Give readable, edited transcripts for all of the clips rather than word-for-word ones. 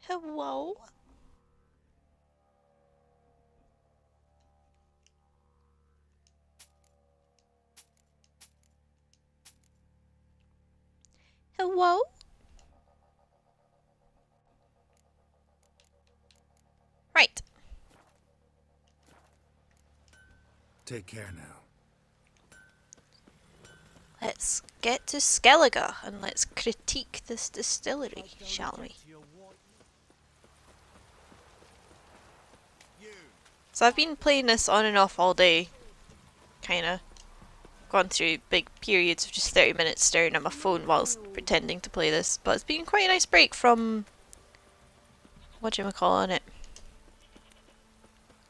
Hello? Hello? Right. Take care now. Let's get to Skellige and let's critique this distillery, shall we? So I've been playing this on and off all day. Kinda. Gone through big periods of just 30 minutes staring at my phone whilst pretending to play this. But it's been quite a nice break from... whatchamacallit it?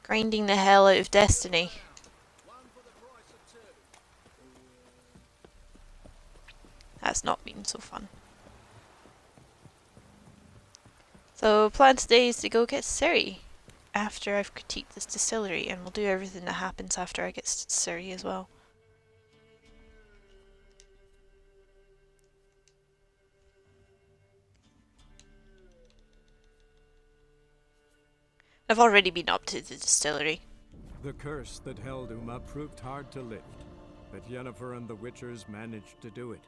Grinding the hell out of Destiny. That's not been so fun. So plan today is to go get Ciri after I've critiqued this distillery, and we'll do everything that happens after I get Ciri as well. I've already been up to the distillery. The curse that held Uma proved hard to lift, but Yennefer and the Witchers managed to do it.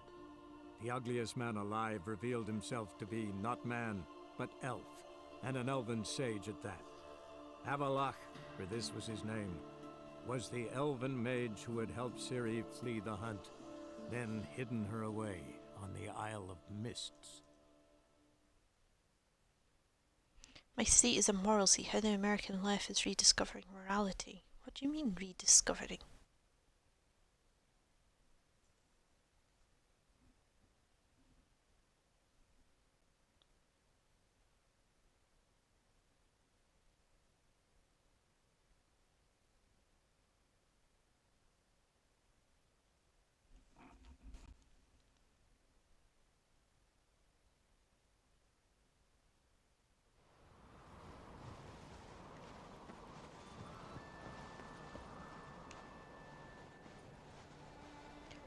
The ugliest man alive revealed himself to be not man, but elf, and an elven sage at that. Avalach, for this was his name, was the elven mage who had helped Ciri flee the hunt, then hidden her away on the Isle of Mists. My seat is a moral seat. How the American left is rediscovering morality. What do you mean, rediscovering?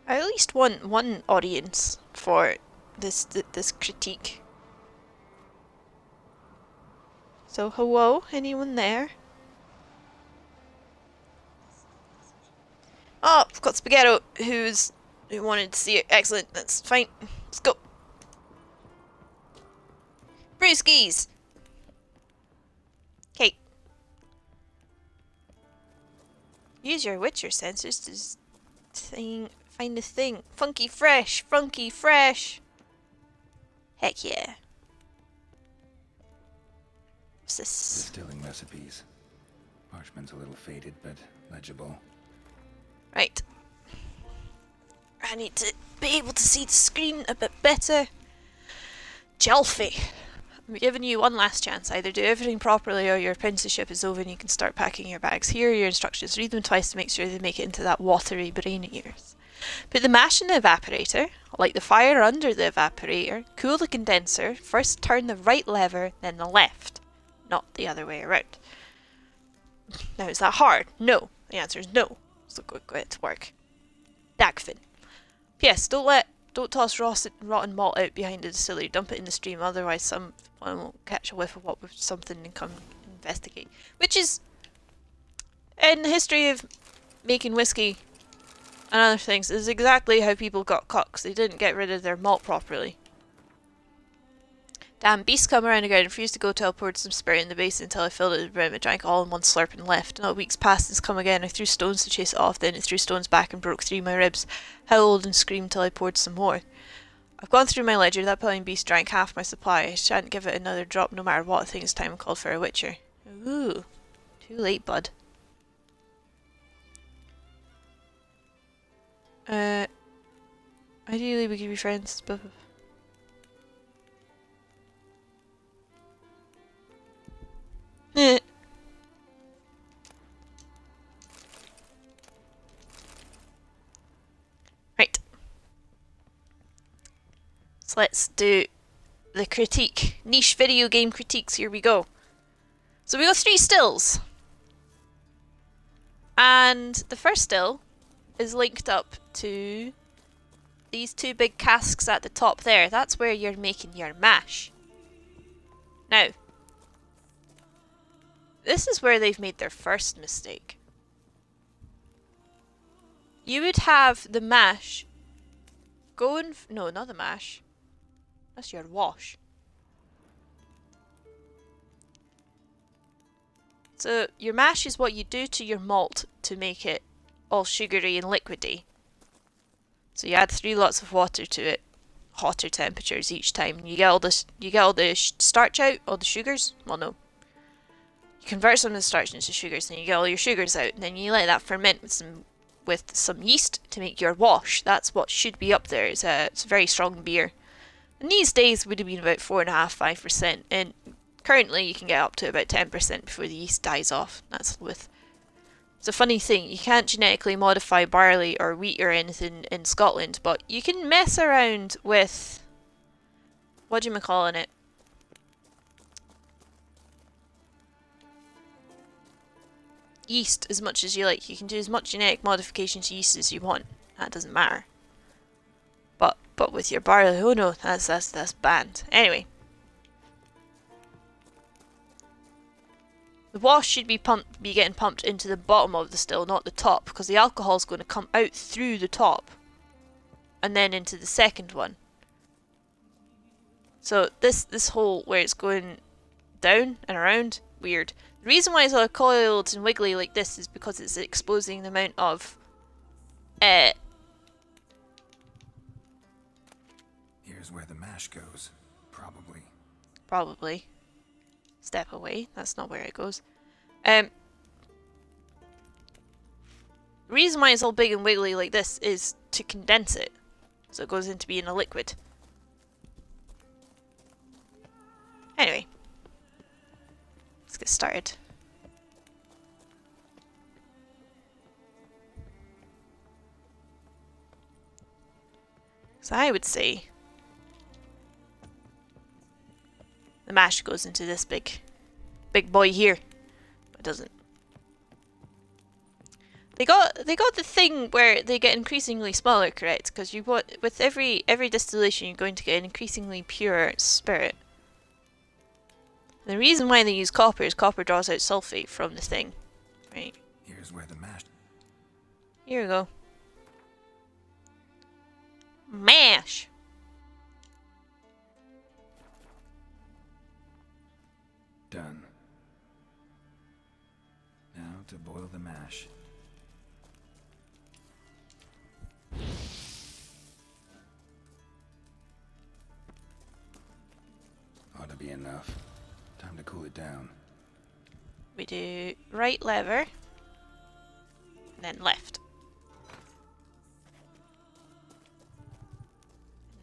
I at least want one audience for this critique. So hello, anyone there? Oh, I've got Spaghetto, who wanted to see it. Excellent, that's fine. Let's go. Brewskis! Okay. Use your Witcher sensors to find a thing. Funky fresh! Funky fresh! Heck yeah. What's this? Distilling recipes. Parchment's a little faded, but legible. Right. I need to be able to see the screen a bit better. Jelfie. I'm giving you one last chance. Either do everything properly or your apprenticeship is over and you can start packing your bags. Here are your instructions. Read them twice to make sure they make it into that watery brain of yours. Put the mash in the evaporator, light the fire under the evaporator, cool the condenser, first turn the right lever, then the left. Not the other way around. Now, is that hard? No. The answer is no. So go get to work. Dagfin. P.S. Don't toss rotten malt out behind the distillery. Dump it in the stream, otherwise someone will catch a whiff of what was something and come investigate. Which is, in the history of making whiskey and other things, is exactly how people got caught, 'cause they didn't get rid of their malt properly. Damn, beasts come around again and refused to go till I poured some spirit in the basin until I filled it to the brim. It drank all in one slurp and left. Not weeks passed and it's come again. I threw stones to chase it off, then it threw stones back and broke 3 of my ribs. Howled and screamed till I poured some more. I've gone through my ledger. That pilling beast drank half my supply. I shan't give it another drop no matter what. I think it's time called for a witcher. Ooh. Too late, bud. Ideally we could be friends, but... Right. So let's do the critique. Niche video game critiques, here we go. So we got 3 stills. And the first still is linked up to these 2 big casks at the top there. That's where you're making your mash. Now, This is where they've made their first mistake. You would have the mash going... No, not the mash. That's your wash. So your mash is what you do to your malt to make it all sugary and liquidy. So you add 3 lots of water to it, hotter temperatures each time. You get all the starch out, all the sugars. Well, no. You convert some of the starch into sugars, then you get all your sugars out, and then you let that ferment with some yeast to make your wash. That's what should be up there. It's a very strong beer. And these days would have been about 4.5–5%, and currently you can get up to about 10% before the yeast dies off. It's a funny thing, you can't genetically modify barley or wheat or anything in Scotland, but you can mess around with... whatchamacallit? Yeast as much as you like. You can do as much genetic modification to yeast as you want. That doesn't matter. But with your barley, oh no, that's banned. Anyway. The wash should be getting pumped into the bottom of the still, not the top, because the alcohol is going to come out through the top and then into the second one. So this hole where it's going down and around, weird. The reason why it's all coiled and wiggly like this is because it's exposing the amount of Here's where the mash goes. Probably. Step away. That's not where it goes. The reason why it's all big and wiggly like this is to condense it. So it goes into being a liquid. Anyway. Let's get started. So I would say the mash goes into this big boy here. It doesn't. They got the thing where they get increasingly smaller, correct? Because with every distillation you're going to get an increasingly pure spirit. And the reason why they use copper is copper draws out sulfate from the thing. Right. Here's where the mash... Here we go. Mash! Done. Now to boil the mash. Ought to be enough. Time to cool it down. We do right lever, and then left.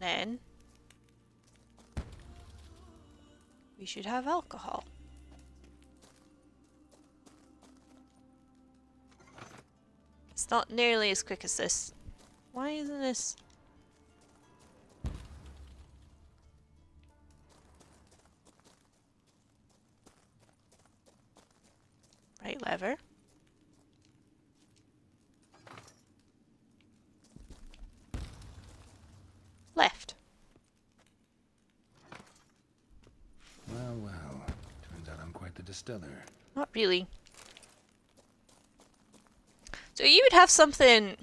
And then we should have alcohol. It's not nearly as quick as this. Why isn't this? Right lever. Left. Well. Turns out I'm quite the distiller. Not really. So you would have something...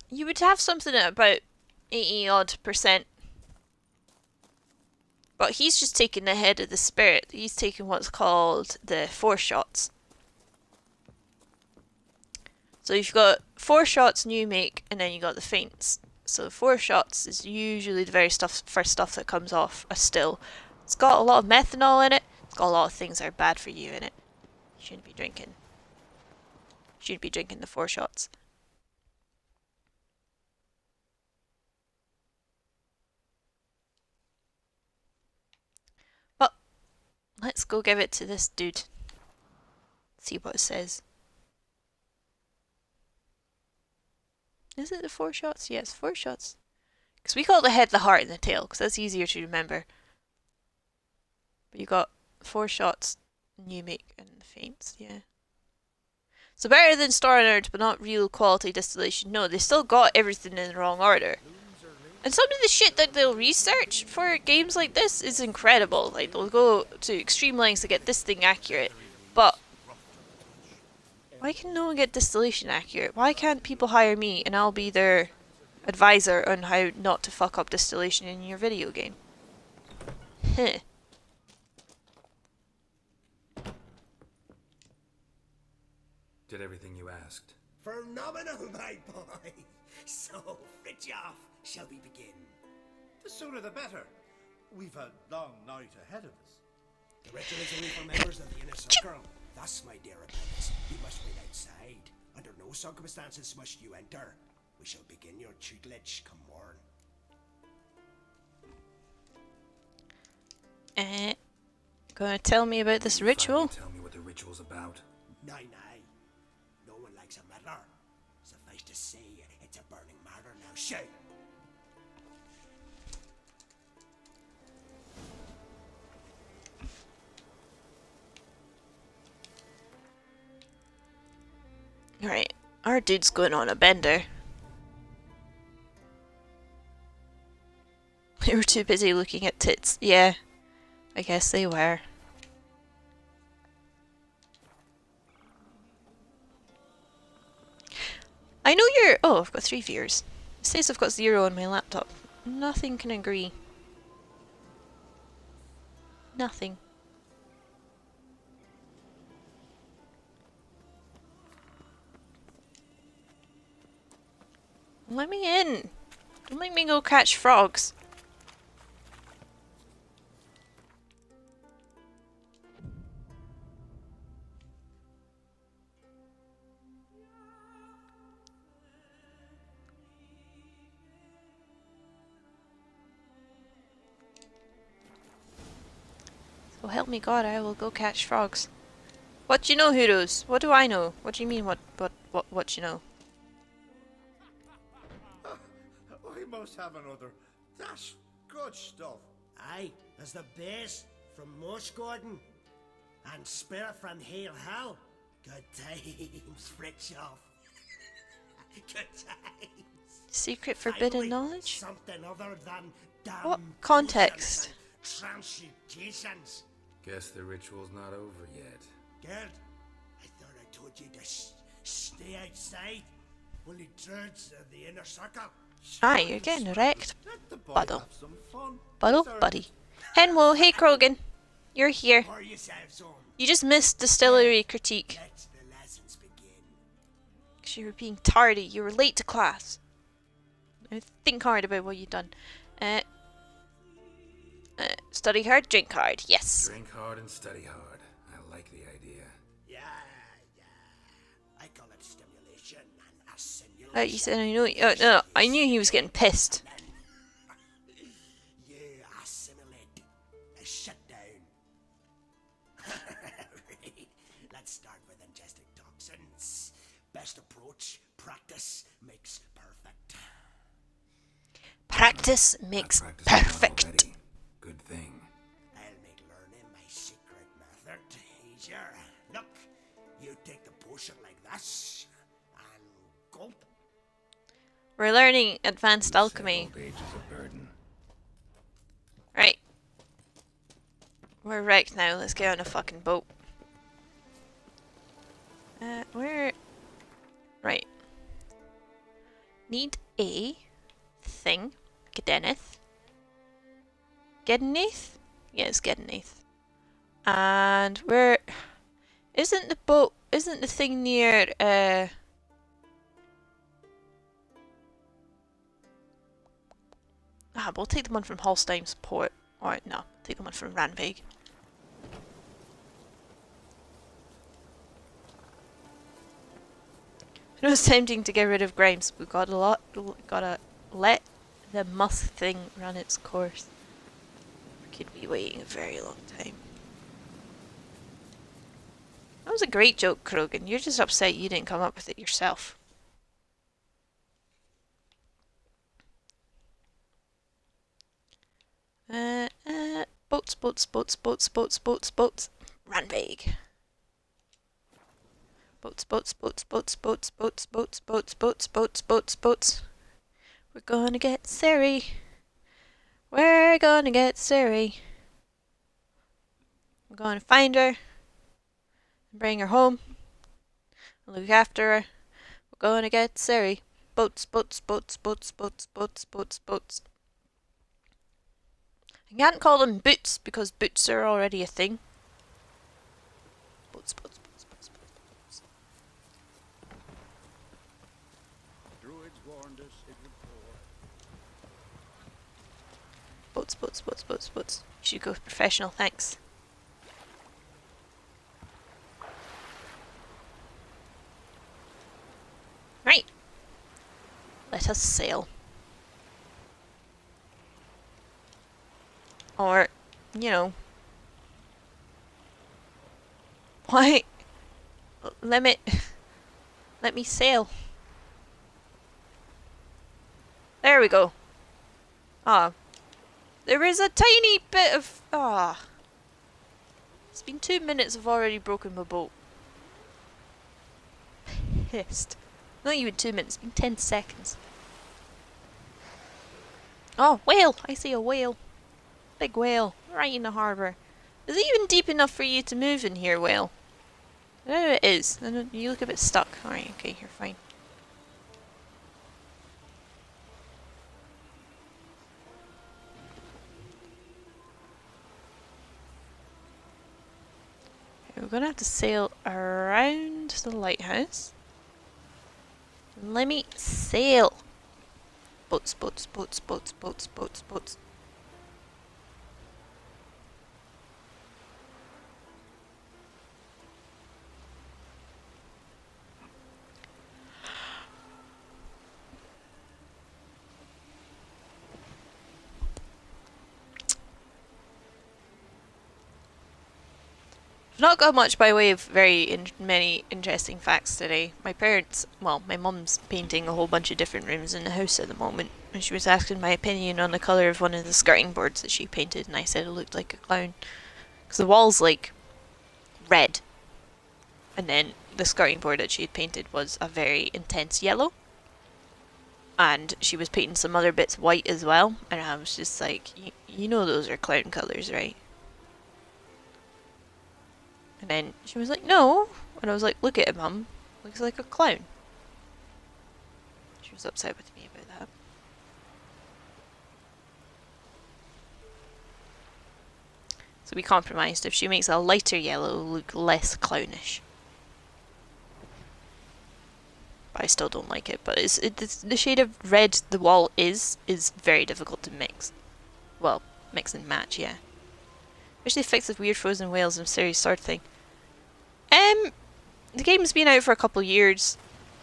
You would have something at about 80-odd%. But he's just taking the head of the spirit. He's taking what's called the 4 shots. So you've got 4 shots new make, and then you got the feints. So 4 shots is usually the first stuff that comes off a still. It's got a lot of methanol in it. It's got a lot of things that are bad for you in it. You shouldn't be drinking. You shouldn't be drinking the 4 shots. But let's go give it to this dude. See what it says. Is it the 4 shots? Yes, 4 shots. Because we call the head, the heart, and the tail, because that's easier to remember. But you got 4 shots, new make, and the feints, yeah. So better than Stornard, but not real quality distillation. No, they still got everything in the wrong order. And some of the shit that they'll research for games like this is incredible. Like, they'll go to extreme lengths to get this thing accurate. But why can no one get distillation accurate? Why can't people hire me and I'll be their advisor on how not to fuck up distillation in your video game? Heh. Did everything you asked. Phenomenal, my boy. So, Fritjof, shall we begin? The sooner the better. We've a long night ahead of us. The ritual is only for members of the inner circle. Thus, my dear apprentice, you must wait outside. Under no circumstances must you enter. We shall begin your tutelage come morn. Gonna tell me about this ritual? Tell me what the ritual's about. Nay, nay. No one likes a meddler. Suffice to say, it's a burning matter now. Shout! Alright, our dude's going on a bender. They were too busy looking at tits. Yeah, I guess they were. I know you're... Oh, I've got 3 viewers. It says I've got 0 on my laptop. Nothing can agree. Nothing. Let me in! Don't make me go catch frogs. So help me God, I will go catch frogs. What do you know, Heroes? What do I know? What do you mean, what you know? We must have another. That's good stuff. Aye, as the base from Mosh Gordon and Spirit from Hail Hell. Good times, Fritjof. Good times. Secret forbidden Finally, knowledge? Something other than damn What context? transmutations. Guess the ritual's not over yet. Geralt, I thought I told you to stay outside. Only dreads of the inner circle. Aye, you're getting wrecked. Let the boy Buddle. have some fun. Buddle, Sir, buddy. Henwo, hey Krogan. You're here. Pour yourselves on. You just missed distillery critique. Let the lessons begin. 'Cause you were being tardy. You were late to class. Now think hard about what you've done. Study hard, drink hard. Yes. Drink hard and study hard. I like the idea. Yeah. I call it stimulation and assimilation. You said I know. Oh, no, I knew he was getting pissed. You assimilate. Shut down. Let's start with ingesting toxins. Best approach, practice makes perfect. Practice makes I've practiced enough perfect. already. Good thing. I'll make learning my secret method easier. Look, you take the potion like this and gulp. We're learning advanced Who said alchemy. Old age is a burden. Right. We're wrecked now. Let's get on a fucking boat. Where? Right. Need a thing. Gedeneth. Gedeneth? Yes, Gedeneth. And where? Isn't the boat? Isn't the thing near? We'll take the one from Holstein's port. Or no, take the one from Ranvig. It was tempting to get rid of Grimes. We gotta let the musk thing run its course. We could be waiting a very long time. That was a great joke, Krogan. You're just upset you didn't come up with it yourself. Boats. Ranvig. Boats. We're gonna get Ciri. We're gonna get Ciri. We're gonna find her. Bring her home. Look after her. We're gonna get Ciri. Boats, boats, boats, boats, boats, boats, boats, boats. I can't call them boots because boots are already a thing. Boats, boats, boats, boats, boats, boats. Druids warned us it would pour. Boats, boats, boats, boats, boats. You should go professional, thanks. Right. Let us sail. Or, you know. Why? Let me sail. There we go. Ah. There is a tiny bit of... Ah. It's been 2 minutes, I've already broken my boat. Pissed. Not even 2 minutes, it's been 10 seconds. Oh, whale! I see a whale. Big whale, right in the harbour. Is it even deep enough for you to move in here, whale? I don't know it is. You look a bit stuck. Alright, okay, you're fine. Okay, we're gonna have to sail around the lighthouse. Let me sail! Boats, boats, boats, boats, boats, boats, boats. I've not got much by way of many interesting facts today. My parents, well, my mum's painting a whole bunch of different rooms in the house at the moment, and she was asking my opinion on the colour of one of the skirting boards that she painted, and I said it looked like a clown. Because the wall's like red, and then the skirting board that she had painted was a very intense yellow, and she was painting some other bits white as well, and I was just like, you know those are clown colours, right? And then she was like, no. And I was like, look at him, Mum. Looks like a clown. She was upset with me about that. So we compromised. If she makes a lighter yellow, it'll look less clownish. But I still don't like it. But it's the shade of red the wall is very difficult to mix. Well, mix and match, yeah. Especially fix with weird frozen whales and serious sword thing. The game's been out for a couple years.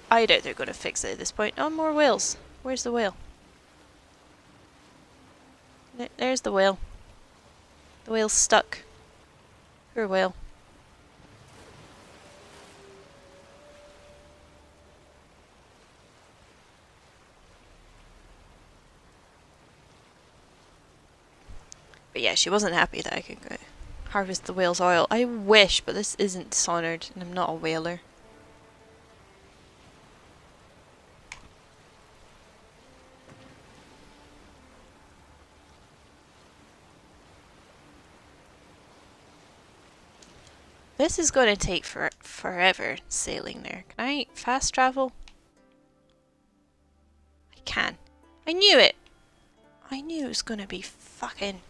I doubt they're going to fix it at this point. Oh, more whales. Where's the whale? There's the whale. The whale's stuck. Poor whale. But yeah, she wasn't happy that I could go harvest the whale's oil. I wish, but this isn't Dishonored, and I'm not a whaler. This is going to take forever sailing there. Can I fast travel? I can. I knew it! I knew it was going to be fucking...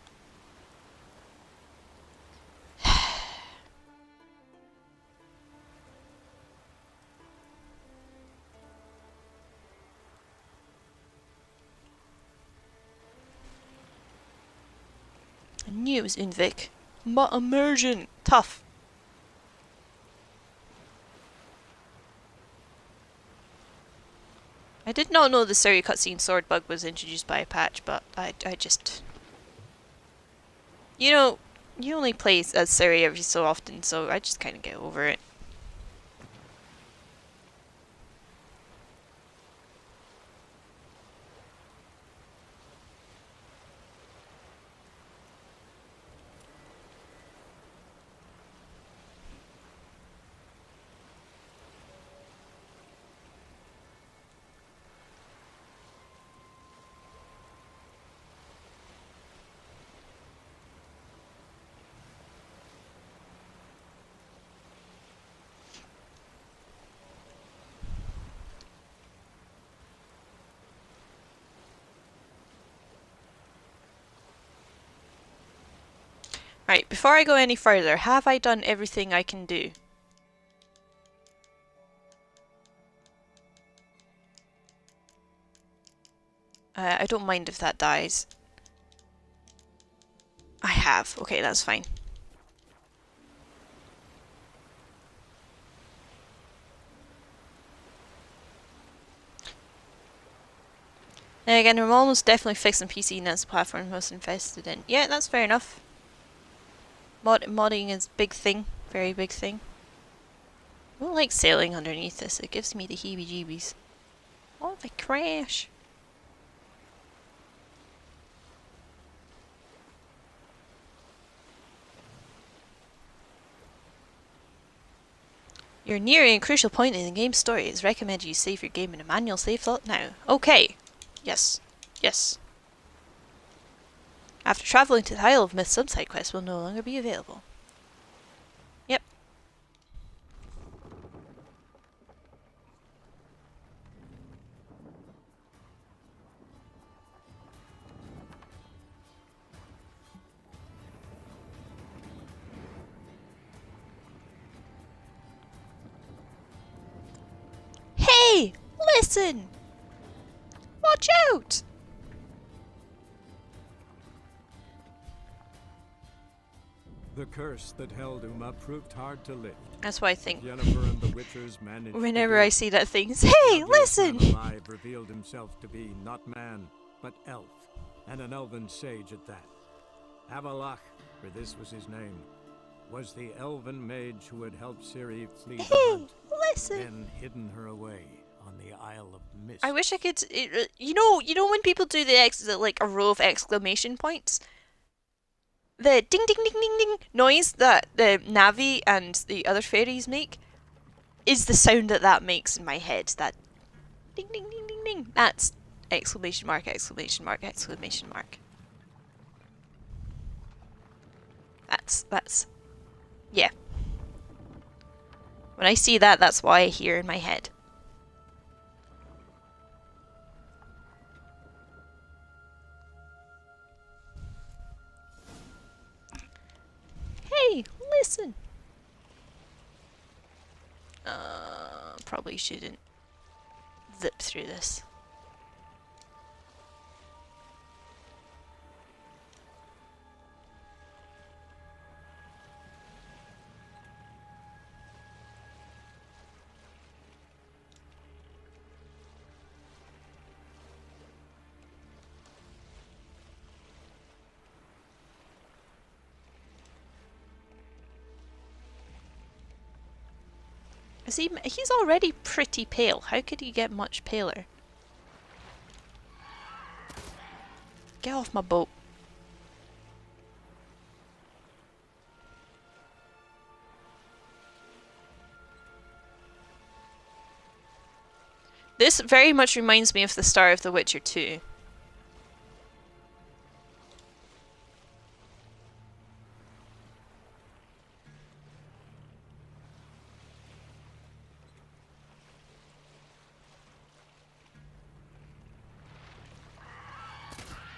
I knew it was Unvik. But immersion! Tough. I did not know the Ciri cutscene sword bug was introduced by a patch, but I just... You know, you only play as Ciri every so often, so I just kind of get over it. Right, before I go any further, have I done everything I can do? I don't mind if that dies. I have. Okay, that's fine. Then again, I'm almost definitely fixing PC and that's the platform I'm most invested in. Yeah, that's fair enough. Modding is big thing. Very big thing. I don't like sailing underneath this. It gives me the heebie-jeebies. What if I crash? You're nearing a crucial point in the game's story. It's recommended you save your game in a manual save slot now. Okay. Yes. Yes. After travelling to the Isle of Myth, some side quests will no longer be available. Yep. Hey! Listen! Watch out! The curse that held Uma proved hard to lift. That's why I think Yennefer and the Witchers managed whenever to I do see that thing, it. hey, The ugliest listen! man alive revealed himself to be not man, but elf, and an elven sage at that. Avalach, for this was his name, was the elven mage who had helped Ciri flee the Hey, hunt, listen! then hidden her away on the Isle of Mist. I wish I could. You know when people do like a row of exclamation points, the ding ding ding ding ding noise that the Navi and the other fairies make is the sound that makes in my head. That ding ding ding ding ding. That's exclamation mark exclamation mark exclamation mark. That's yeah. When I see that, that's what I hear in my head. Hey, listen! Probably shouldn't zip through this. He's already pretty pale. How could he get much paler? Get off my boat. This very much reminds me of the start of The Witcher 2.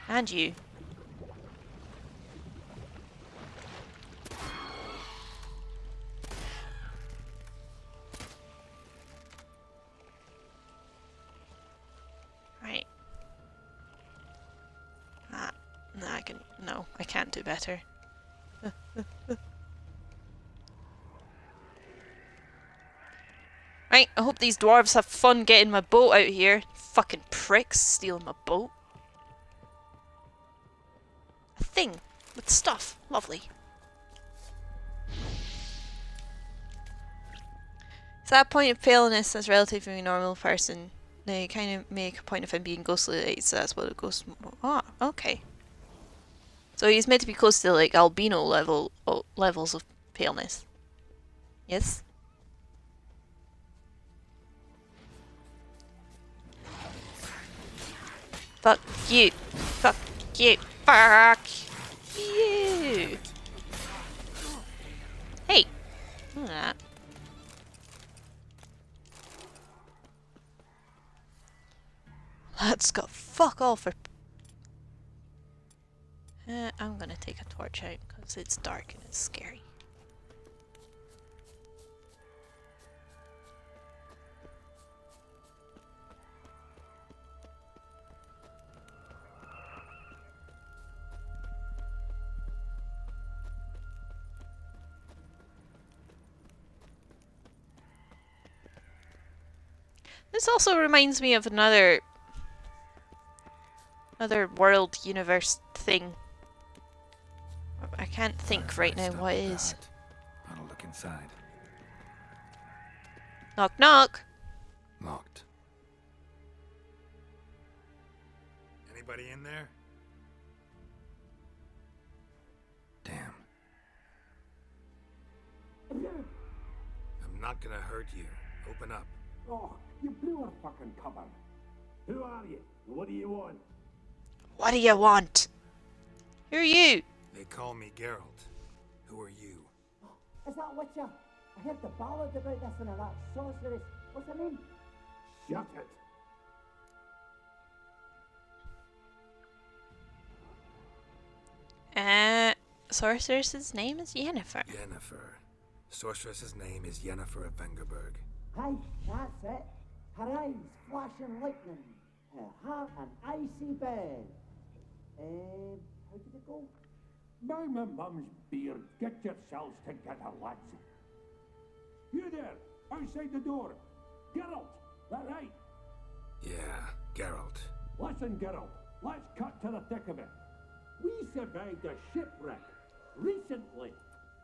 And you. Right. No, I can't do better. Right, I hope these dwarves have fun getting my boat out here. Fucking pricks stealing my boat. A thing with stuff. Lovely. So that point of paleness as relatively normal person, they kind of make a point of him being ghostly, so that's what a ghost... Ah, okay. So he's meant to be close to like albino levels of paleness. Yes? Fuck you. Fuck you. Fuck you. Hey. Look at that. That's got fuck all for... I'm gonna take a torch. torch out because it's dark and it's scary. This also reminds me of another world universe thing. I can't think right now what it is. I'll look inside. Knock knock. Locked. Anybody in there? Damn. I'm not gonna hurt you. Open up. Oh, you blew our fucking cover. Who are you? What do you want? What do you want? Who are you? They call me Geralt. Who are you? Is that Witcher? I heard the ballad about this and that sorceress. What's her name? Shut it. Sorceress's name is Yennefer. Yennefer. Sorceress's name is Yennefer of Vengerberg. Aye, that's it. Her eyes flashing lightning. Her heart an icy bed. How did it go? By my mum's beard, get yourselves together, lads. You there, outside the door. Geralt, that right? Yeah, Geralt. Listen, Geralt, let's cut to the thick of it. We survived a shipwreck recently.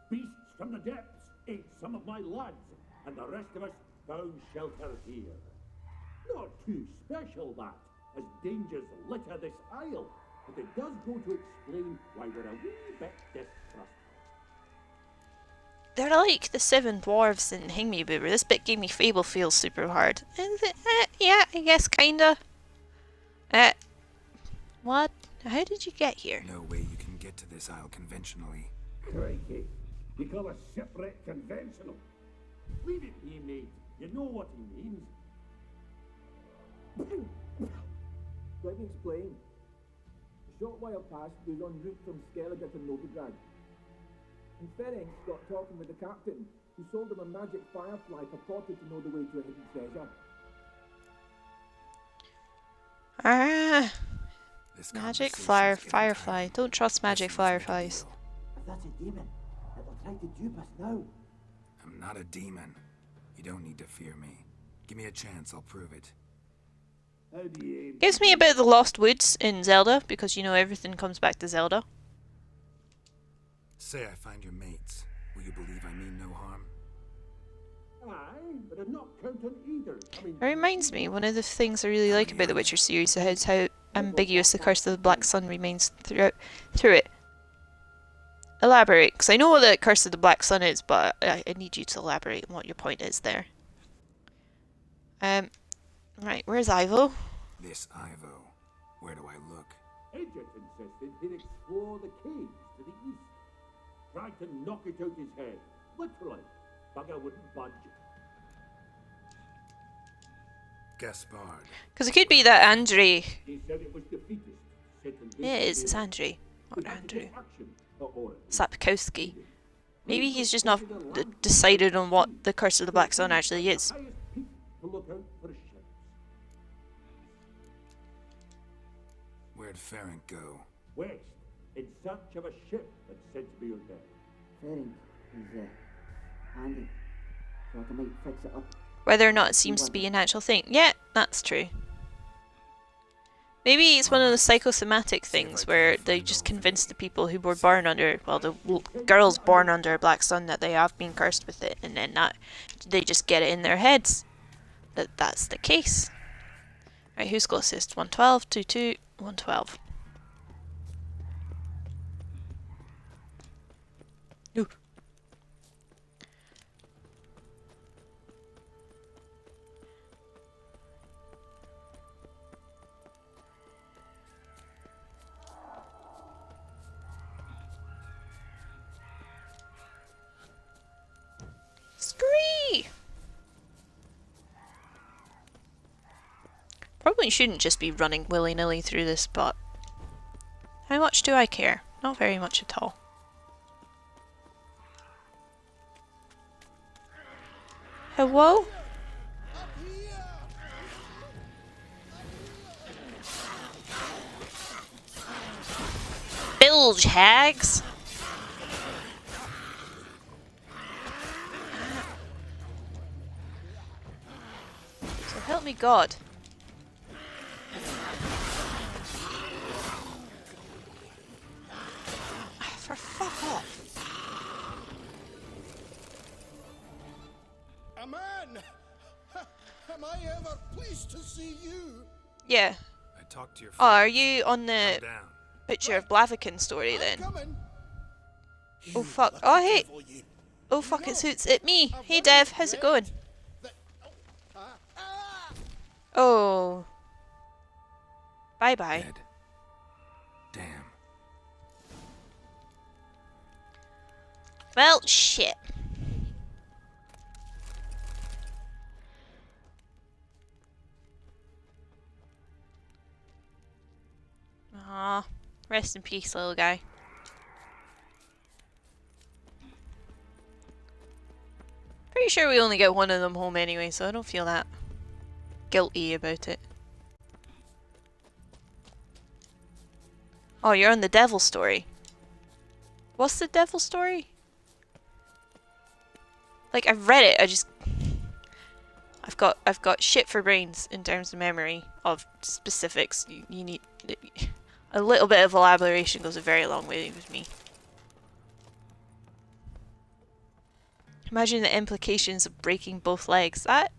Beasts from the depths ate some of my lads, and the rest of us found shelter here. Not too special, that, as dangers litter this isle, but it does go to explain why we're a wee bit distrustful. They're like the seven dwarves in Hing Boober. This bit gave me Fable feels super hard. Yeah, I guess kinda. What? How did you get here? No way you can get to this isle conventionally. Crikey, you call a shipwreck conventional? Leave it be, mate. You know what he means. Let me explain. A short while past, we was en route from Skellige to Novigrad. And Ferenc got talking with the captain, who sold him a magic firefly purported to know the way to a hidden treasure. Ah, This magic conversation's getting firefly. tiring. Don't trust magic Let's make a fireflies. deal. If that's a demon, it'll try to dupe us now. I'm not a demon. You don't need to fear me. Give me a chance, I'll prove it. How do you... Gives me a bit of the Lost Woods in Zelda, because you know everything comes back to Zelda. Say I find your mates. Will you believe I mean no harm? Aye, but I'm not counting either. I mean... It reminds me, one of the things I really like about the Witcher series is how ambiguous the Curse of the Black Sun remains through it. Elaborate, because I know what the Curse of the Black Sun is, but I need you to elaborate on what your point is there. Right, where's Ivo? This Ivo. Where do I look? Edget insisted he'd explore the caves to the east. Tried to knock it out his head. Literally. Bugger wouldn't budge. Gaspard. Because it could be that Andre... He said it was defeatist. Set in his Yeah, it is, it's favor. Andre. Or He had to Andrew. take action, or Sapkowski. Maybe he's just not decided on what the Curse of the Black Sun actually is. highest peak to look out for ships. Where'd Ferenc go? West, in search of a ship that's said to be out there. Ferenc is handy, so I might fix it up. Whether or not it seems to be an actual thing. Yeah, that's true. Maybe it's one of the psychosomatic things where they just convince the people who were born under, well, the girls born under a black sun that they have been cursed with it, and then they just get it in their heads that that's the case. Right, who's got assist? 112, 22, 112. Ooh. Scree! Probably shouldn't just be running willy-nilly through this, but how much do I care? Not very much at all. Hello? Bilge hags! So help me God. For fuck off. A man! Am I ever pleased to see you? Yeah. I talked to your Oh, friend. are you on the Calm down. picture of Blaviken story then? Coming. Oh fuck. Oh hey! Oh fuck, it's Hoots. It's me! Hey Dev, how's it going? Oh. Bye bye. Dead. Damn. Well, shit. Aw. Rest in peace, little guy. Pretty sure we only get one of them home anyway, so I don't feel that guilty about it. Oh, you're on the devil story. What's the devil story? Like, I've read it, I've got shit for brains in terms of memory of specifics. You need a little bit of elaboration goes a very long way with me. Imagine the implications of breaking both legs. That...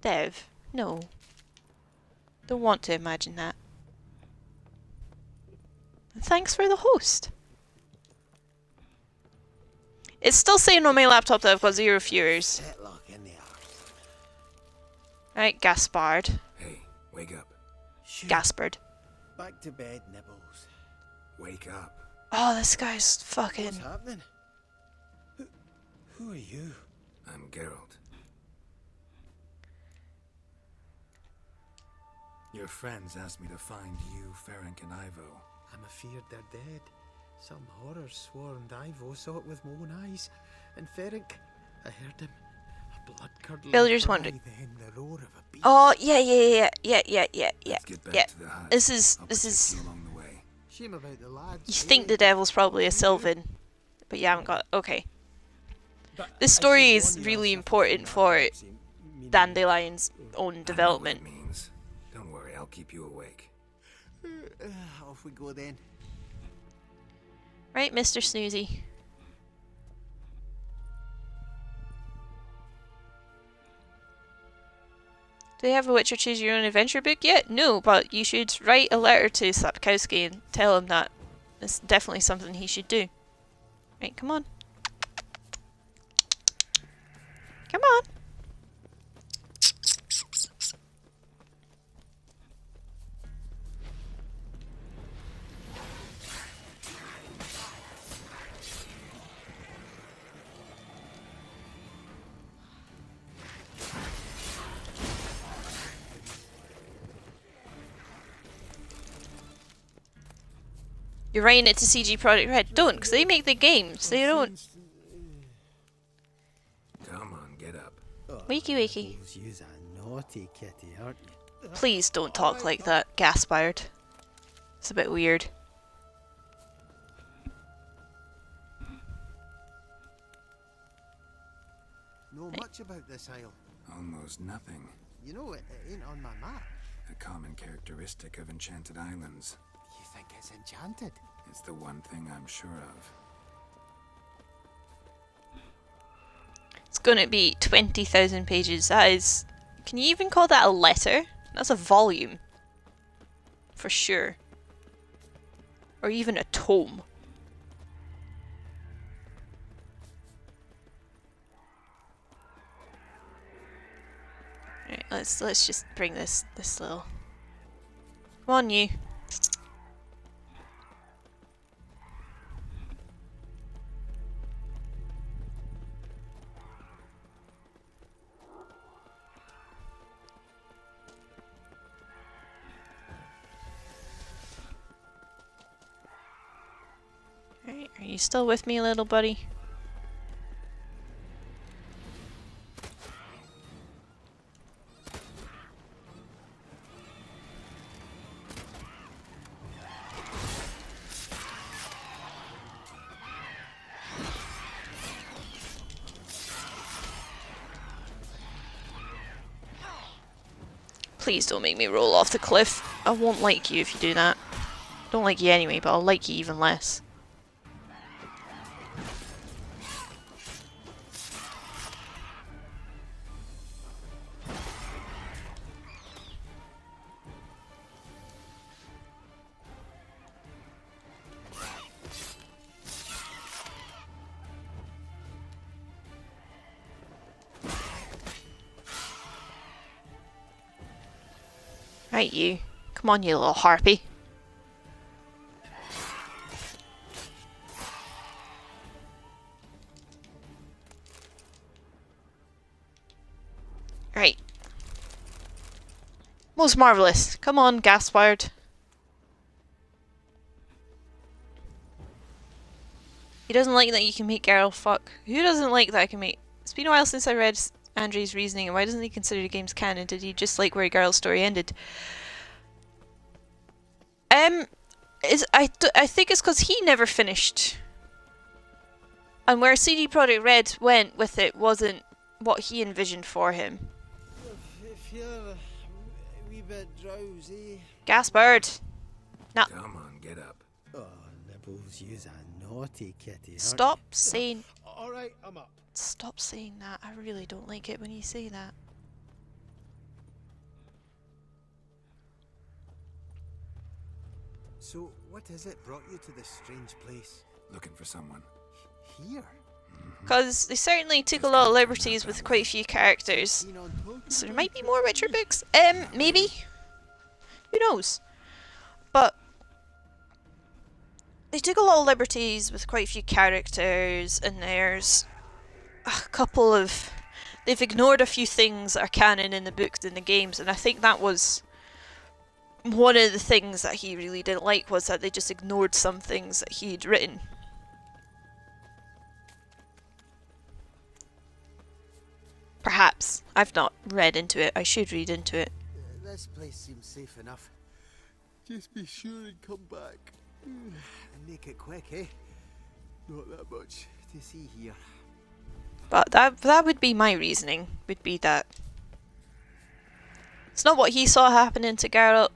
Dev, no. Don't want to imagine that. And thanks for the host. It's still saying on my laptop that I've got 0 viewers. Right, Gaspard. Hey, wake up. Gaspard. Back to bed, Nibbles. Wake up. Oh, this guy's fucking... What's happening? Who are you? I'm Geralt. Your friends asked me to find you, Ferenc, and Ivo. I'm afeard they're dead. Some horrors swarmed Ivo, saw it with my own eyes. And Ferenc, I heard him. A blood-curdling Builder's cry, wondering. then the roar of a beast. Oh, yeah. Let's get back Yeah. to the hut. This I'll is protect you along the way. Shame about the lads. You think the devil's probably a Sylvan, but you haven't got... Okay. This story is really important for Dandelion's own I know development. what it means. Don't worry, I'll keep you awake. Off we go then. Right, Mr. Snoozy? Do they have a Witcher Choose Your Own Adventure book yet? No, but you should write a letter to Sapkowski and tell him that it's definitely something he should do. Right, come on. Come on. You're writing it to CG Projekt Red. Don't, because they make the games. They don't. Come on, get up. Wakey wakey. You's a naughty kitty, aren't you? Please don't talk like that, Gaspard. It's a bit weird. Know much about this isle. Almost nothing. You know, it ain't on my map. A common characteristic of enchanted islands. You think it's enchanted? It's the one thing I'm sure of. It's gonna be 20,000 pages. That is... Can you even call that a letter? That's a volume. For sure. Or even a tome. Alright, let's just bring this little... Come on, you. Alright, are you still with me, little buddy? Please don't make me roll off the cliff. I won't like you if you do that. Don't like you anyway, but I'll like you even less. Right, you. Come on, you little harpy. Right. Most marvellous. Come on, Gaspard. He doesn't like that you can make Geralt fuck. Who doesn't like that I can make... It's been a while since I read Andre's reasoning, and why doesn't he consider the game's canon? Did he just like where Geralt's story ended? I think it's because he never finished. And where CD Projekt Red went with it wasn't what he envisioned for him. If you're a wee bit drowsy... Gaspard! No. Come on, get up. Oh, Nibbles, you's a naughty kitty. Stop saying... Alright, I'm up. Stop saying that. I really don't like it when you say that. So, what is it brought you to this strange place? Looking for someone. Here? Because they certainly took a lot of liberties with quite a few characters. So there might be more Witcher books. Maybe. Who knows? But they took a lot of liberties with quite a few characters, and there's a couple of... They've ignored a few things that are canon in the books and the games, and I think that was one of the things that he really didn't like, was that they just ignored some things that he'd written. Perhaps. I've not read into it. I should read into it. This place seems safe enough. Just be sure and come back. And make it quick, eh? Not that much to see here. But that would be my reasoning, would be that it's not what he saw happening to Geralt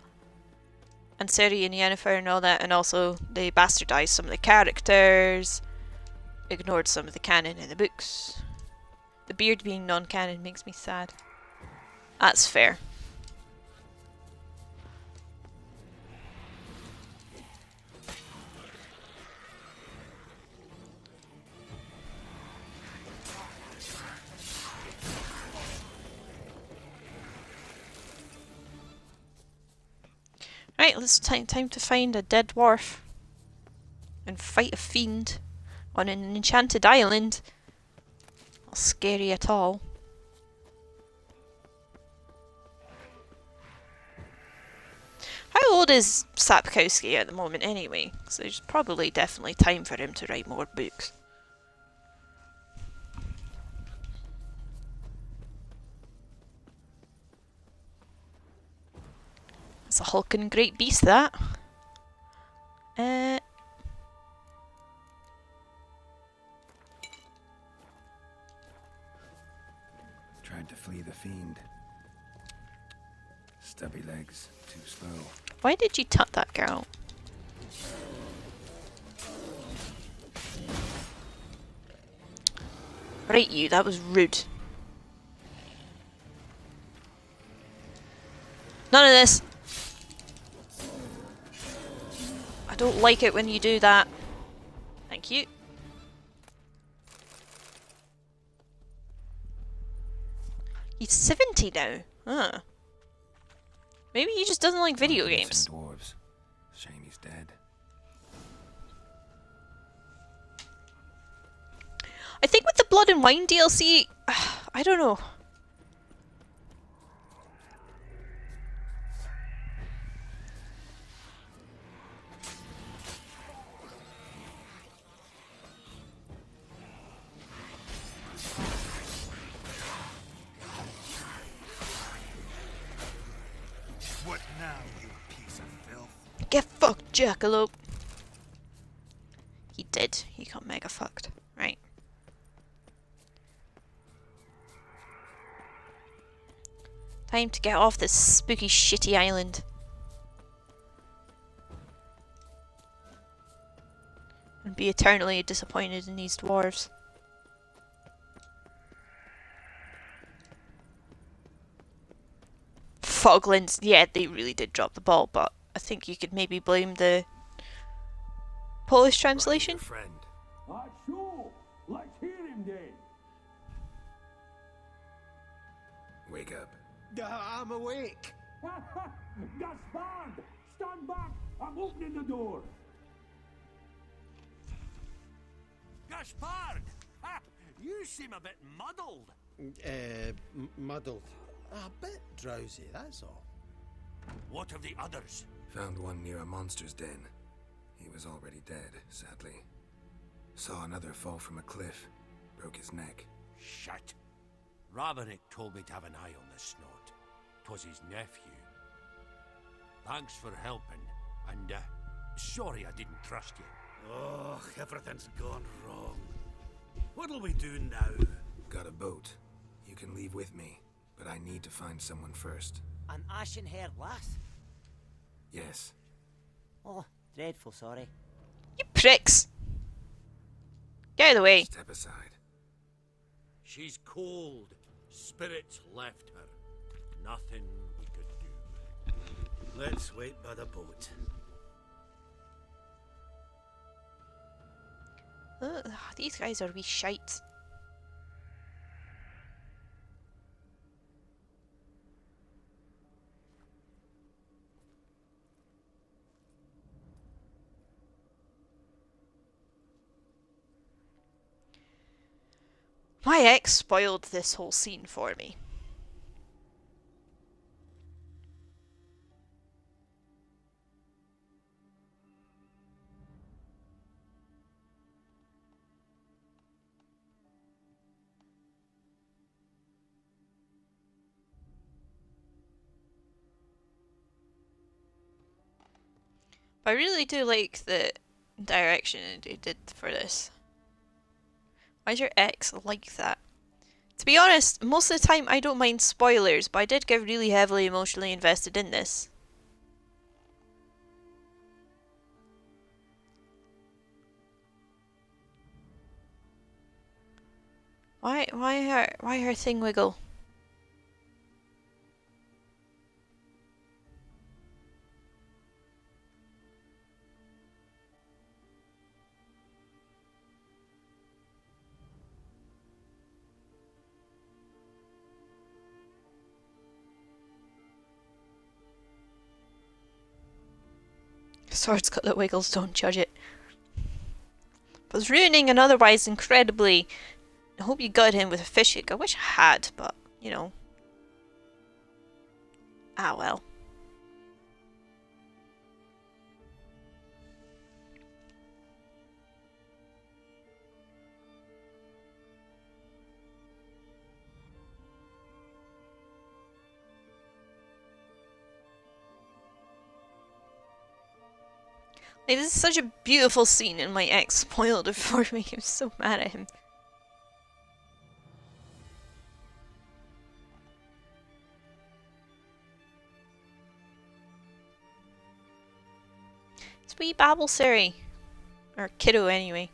and Ciri and Yennefer and all that, and also they bastardized some of the characters, ignored some of the canon in the books. The beard being non-canon makes me sad. That's fair. Right, it's time to find a dead dwarf and fight a fiend on an enchanted island. Not scary at all. How old is Sapkowski at the moment anyway? So there's probably definitely time for him to write more books. It's a hulking great beast, that. Tried to flee the fiend. Stubby legs, too slow. Why did you tut that girl? Right, you, that was rude. None of this. I don't like it when you do that. Thank you. He's 70 now. Huh. Maybe he just doesn't like video games. Dwarves. Shame he's dead. I think with the Blood and Wine DLC, I don't know. What now, you piece of filth? Get fucked, jackalope. He did. He got mega fucked. Right. Time to get off this spooky, shitty island. And be eternally disappointed in these dwarves. Foglands, yeah, they really did drop the ball, but I think you could maybe blame the Polish translation. Friend. Sure. Let's hear him then. Wake up. I'm awake. Gaspard! Stand back! I'm opening the door. Gaspard! Ha! You seem a bit muddled. Muddled. A bit drowsy, that's all. What of the others? Found one near a monster's den. He was already dead, sadly. Saw another fall from a cliff. Broke his neck. Shit. Rabenik told me to have an eye on the snot. 'Twas his nephew. Thanks for helping, and sorry I didn't trust you. Oh, everything's gone wrong. What'll we do now? Got a boat. You can leave with me, but I need to find someone first. An ashen-haired lass? Yes. Oh, dreadful sorry. You pricks! Get out of the way. Step aside. She's cold. Spirits left her. Nothing we could do. Let's wait by the boat. Ugh, these guys are wee shites. My ex spoiled this whole scene for me. But I really do like the direction they did for this. Why is your ex like that? To be honest, most of the time I don't mind spoilers, but I did get really heavily emotionally invested in this. Why her thing wiggle? Sword's got the wiggles, don't judge it. But it's ruining an otherwise incredibly... I hope you got him with a fish hook. I wish I had, but, you know. Ah well. Like, this is such a beautiful scene and my ex spoiled it for me. I'm so mad at him. It's wee babble Ciri. Or kiddo anyway.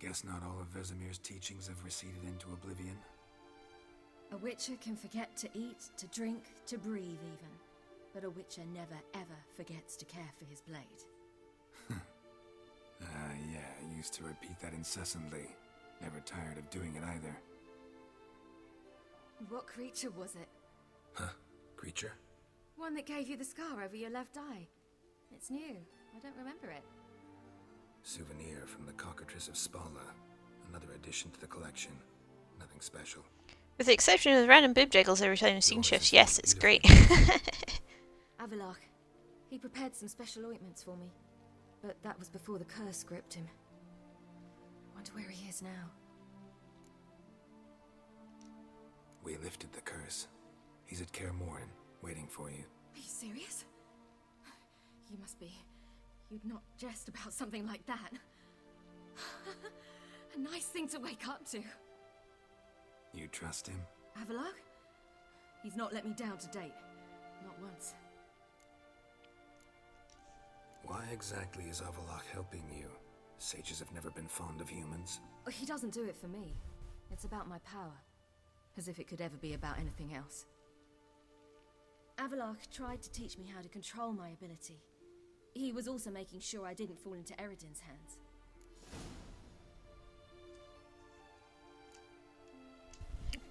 Guess not all of Vesemir's teachings have receded into oblivion. A witcher can forget to eat, to drink, to breathe even. But a witcher never ever forgets to care for his blade. Yeah, I used to repeat that incessantly. Never tired of doing it either. What creature was it? Huh? Creature? One that gave you the scar over your left eye. It's new. I don't remember it. Souvenir from the cockatrice of Spala. Another addition to the collection. Nothing special. With the exception of the random boob jiggles every time scene shifts, yes, it's great. Avalok. He prepared some special ointments for me. But that was before the curse gripped him. Wonder where he is now. We lifted the curse. He's at Kaer Morhen, waiting for you. Are you serious? You must be. You'd not jest about something like that. A nice thing to wake up to. You trust him? Avalok? He's not let me down to date. Not once. Why exactly is Avalok helping you? Sages have never been fond of humans. He doesn't do it for me. It's about my power. As if it could ever be about anything else. Avalok tried to teach me how to control my ability. He was also making sure I didn't fall into Eredin's hands.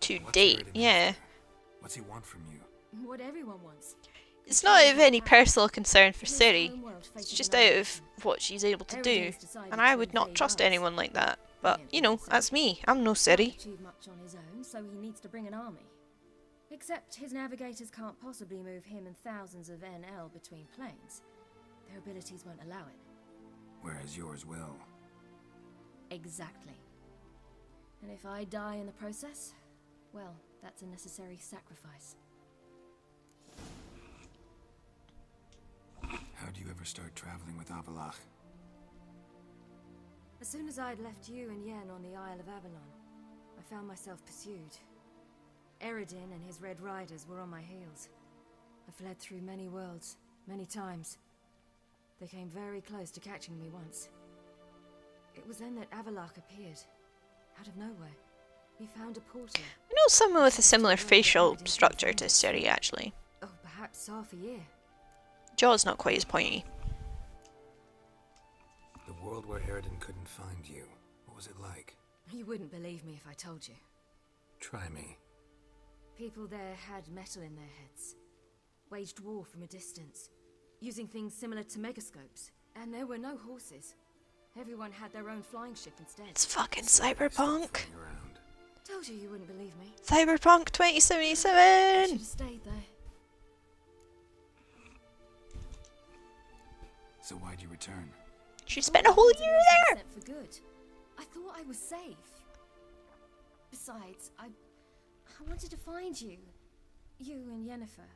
To date, yeah. What's he want from you? What everyone wants. It's not of any personal concern for Ciri. It's just out of what she's able to do. And I would not trust anyone like that. But, you know, that's me. I'm no Ciri. Achieve much on his own, so he needs to bring an army. Except his navigators can't possibly move him and thousands of NL between planes. Their abilities won't allow it. Whereas yours will. Exactly. And if I die in the process, well, that's a necessary sacrifice. How do you ever start traveling with Avalok? As soon as I'd left you and Yen on the Isle of Avalon, I found myself pursued. Eredin and his Red Riders were on my heels. I fled through many worlds, many times. They came very close to catching me once. It was then that Avalok appeared, out of nowhere. He found a portal. I know someone with a similar facial structure to Ciri, actually. Oh, perhaps half a year. Jaw's not quite as pointy. The world where Eredin couldn't find you. What was it like? You wouldn't believe me if I told you. Try me. People there had metal in their heads. Waged war from a distance. Using things similar to megascopes. And there were no horses. Everyone had their own flying ship instead. It's fucking cyberpunk. Told you wouldn't believe me. Cyberpunk I 2077! should have stayed there. So why'd you return? She spent a whole year there! For good. I thought I was safe. Besides, I wanted to find you. You and Yennefer.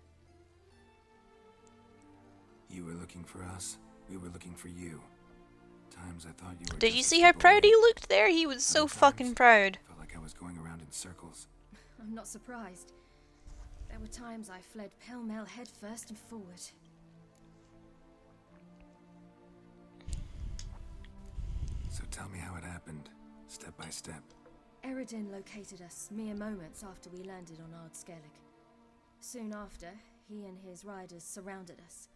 You were looking for us. We were looking for you. Times I thought you were. Did you just see a how step proud away. he looked there? He was so Other fucking times, proud. Felt like I was going around in circles. I'm not surprised. There were times I fled pell-mell head first and forward. So tell me how it happened, step by step. Eredin located us mere moments after we landed on Ard Skellig. Soon after, he and his riders surrounded us.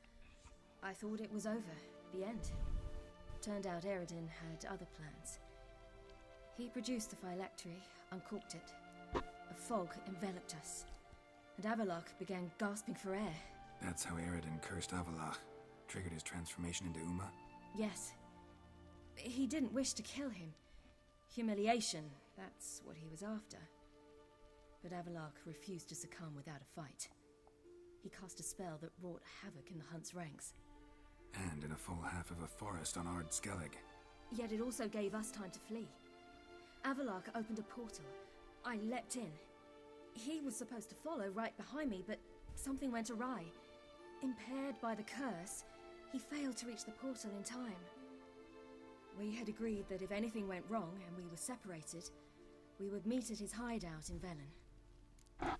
I thought it was over, the end. Turned out Eredin had other plans. He produced the phylactery, uncorked it. A fog enveloped us, and Avalok began gasping for air. That's how Eredin cursed Avalok, triggered his transformation into Uma? Yes. He didn't wish to kill him. Humiliation, that's what he was after. But Avalok refused to succumb without a fight. He cast a spell that wrought havoc in the hunt's ranks. And in a full half of a forest on Ard Skellig. Yet it also gave us time to flee. Avalok opened a portal. I leapt in. He was supposed to follow right behind me, but something went awry. Impaired by the curse, he failed to reach the portal in time. We had agreed that if anything went wrong and we were separated, we would meet at his hideout in Velen.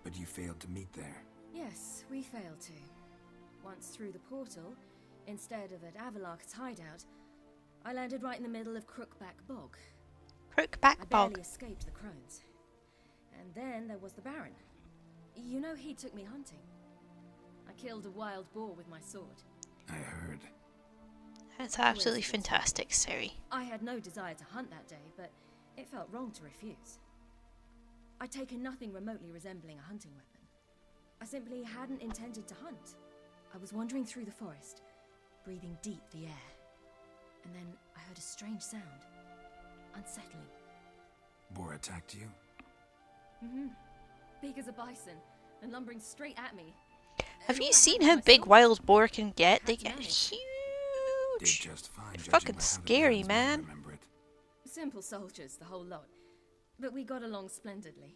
But you failed to meet there. Yes, we failed to. Once through the portal, instead of at Avalok's hideout, I landed right in the middle of Crookback Bog. Crookback I Bog. barely escaped the crones. And then there was the Baron. You know, he took me hunting. I killed a wild boar with my sword. I heard. That's absolutely fantastic, Ciri. I had no desire to hunt that day, but it felt wrong to refuse. I'd taken nothing remotely resembling a hunting weapon. I simply hadn't intended to hunt. I was wandering through the forest, breathing deep the air. And then I heard a strange sound. Unsettling. Boar attacked you? Mm-hmm. Big as a bison, and lumbering straight at me. Have And all you I seen had how was my big sword. wild boar can get? Had They to get manage. Did huge. just fine, They're judging fucking by how the scary, Baron's men man. remember it. Simple soldiers, the whole lot. But we got along splendidly.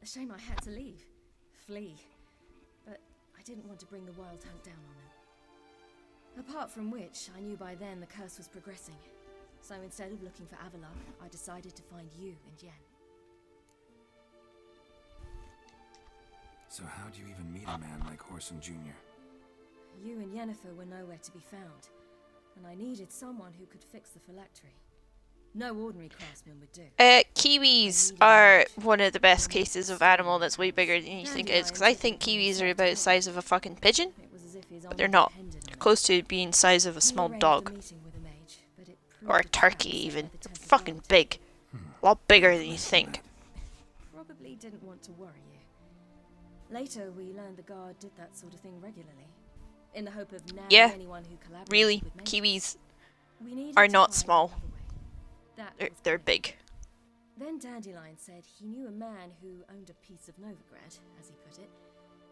A shame I had to leave. Flee. But I didn't want to bring the wild hunt down on them. Apart from which, I knew by then the curse was progressing. So instead of looking for Avalon, I decided to find you and Yen. So how do you even meet a man like Horson Jr.? You and Yennefer were nowhere to be found, and I needed someone who could fix the phylactery. No ordinary craftsman would do. Kiwis are one of the best cases of animal that's way bigger than you think it is, because I think kiwis are about the size of a fucking pigeon, It was as if his but honor they're not. depended on They're it. close to being the size of a He small arranged dog. a meeting with a mage, but it Or a proved trap turkey set even. by the They're Templar fucking Guard. big. A lot bigger than you think. Probably didn't want to worry you. Later, we learned the guard did that sort of thing regularly, in the hope of nabbing Yeah, anyone who collaborated really, with mages. kiwis We needed are to not find small. another way. That was They're clear. big. Then Dandelion said he knew a man who owned a piece of Novigrad, as he put it,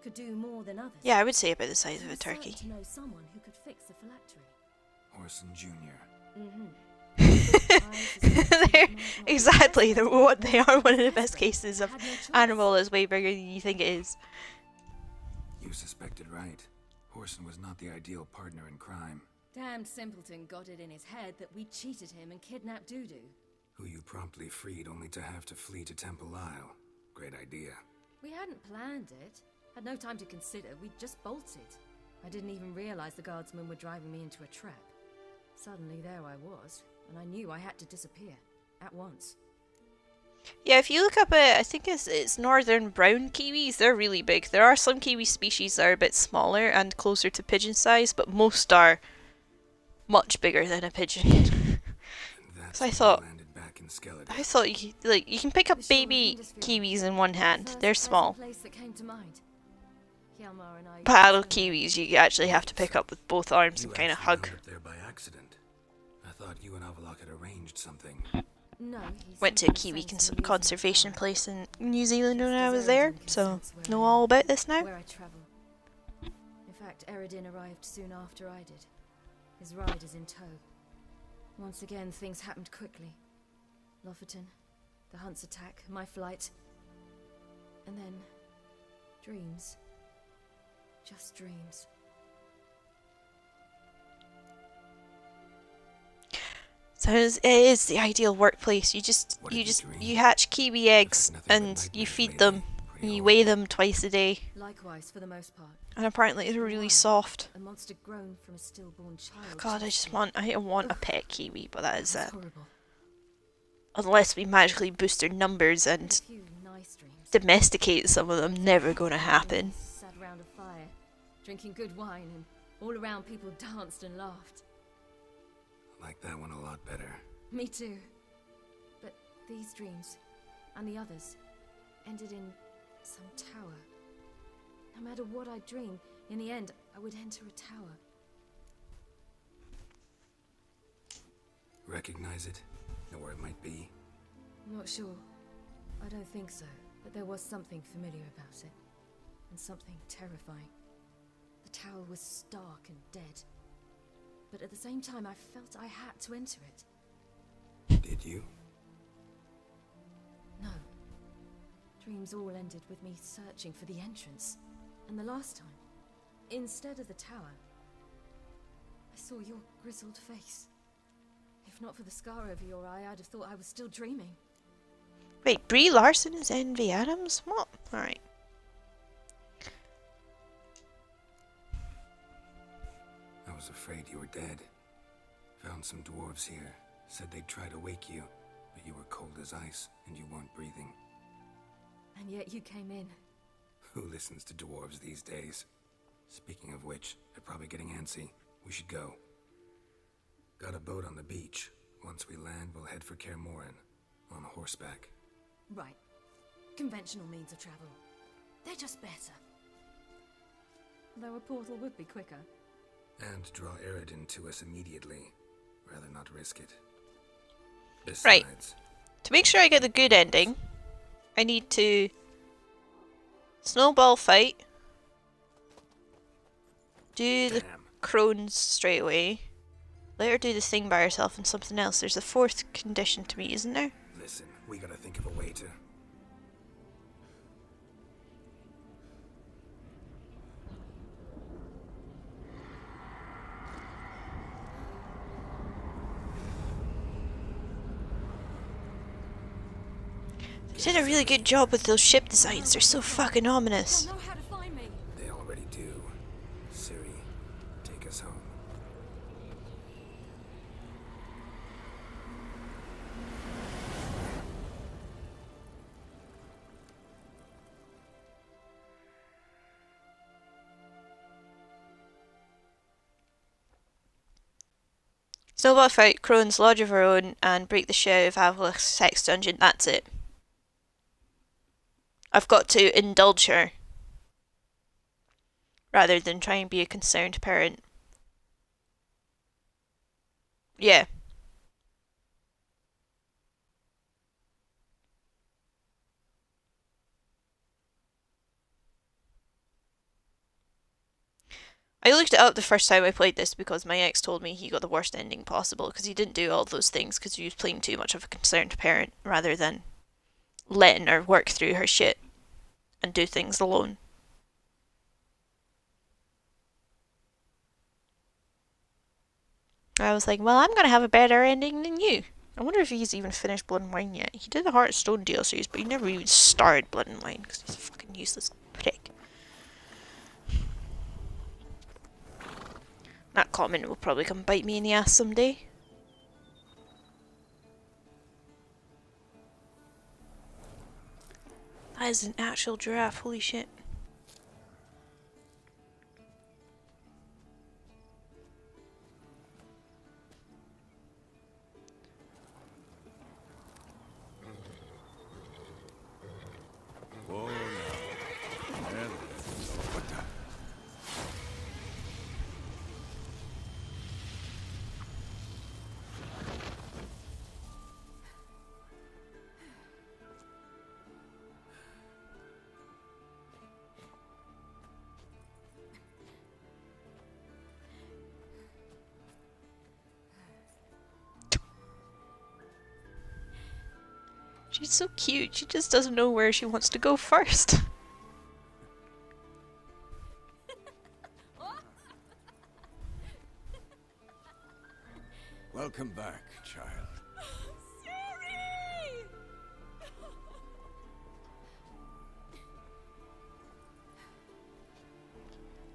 could do more than others. Yeah, I would say about the size He of a was turkey. certain to know someone who could fix the phylactery. Horson Jr. They're exactly they're what they are. One of the best cases of animal is way bigger than you think it is. You suspected right. Horson was not the ideal partner in crime, Damned simpleton got it in his head that we cheated him and kidnapped Dudu. who you promptly freed only to have to flee to Temple Isle. Great idea. We hadn't planned it. Had no time to consider. We just bolted. I didn't even realize the guardsmen were driving me into a trap. Suddenly there I was, and I knew I had to disappear. At once. Yeah, if you look up I think it's northern brown kiwis, they're really big. There are some kiwi species that are a bit smaller and closer to pigeon size, but most are much bigger than a pigeon. And that's So I when you thought- landed back in Skeleton. I thought you can pick up The shore of baby Hindusfield. kiwis in one hand. First They're pleasant small. place that came to mind. Hjalmar and I But adult swam there. kiwis you actually have to pick up with both arms You and kind of actually hug. wound up there by accident. I thought you and Avalok had arranged something. No, he Went to a simply kiwi sent some news conservation in the place in New Zealand when Just I as was there, Eredin so consents where know I all am, about this now. where I travel. In fact, Eredin arrived soon after I did. His ride is in tow. Once again, things happened quickly. Lofferton, the hunt's attack, my flight. And then, dreams. Just dreams. So it is the ideal workplace. You What did you dream? you hatch kiwi eggs nothing but and you nightmares feed lately, them. And you Priori. weigh them twice a day, Likewise, for the most part. and apparently they're really soft. A monster grown from a stillborn child. God, I want a pet kiwi, but that is It was it. horrible. Unless we magically boost their numbers Had a and few nice dreams. domesticate some of them, never gonna happen. Sat around a fire, drinking good wine, and all around people danced and laughed. I like that one a lot better. Me too. But these dreams, and the others, ended in some tower. No matter what I dreamed, in the end, I would enter a tower. Recognize it? Know where it might be? Not sure. I don't think so, but there was something familiar about it. And something terrifying. The tower was stark and dead. But at the same time, I felt I had to enter it. Did you? No. Dreams all ended with me searching for the entrance. And the last time, instead of the tower, I saw your grizzled face. If not for the scar over your eye, I'd have thought I was still dreaming. Wait, Brie Larson is Envy Adams? What? Alright. I was afraid you were dead. Found some dwarves here. Said they'd try to wake you, but you were cold as ice and you weren't breathing. And yet you came in. Who listens to dwarves these days? Speaking of which, they're probably getting antsy. We should go. Got a boat on the beach. Once we land, we'll head for Kaer Morhen. On horseback. Right. Conventional means of travel. They're just better. Though a portal would be quicker. And draw Eredin to us immediately. Rather not risk it. Right. Besides, To make sure I get the good ending, I need to snowball fight, do the crones straight away, let her do the thing by herself and something else. There's a fourth condition to meet, isn't there? Listen, we gotta think of a way to... They did a really good job with those ship designs. They're so fucking ominous. They'll know how to find me. They already do. Ciri, take us home. Snowball fight, crones, lodge of her own, and break the shell of Avalok's sex dungeon. That's it. I've got to indulge her rather than try and be a concerned parent. Yeah. I looked it up the first time I played this because my ex told me he got the worst ending possible because he didn't do all those things because he was playing too much of a concerned parent rather than letting her work through her shit and do things alone. I was like, well, I'm gonna have a better ending than you. I wonder if he's even finished Blood and Wine yet. He did the Hearthstone DLCs, but he never even started Blood and Wine because he's a fucking useless prick. That comment will probably come bite me in the ass someday. That is an actual giraffe, holy shit. Whoa, now. There it is. What the? She's so cute, she just doesn't know where she wants to go first. Welcome back, child. Ciri!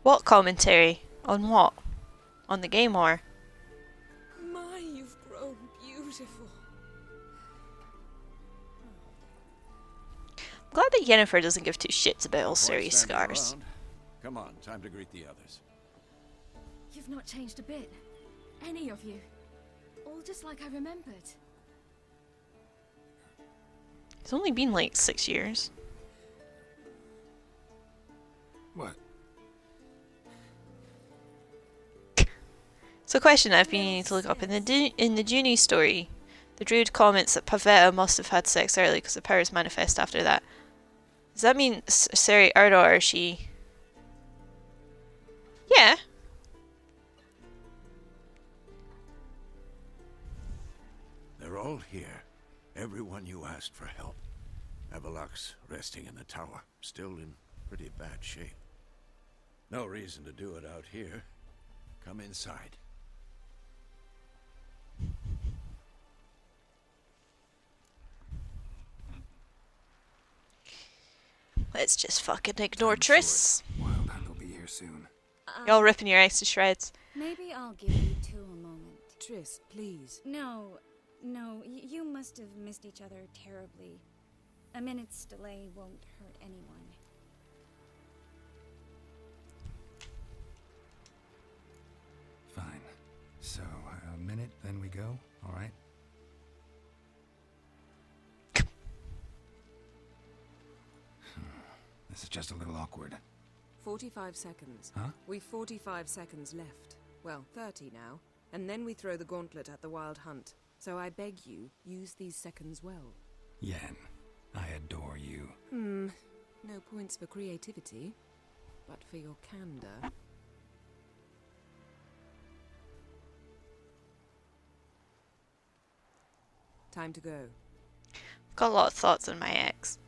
What commentary? On what? On the game or? My, you've grown beautiful. I'm glad that Yennefer doesn't give two shits about all Boys Ciri's standing scars. around. Come on, time to greet the others. You've not changed a bit. Any of you. All just like I remembered. It's only been like 6 years. What? So, a question I've been needing to look up in the Junie story. The druid comments that Pavetta must have had sex early because the powers manifest after that. Does that mean Ciri Ardor, or is she? Yeah. They're all here. Everyone you asked for help. Avalok's resting in the tower, still in pretty bad shape. No reason to do it out here. Come inside. Let's just fucking ignore Triss. Wild Hunt will be here soon. Y'all ripping your ex to shreds. Maybe I'll give you two a moment. Triss, please. No, you must have missed each other terribly. A minute's delay won't hurt anyone. Fine. So, a minute, then we go, alright? This is just a little awkward. 45 seconds. Huh? We've 45 seconds left. Well, 30 now. and then we throw the gauntlet at the Wild Hunt. So I beg you, use these seconds well. Yen, I adore you. No points for creativity, but for your candor. Time to go. Got a lot of thoughts on my ex.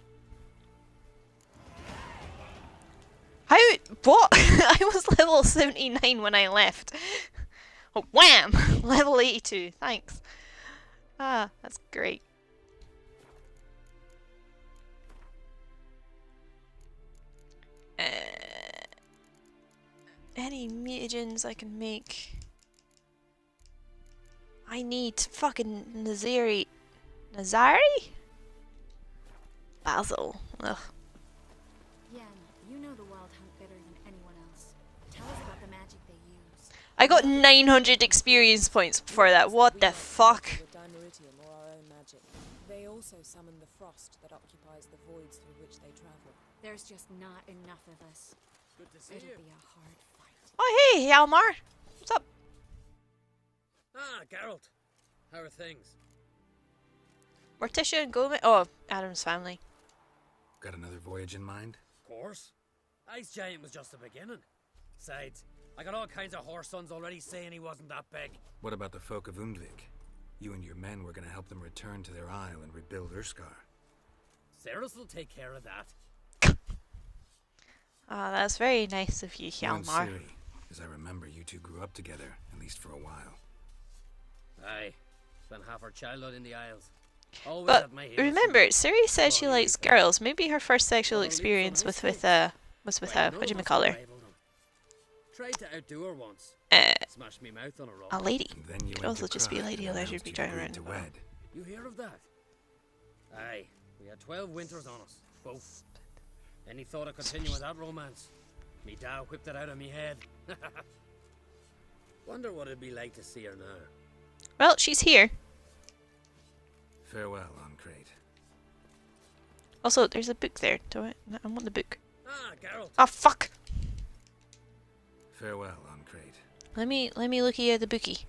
How? What? I was level 79 when I left. Oh, wham! Level 82. Thanks. Ah, that's great. Any mutagens I can make? I need fucking Nazari. Basil. Ugh. Yen, you know the Wild Hunt better than anyone else. Tell us about the magic they use. I got 900 experience points before that. What the fuck? Or our own magic. They also summon the frost that occupies the voids through which they travel. There's just not enough of us. Good to see It'll you. be a hard fight. Oh hey, Hjalmar. What's up? Ah, Geralt. How are things? Morticia and Gomez. Oh, Adam's family. Got another voyage in mind? Of course. Ice Giant was just the beginning. Besides, I got all kinds of horse sons already saying he wasn't that big. What about the folk of Undvik? You and your men were gonna help them return to their isle and rebuild Urskar. Cerys will take care of that. Ah, that's very nice of you, You and Hjalmar. Ciri, as I remember, you two grew up together, at least for a while. Aye. Spent half her childhood in the Isles. Always But at my heels. remember, Ciri says she likes girls. Maybe her first sexual experience was with whatchamacallit? Tried to outdo her once. Smashed me mouth on a rock. A lady. Then you Could also just be a lady allowed to be driving around. to wed. You hear of that? Aye. We had 12 winters on us. Both. Any thought of continuing that romance? Me dad whipped it out of me head. Wonder what it'd be like to see her now. Well, she's here. Farewell, Ancrate. Also, there's a book there. Do I want the book. Ah, Geralt. Oh fuck! Farewell, Ancrate. Let me look at the bookie.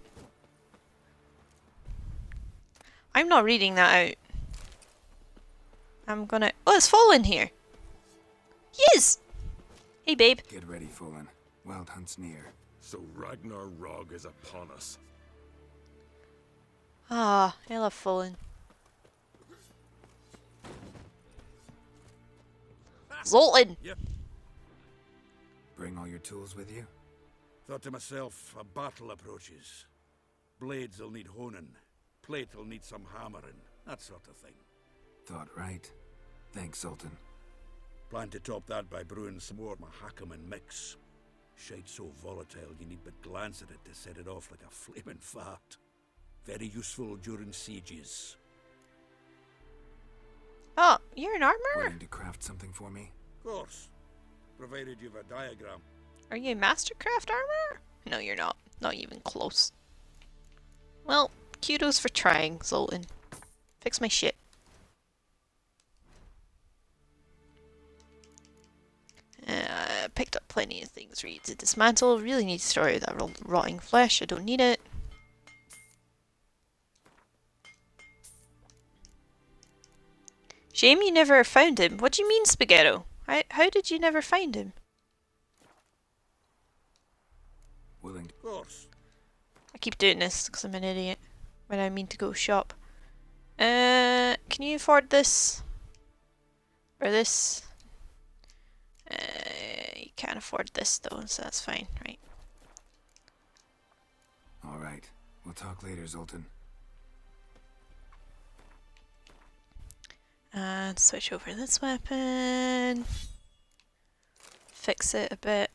I'm not reading that out. I'm gonna. Oh, it's Fallen here. Yes. Hey, babe. Get ready, Fallen. Wild Hunt's near. So Ragnar Rog is upon us. Ah, I love Fallen. Zoltan. Yep. Bring all your tools with you? Thought to myself, a battle approaches. Blades will need honing. Plate will need some hammering. That sort of thing. Thought right. Thanks, Sultan. Plan to top that by brewing some more Mahakaman mix. Shite so volatile you need but glance at it to set it off like a flaming fart. Very useful during sieges. Oh, you're an armorer? Willing to craft something for me? Of course. Provided you've a diagram. Are you a Mastercraft armorer? No, you're not. Not even close. Well, kudos for trying, Zoltan. Fix my shit. Picked up plenty of things ready to dismantle. Really need to throw out that rotting flesh. I don't need it. Shame you never found him. What do you mean, Spaghetto? How did you never find him? Willing. Of course. I keep doing this because I'm an idiot when I mean to go shop. Can you afford this? Or this? You can't afford this though, so that's fine, right? Alright. We'll talk later, Zoltan. And switch over this weapon. Fix it a bit.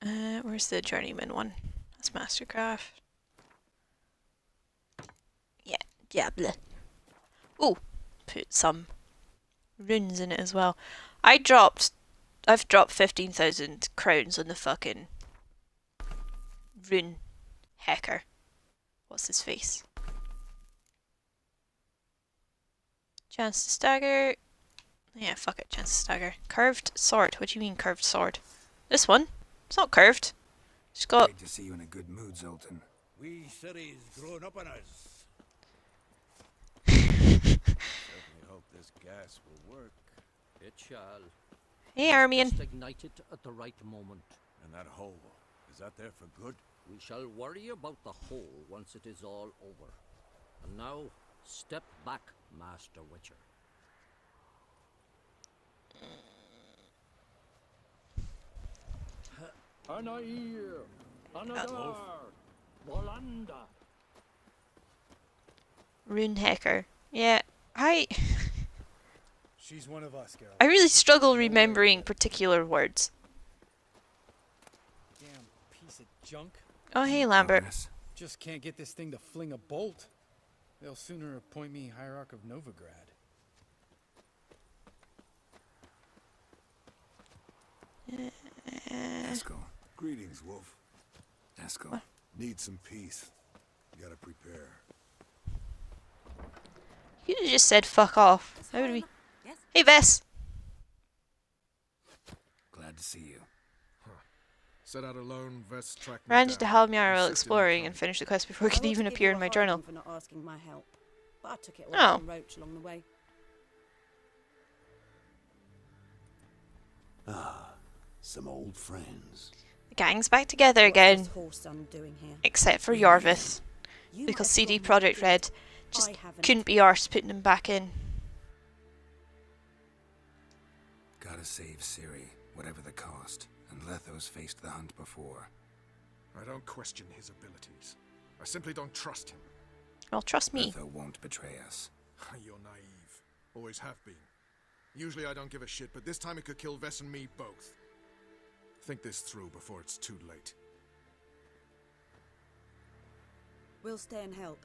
Where's the journeyman one? That's Mastercraft. Yeah, diable. Ooh, put some runes in it as well. I've dropped 15,000 crowns on the fucking rune hacker. What's his face? Chance to stagger. Yeah, fuck it, chance to stagger. Curved sword. What do you mean curved sword? This one? It's not curved. It's got. Great to see you in a good mood, Zoltan. Wee Ciri's grown up on us. Certainly hope this gas will work. It shall. Hey, Armian. Just ignite it at the right moment. And that hole, is that there for good? We shall worry about the hole once it is all over. And now, step back, Master Witcher. Anair, Anadar, Volanda. Rune Hacker. Yeah, She's one of us, Geralt. I really struggle remembering particular words. Damn piece of junk. Oh, hey, Lambert. Just can't get this thing to fling a bolt. They'll sooner appoint me Hierarch of Novigrad. Eskel. Greetings, Wolf. Eskel. Need some peace. Gotta prepare. You could've just said fuck off. How would we? Hey, Vess. Glad to see you. Set out alone, Vest tracked me Ran down. to Halmyar while Insisted exploring and finished the quest before it could even appear in my journal. For not asking my help, but I took it Oh. from Roach along the way. Ah, some old friends. The gang's back together again. What's this horse I'm doing here? Except for Yorvith. You Because have CD forgotten Projekt Red just I haven't. couldn't be arsed putting him back in. Gotta save Ciri, whatever the cost. And Letho's faced the hunt before. I don't question his abilities. I simply don't trust him. Well, trust me. Letho won't betray us. You're naive. Always have been. Usually I don't give a shit, but this time it could kill Vess and me both. Think this through before it's too late. We'll stay and help,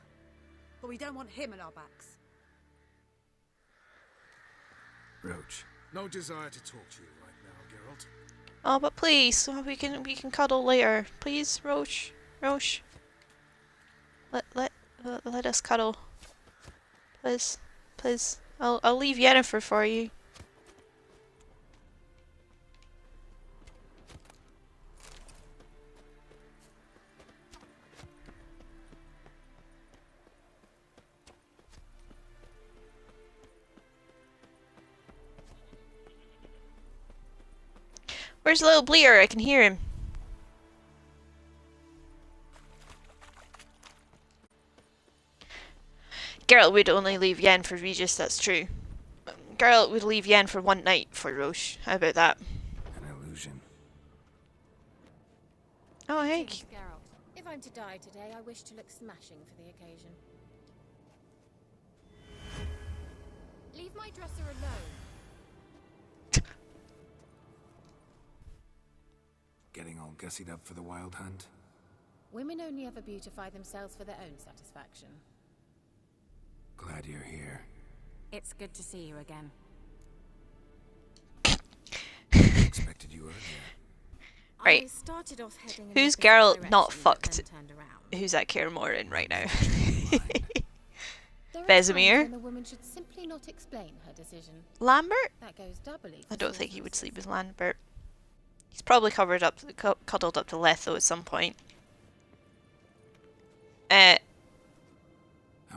but we don't want him at our backs. Roach. No desire to talk to you right now, Geralt. Oh, but please, we can cuddle later, please, Roche. Let us cuddle, please. I'll leave Yennefer for you. Where's little Bleer? I can hear him. Geralt would only leave Yen for Regis, that's true. Geralt would leave Yen for one night for Roche. How about that? An illusion. Oh, hey. Greetings, Geralt. If I'm to die today, I wish to look smashing for the occasion. Leave my dresser alone. Getting all gussied up for the wild hunt? Women only ever beautify themselves for their own satisfaction. Glad you're here. It's good to see you again. Expected you earlier. Right. I started off heading in Who's the opposite Geralt not direction, but fucked? then turned around. Who's at Kaer Morhen right now? There are Vesemir? times when a woman should simply not explain her decision. Lambert? That goes doubly. I don't think he would sleep with Lambert. He's probably cuddled up to Letho at some point. How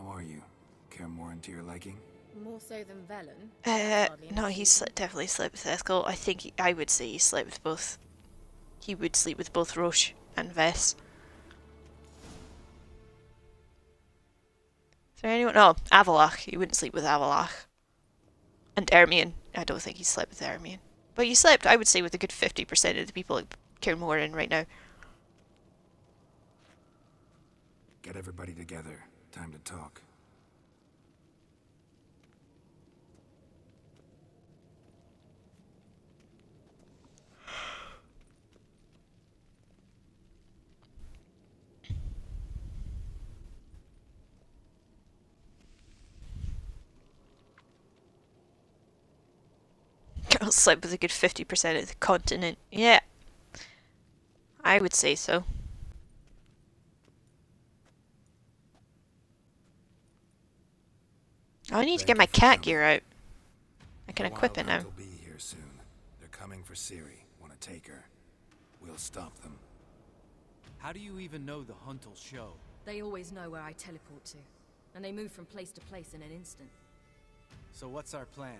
are you? Kaer Morhen to your liking? More so than Velen. No, he's definitely slept with Eskel. I think I would say he slept with both. He would sleep with both Roche and Vess. Is there anyone? No, Avalach. He wouldn't sleep with Avalach. And Ermion. I don't think he slept with Ermion. But he slept, I would say, with a good 50% of the people at Kaer Morhen right now. Get everybody together. Time to talk. Girls slept with a good 50% of the continent. Yeah. I would say so. I need to get my cat gear out. I can equip it now. They'll be here soon. They're coming for Ciri. Want to take her? We'll stop them. How do you even know the hunt will show? They always know where I teleport to, and they move from place to place in an instant. So what's our plan?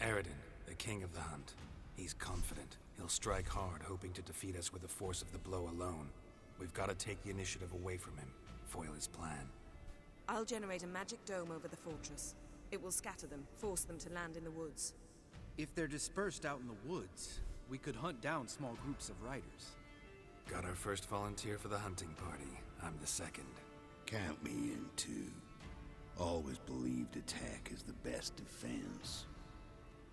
Aradin, the king of the hunt. He's confident. He'll strike hard, hoping to defeat us with the force of the blow alone. We've got to take the initiative away from him, foil his plan. I'll generate a magic dome over the fortress. It will scatter them, force them to land in the woods. If they're dispersed out in the woods, we could hunt down small groups of riders. Got our first volunteer for the hunting party. I'm the second. Count me in too. Always believed attack is the best defense.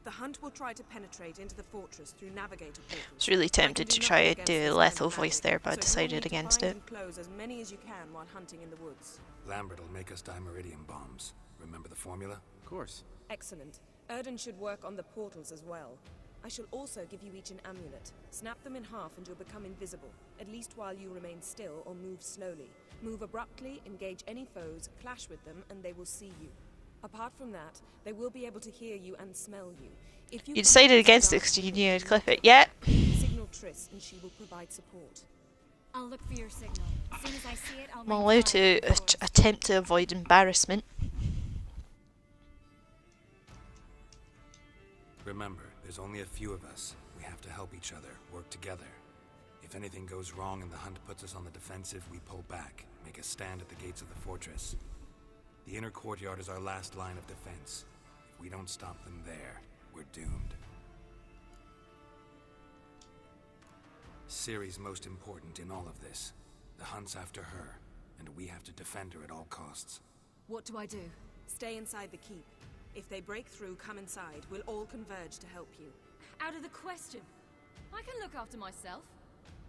The hunt will try to penetrate into the fortress through navigator portals. I was really tempted to try to do a lethal voice there, but I decided against it. Close as many as you can while hunting in the woods. Lambert will make us dimeridium bombs. Remember the formula? Of course. Excellent. Erden should work on the portals as well. I shall also give you each an amulet. Snap them in half and you'll become invisible, at least while you remain still or move slowly. Move abruptly, engage any foes, clash with them, and they will see you. Apart from that, they will be able to hear you and smell you. If you decided against it because you knew I'd clip it. Yeah. Signal Triss and she will provide support. I'll look for your signal. As soon as I see it, I'll I'm allowed to attempt to avoid embarrassment. Remember, there's only a few of us. We have to help each other, work together. If anything goes wrong and the hunt puts us on the defensive, we pull back, make a stand at the gates of the fortress. The inner courtyard is our last line of defense. If we don't stop them there, we're doomed. Ciri's most important in all of this. The hunt's after her, and we have to defend her at all costs. What do I do? Stay inside the keep. If they break through, come inside. We'll all converge to help you. Out of the question. I can look after myself.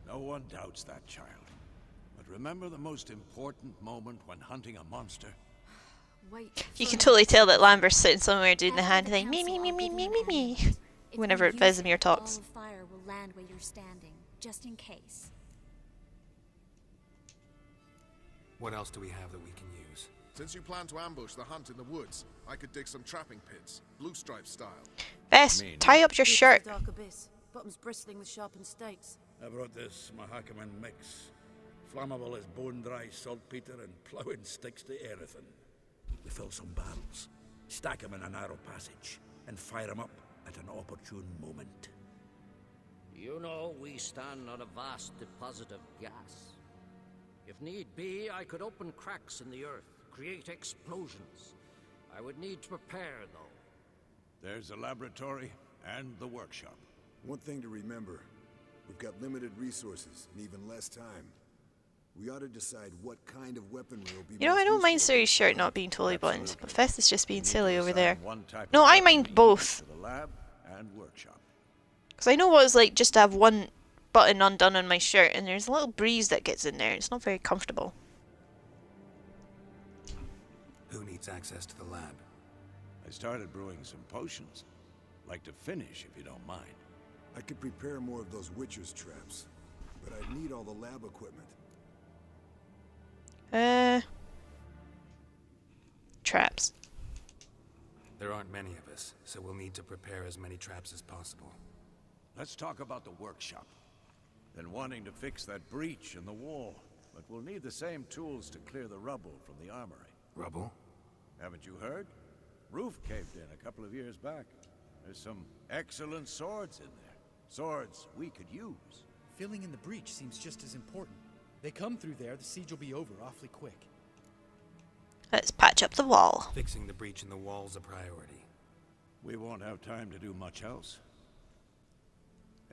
No one doubts that, child. But remember the most important moment when hunting a monster? Wait. You can totally tell that Lambert's sitting somewhere doing the hand thing. Me. Whenever Vesemir talks. All of fire will land where you're standing, just in case. What else do we have that we can use? Since you plan to ambush the hunt in the woods, I could dig some trapping pits, blue stripe style. Vess, tie up your shirt. Dark abyss, bottoms bristling with sharpened stakes. I brought this Mahakaman mix. Flammable as bone-dry saltpeter and ploughing sticks to anything. We fill some barrels, stack them in a narrow passage, and fire them up at an opportune moment. You know, we stand on a vast deposit of gas. If need be, I could open cracks in the earth, create explosions. I would need to prepare, though. There's a laboratory and the workshop. One thing to remember, we've got limited resources and even less time. We ought to decide what kind of weaponry will be. You know, I don't mind Ciri's shirt not being totally buttoned, but Fess is just being silly over there. No, I mind both. The lab and workshop. Because I know what it's like just to have one button undone on my shirt, and there's a little breeze that gets in there. It's not very comfortable. Who needs access to the lab? I started brewing some potions. Like to finish, if you don't mind. I could prepare more of those Witcher's traps, but I'd need all the lab equipment. Traps. There aren't many of us, so we'll need to prepare as many traps as possible. Let's talk about the workshop. Been wanting to fix that breach in the wall, but we'll need the same tools to clear the rubble from the armory. Rubble? Haven't you heard? Roof caved in a couple of years back. There's some excellent swords in there. Swords we could use. Filling in the breach seems just as important. They come through there, the siege will be over awfully quick. Let's patch up the wall. Fixing the breach in the wall's a priority. We won't have time to do much else.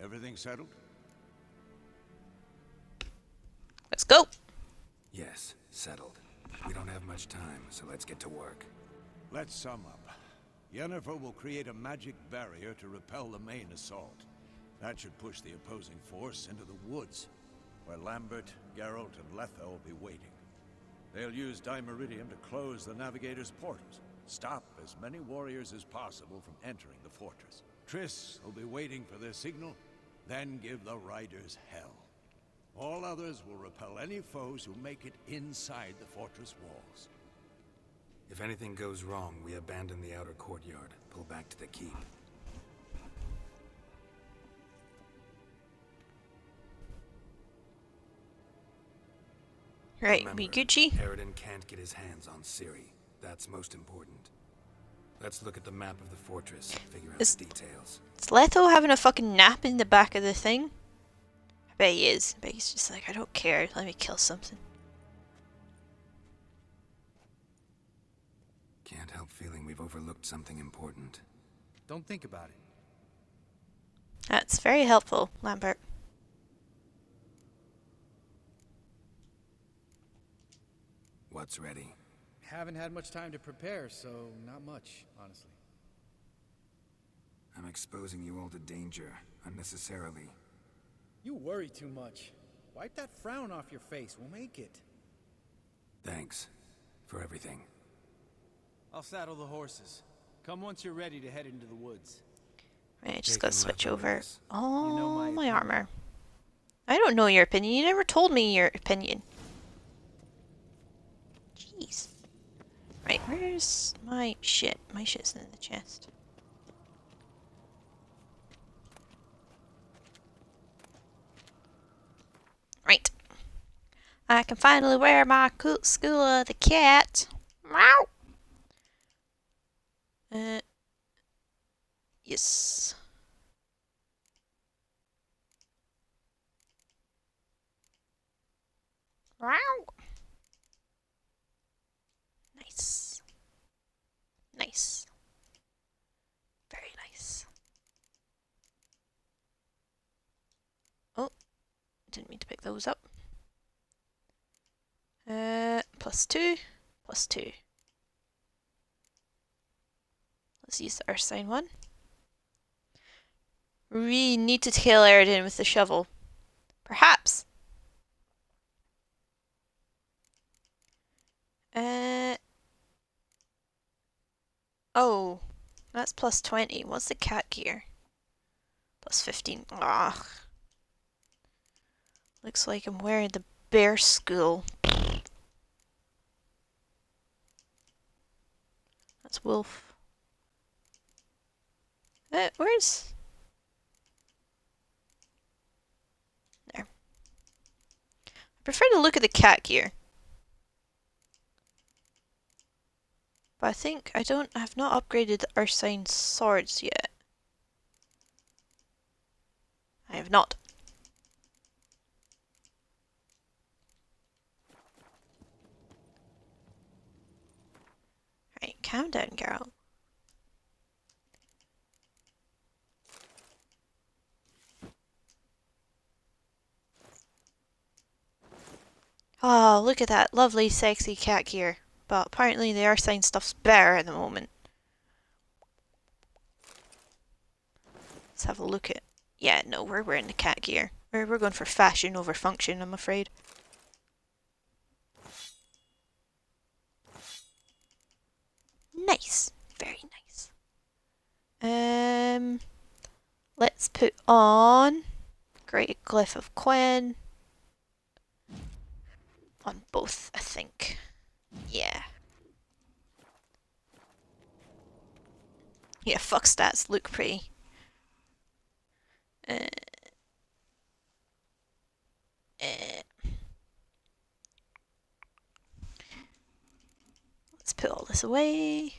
Everything settled? Let's go. Yes, settled. We don't have much time, so let's get to work. Let's sum up. Yennefer will create a magic barrier to repel the main assault. That should push the opposing force into the woods, where Lambert, Geralt, and Letha will be waiting. They'll use dimeridium to close the navigator's portals, stop as many warriors as possible from entering the fortress. Triss will be waiting for their signal, then give the riders hell. All others will repel any foes who make it inside the fortress walls. If anything goes wrong, we abandon the outer courtyard, pull back to the keep. Right, Remember, me Gucci. Harridan can't get his hands on Ciri. That's most important. Let's look at the map of the fortress, figure out the details. Is Leto having a fucking nap in the back of the thing? I bet he is. I bet he's just like, I don't care, let me kill something. Can't help feeling we've overlooked something important. Don't think about it. That's very helpful, Lambert. What's ready? Haven't had much time to prepare, so not much, honestly. I'm exposing you all to danger, unnecessarily. You worry too much. Wipe that frown off your face, we'll make it. Thanks for everything. I'll saddle the horses. Come once you're ready to head into the woods. Right, I just gotta switch over all my armor. I don't know your opinion. You never told me your opinion. Jeez. Right, where's my shit? My shit's in the chest. Right. I can finally wear my cool School of the Cat. Meow. Yes. Wow. Nice. Nice. Very nice. Oh, didn't mean to pick those up. +2, +2. Let's use the earth sign one. We need to kill Eridan with the shovel. Perhaps. Oh, that's +20. What's the cat gear? +15. Ah. Looks like I'm wearing the bear skull. That's wolf. Where's... There. I prefer to look at the cat gear. But I think I have not upgraded the Earth Sign swords yet. I have not. Right, calm down, Geralt. Oh, look at that lovely, sexy cat gear. But apparently the Earth Sign stuff's better at the moment. Let's have a look at... Yeah, no, we're wearing the cat gear. We're going for fashion over function, I'm afraid. Nice. Very nice. Let's put on Great Glyph of Quen. On both, I think. Yeah. Yeah, fuck stats, look pretty. Let's put all this away.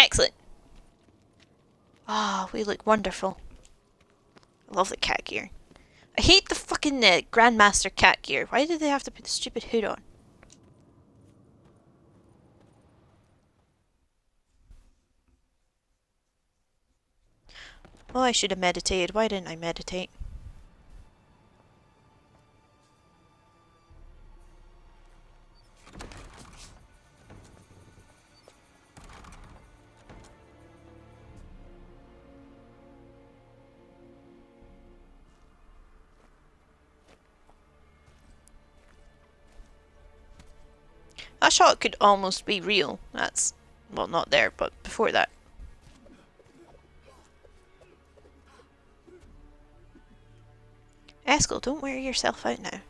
Excellent. Ah, we look wonderful. I love the cat gear. I hate the fucking Grandmaster cat gear. Why did they have to put the stupid hood on? Oh, I should have meditated. Why didn't I meditate? That shot could almost be real. That's, well, not there, but before that. Eskel, don't wear yourself out now.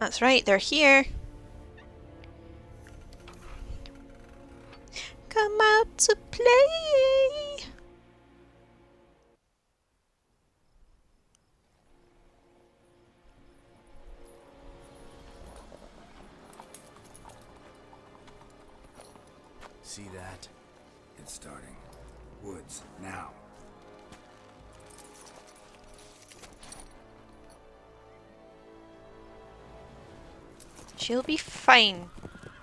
That's right, they're here. Come out to play. See that? It's starting. Woods, now. She'll be fine,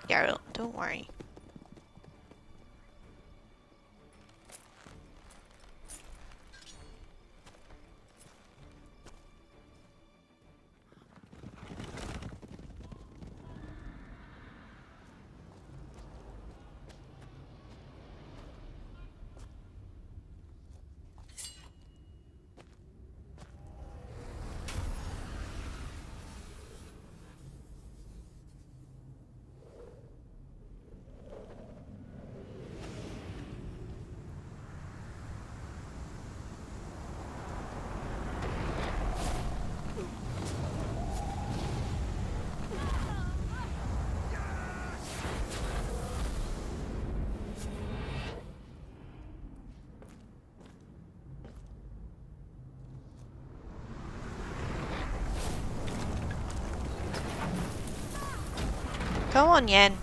Geralt, don't worry. Come on, Yen.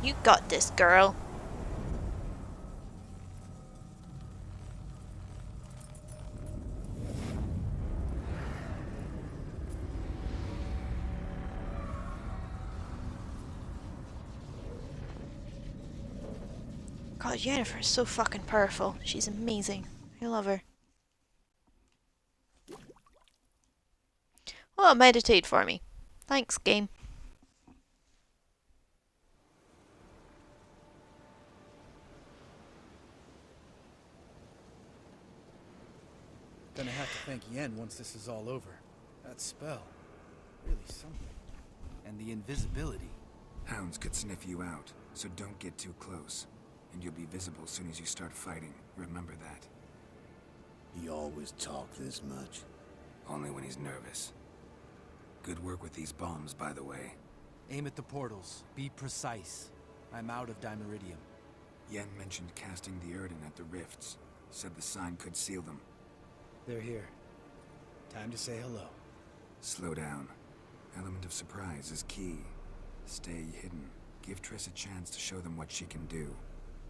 You got this, girl. God, Yennefer is so fucking powerful. She's amazing. I love her. Oh, meditate for me. Thanks, game. Gonna have to thank Yen once this is all over. That spell. Really something. And the invisibility. Hounds could sniff you out, so don't get too close. And you'll be visible as soon as you start fighting. Remember that. He always talk this much. Only when he's nervous. Good work with these bombs, by the way. Aim at the portals. Be precise. I'm out of Dimeridium. Yen mentioned casting the Erden at the rifts. Said the sign could seal them. They're here. Time to say hello. Slow down. Element of surprise is key. Stay hidden. Give Triss a chance to show them what she can do.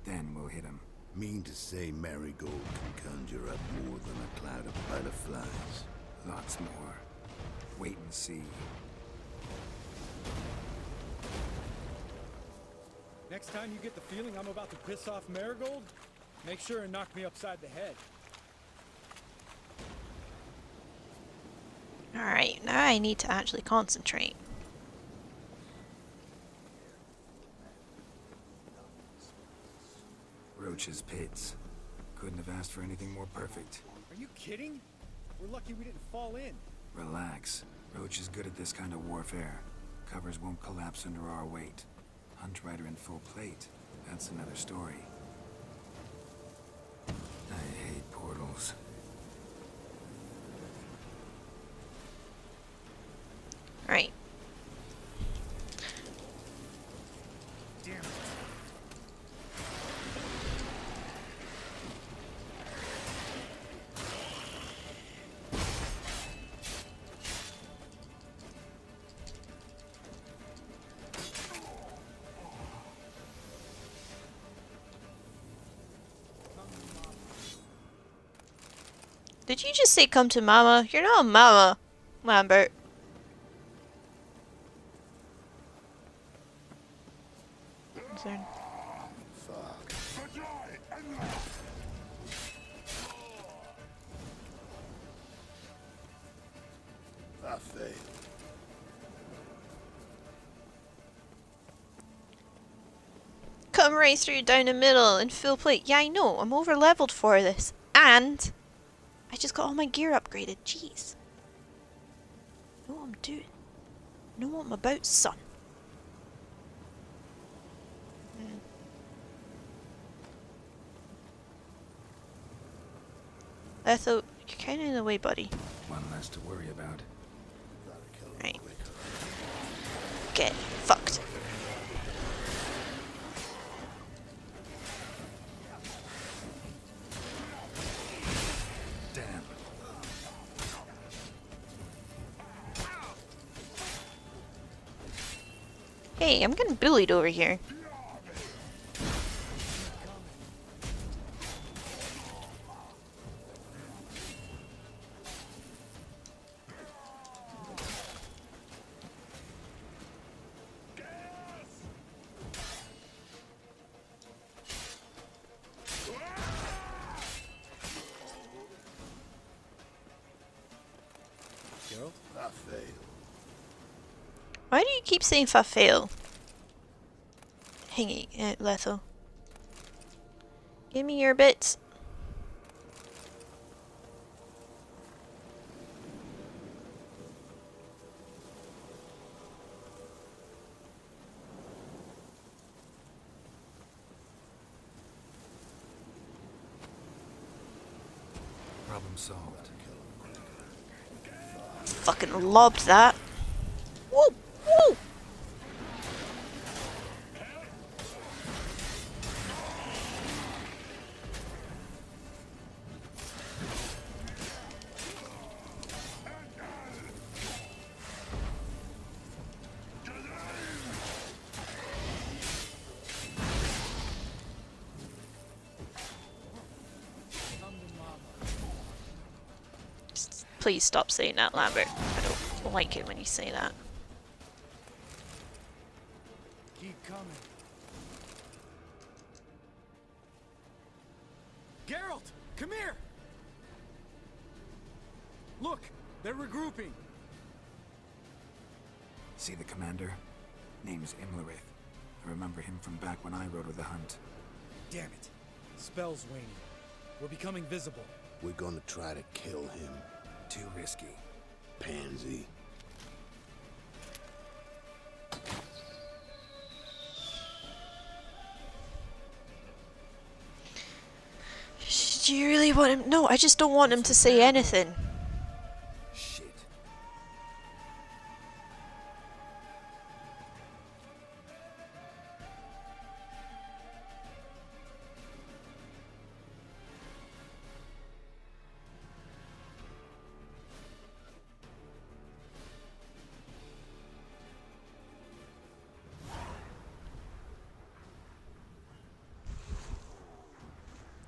Then we'll hit him. Mean to say Marigold can conjure up more than a cloud of butterflies? Lots more. Wait and see. Next time you get the feeling I'm about to piss off Marigold, make sure and knock me upside the head. Alright, now I need to actually concentrate. Roach's pits. Couldn't have asked for anything more perfect. Are you kidding? We're lucky we didn't fall in. Relax. Roach is good at this kind of warfare. Covers won't collapse under our weight. Hunt Rider in full plate. That's another story. I hate portals. Right. Damn it. Did you just say come to mama? You're not a mama, Lambert. Is there... I failed. Come right through down the middle in full plate. Yeah, I know. I'm over leveled for this. And I just got all my gear upgraded. Jeez. I know what I'm doing. I know what I'm about, son. Lethal, you're kind of in the way, buddy. One less to worry about. Right. Get fucked. Damn. Hey, I'm getting bullied over here. Geralt? I failed. Why do you keep saying if I fail? Hingy, Lethal. Give me your bits. Problem solved. Fucking lobbed that. Woo! Woo! Please stop saying that, Lambert. I don't like it when you say that. Keep coming. Geralt, come here. Look, they're regrouping. See the commander? Name's Imlerith. I remember him from back when I rode with the hunt. Damn it. Spell's waning. We're becoming visible. We're gonna try to kill him. Too risky. Pansy. Do you really want him? No, I just don't want him to say anything. Shit.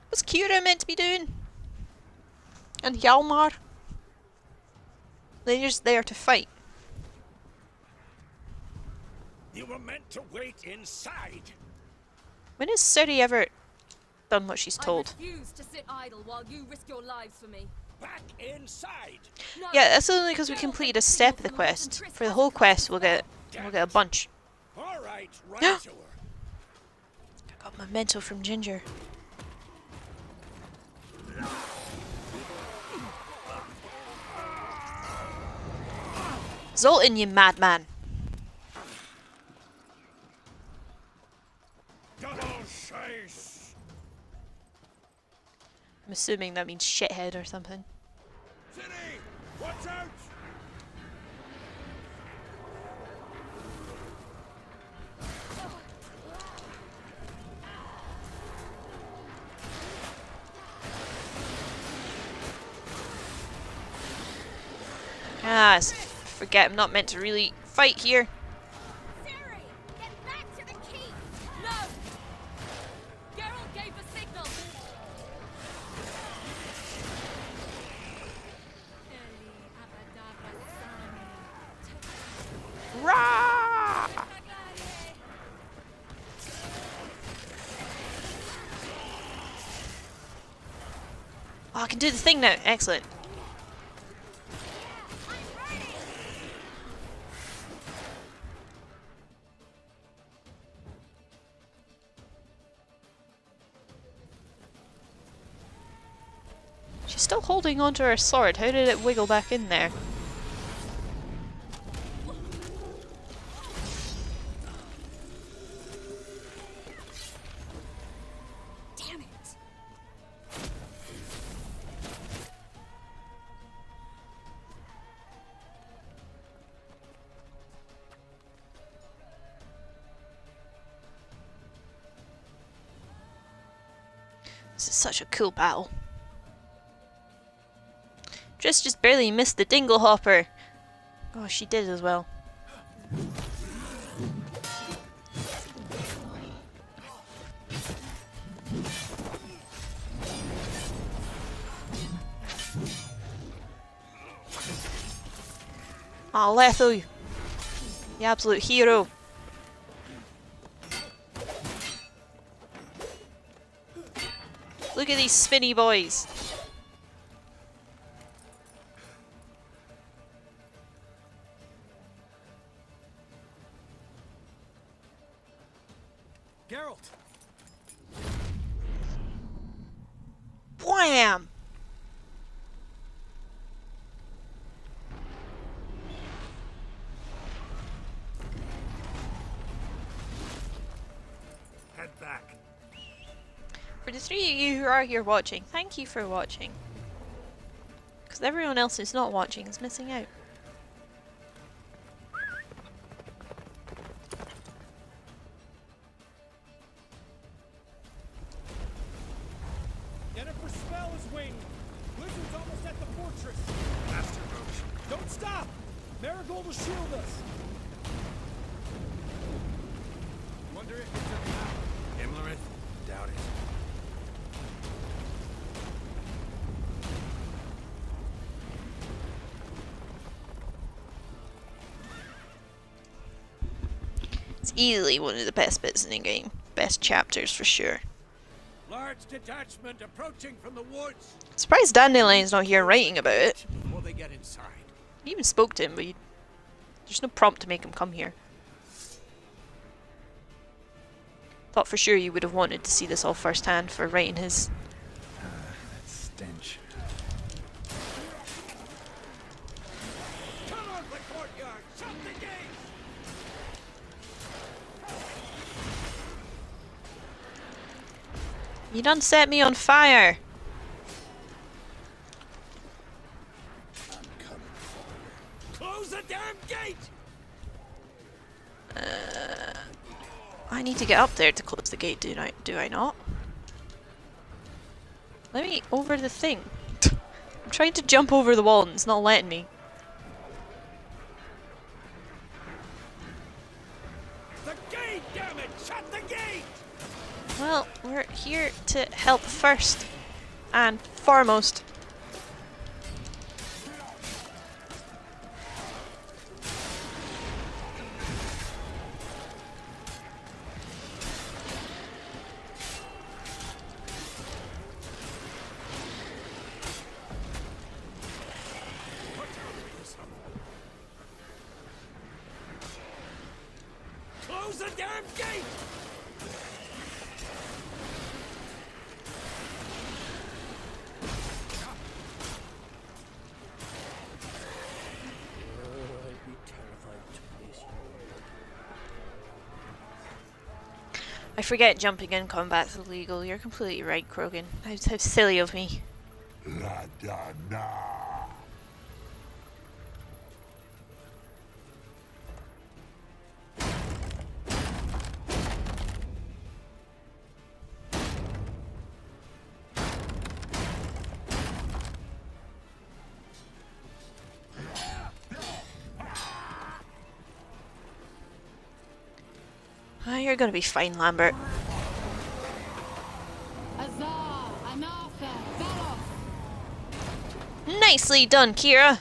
What's Kira meant to be doing? And Hjalmar? They're just there to fight. You were meant to wait inside. When has Ciri ever done what she's told? I refuse to sit idle while you risk your lives for me. Back inside. No. Yeah, that's only because we completed a step of the quest. For the whole quest, we'll get a bunch. All right, right to her. I got memento from Ginger. Zoltan, you madman! Double chase. I'm assuming that means shithead or something. Ciri, watch out! Ah, forget I'm not meant to really fight here. Ciri, get back to the key. No. Geralt gave the signal. Rah! Oh, I can do the thing now. Excellent. She's still holding onto her sword. How did it wiggle back in there? Damn it. This is such a cool battle. Triss just barely missed the dingle hopper. Oh, she did as well. Oh, Letho, the absolute hero. Look at these spinny boys. Geralt! Wham! Head back. For the three of you who are here watching, thank you for watching. Because everyone else who's not watching is missing out. Yennefer's spell is winged. Blizzard's almost at the fortress. Master Roach. Don't stop! Marigold will shield us. Wonder if it took him out. Imlerith? Doubt it. It's easily one of the best bits in the game. Best chapters for sure. Large detachment approaching from the woods. Surprised Dandelion's not here writing about it. Before they get inside. He even spoke to him, but there's no prompt to make him come here. Thought for sure you would have wanted to see this all firsthand for writing his... That stench. Come on, the courtyard. Shut the gate. You done set me on fire! Close the damn gate. I need to get up there to close the gate, do I not? Let me over the thing. I'm trying to jump over the wall and it's not letting me. The gate, damn it! Shut the gate. Well, we're here to help first and foremost. Close the damn gate. I forget jumping in combat's illegal. You're completely right, Krogan. How silly of me. La da da. Oh, you're gonna be fine, Lambert. Nicely done, Kira!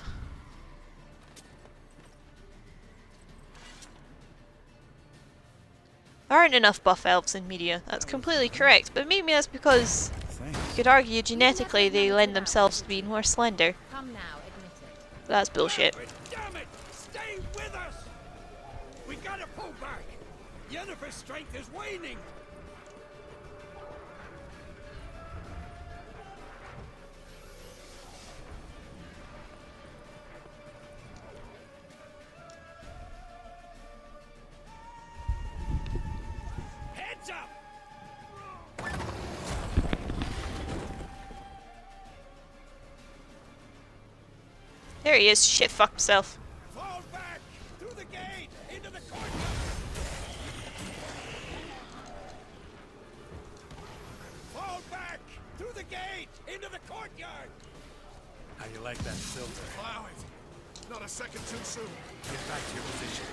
There aren't enough buff elves in media, that's completely correct, but maybe that's because you could argue genetically they lend themselves to being more slender. Come now, admit it. That's bullshit. Damn it! Stay with us. We gotta pull back. Yennefer's strength is waning. Heads up! There he is, shit fuck himself. Fall back! Through the gate! Into the courtyard! Fall back! the gate! Into the courtyard! How you like that silver? Allow it. Not a second too soon. Get back to your position.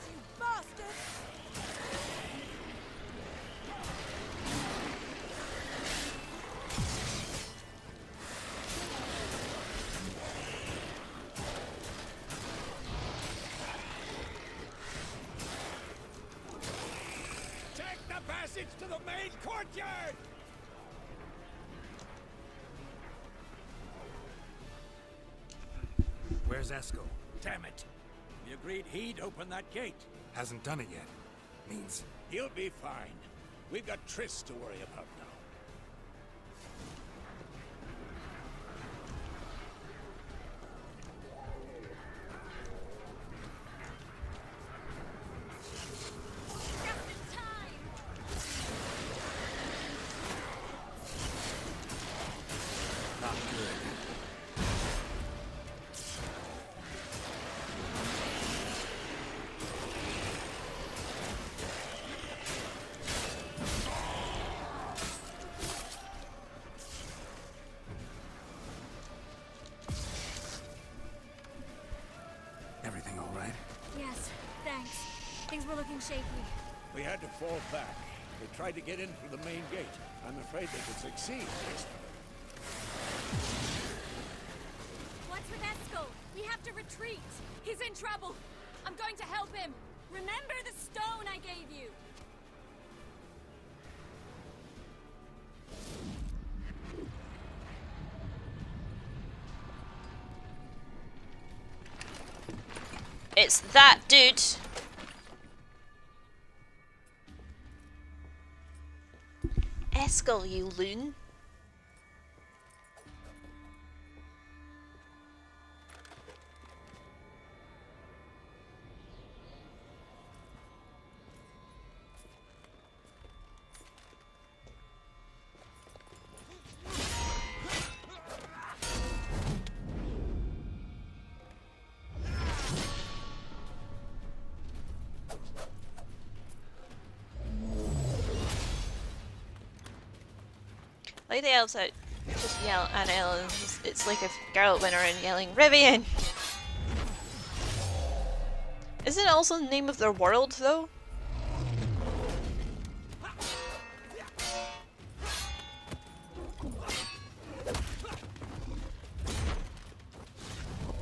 You bastard! Take the passage to the main courtyard! Where's Eskel? Damn it! We agreed he'd open that gate. Hasn't done it yet. Means He'll be fine. We've got Triss to worry about now. Not good. everything all right? Yes, thanks. Things were looking shaky. We had to fall back. They tried to get in through the main gate. I'm afraid they could succeed this time. What's with Eskel? We have to retreat. He's in trouble. I'm going to help him. Remember the stone I gave you. It's that dude. Eskel, you loon. Like the elves out, just yell at elves. It's like if Geralt went around yelling, Rivian! Isn't it also the name of their world, though?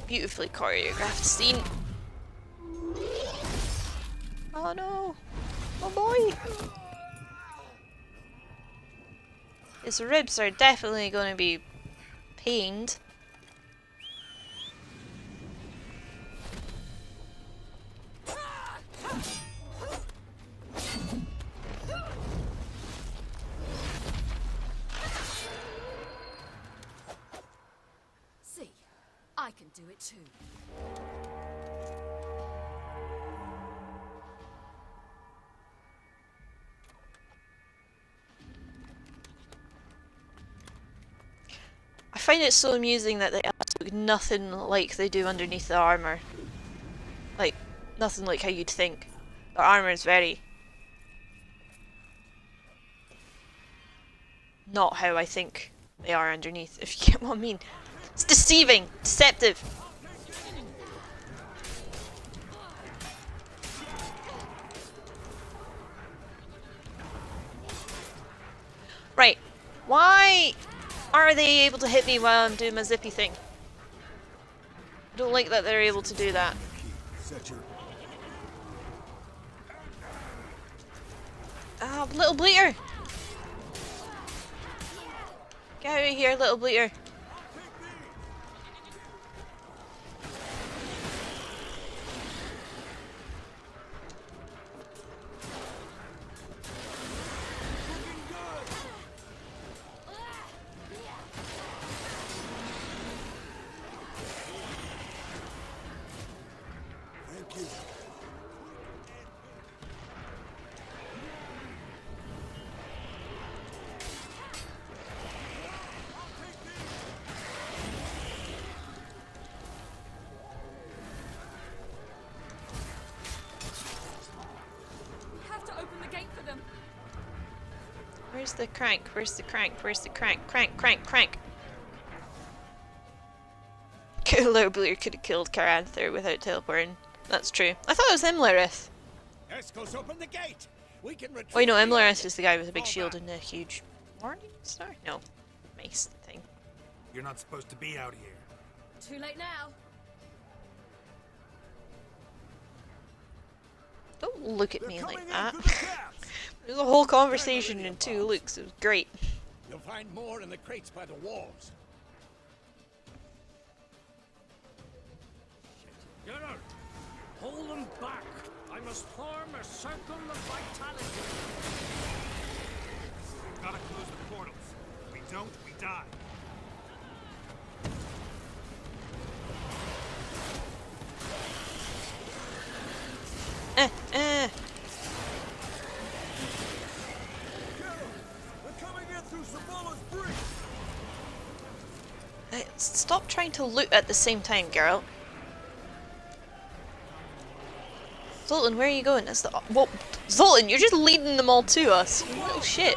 Beautifully choreographed scene. Oh no! Oh boy! His ribs are definitely going to be pained. See, I can do it too. I find it so amusing that the elves look nothing like they do underneath the armor. Like, nothing like how you'd think. Their armor is very... not how I think they are underneath, if you get what I mean. It's deceiving! Deceptive! Right. Why are they able to hit me while I'm doing my zippy thing? I don't like that they're able to do that. Ah, little bleater! Get out of here, little bleater. Where's the crank? Where's the crank? Where's the crank? Crank, crank, crank! Lowblue could have killed Caranther without teleporting. That's true. I thought it was Imlerith. Escos, open the gate. We can retreat. Wait, no, Imlerith is the guy with a big shield and a huge warning star? No. Mace thing. You're not supposed to be out here. Too late now. Don't look at me like that. There's a whole conversation in 2 looks. It was great. You'll find more in the crates by the walls. Geralt, hold them back. I must form a circle of vitality. Gotta close the portals. If we don't, we die. Hey, stop trying to loot at the same time, Geralt. Zoltan, where are you going? That's the whoa, Zoltan, you're just leading them all to us. You little shit.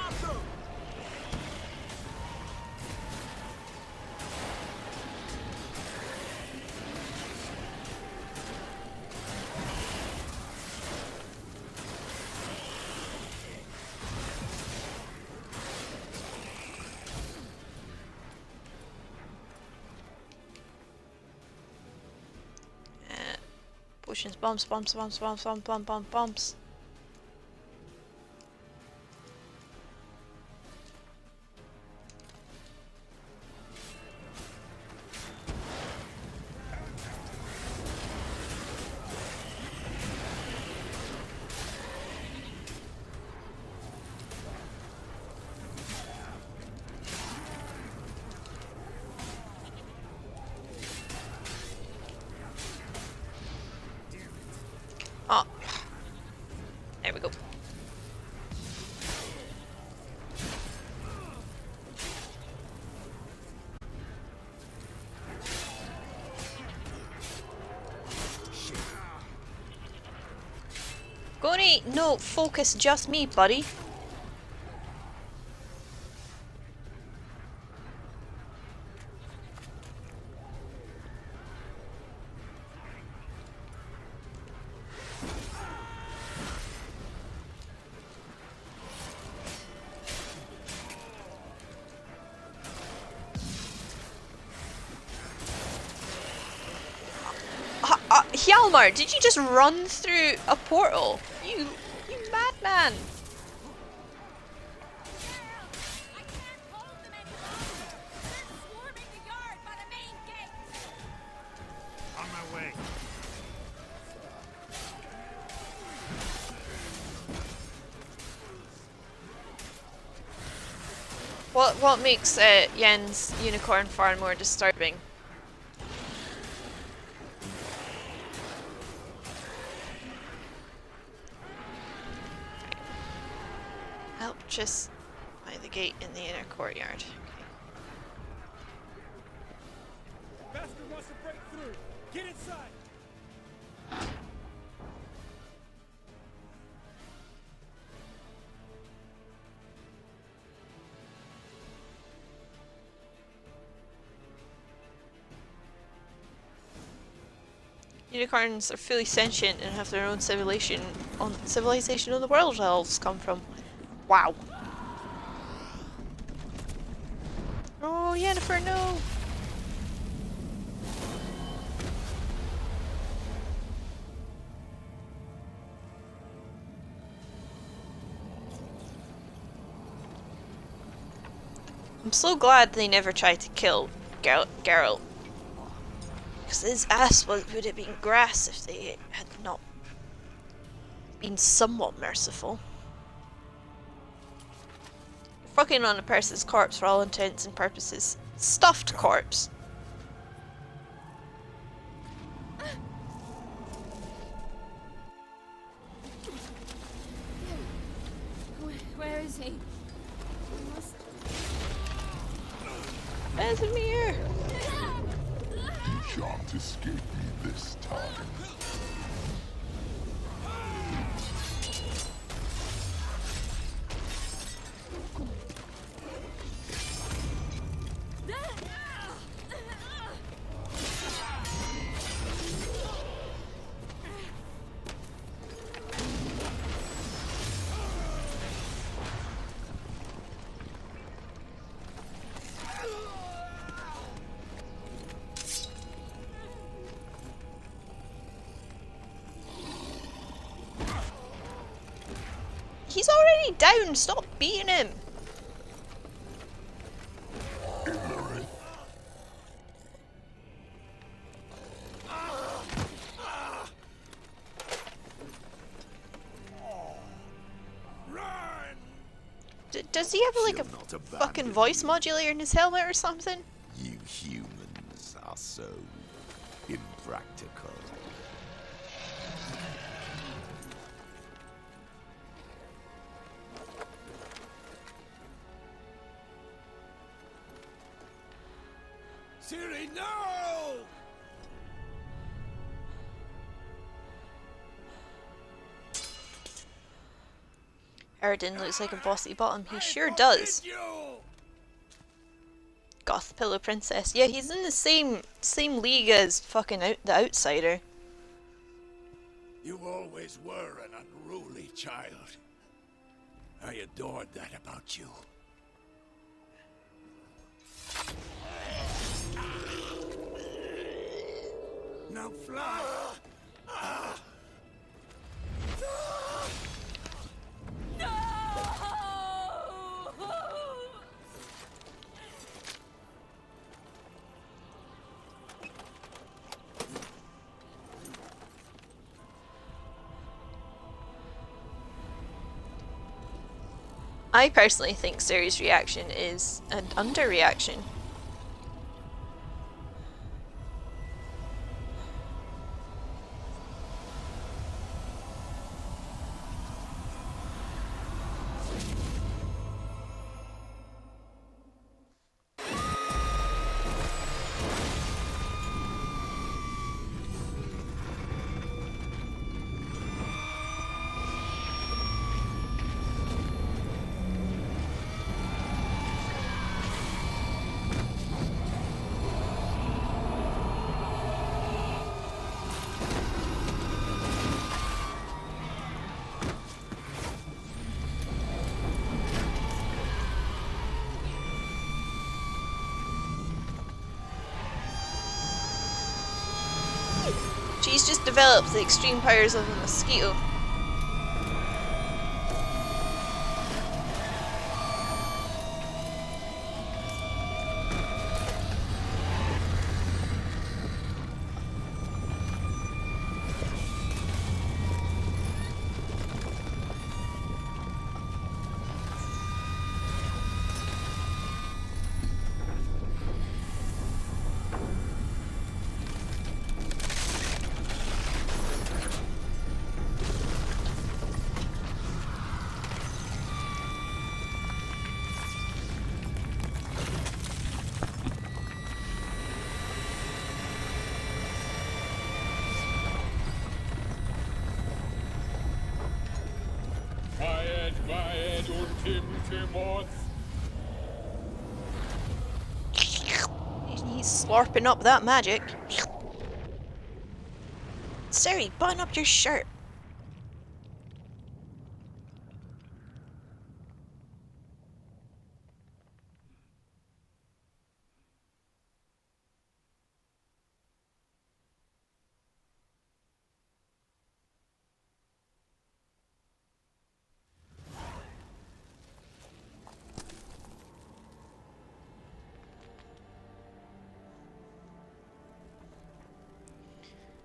Potions, bombs, bombs, bombs, bombs, bombs, bombs, bombs, bombs. Oh, there we go. Goni, no, focus, just me, buddy. Hjalmar, did you just run through a portal? You madman! On my way. What makes Yen's unicorn farm more disturbing? Help just by the gate in the inner courtyard. Bastard wants to break through. Get inside. Unicorns are fully sentient and have their own civilization on the world elves come from. Wow. Oh, Yennefer, no! I'm so glad they never tried to kill Geralt. Because his ass would have been grass if they had not been somewhat merciful. Fucking on a person's corpse for all intents and purposes. Stuffed corpse. Where is he? Vesemir! You shan't escape me this time. Ciri down! Stop beating him! Does he have like a fucking voice modulator in his helmet or something? You humans are so impractical. Ciri, no! Erden looks like a bossy bottom. He sure does. Goth Pillow Princess. Yeah, he's in the same league as fucking the Outsider. You always were an unruly child. I adored that about you. Now fly! I personally think Ciri's reaction is an underreaction. She's just developed the extreme powers of a mosquito. He's slurping up that magic. Ciri, button up your shirt.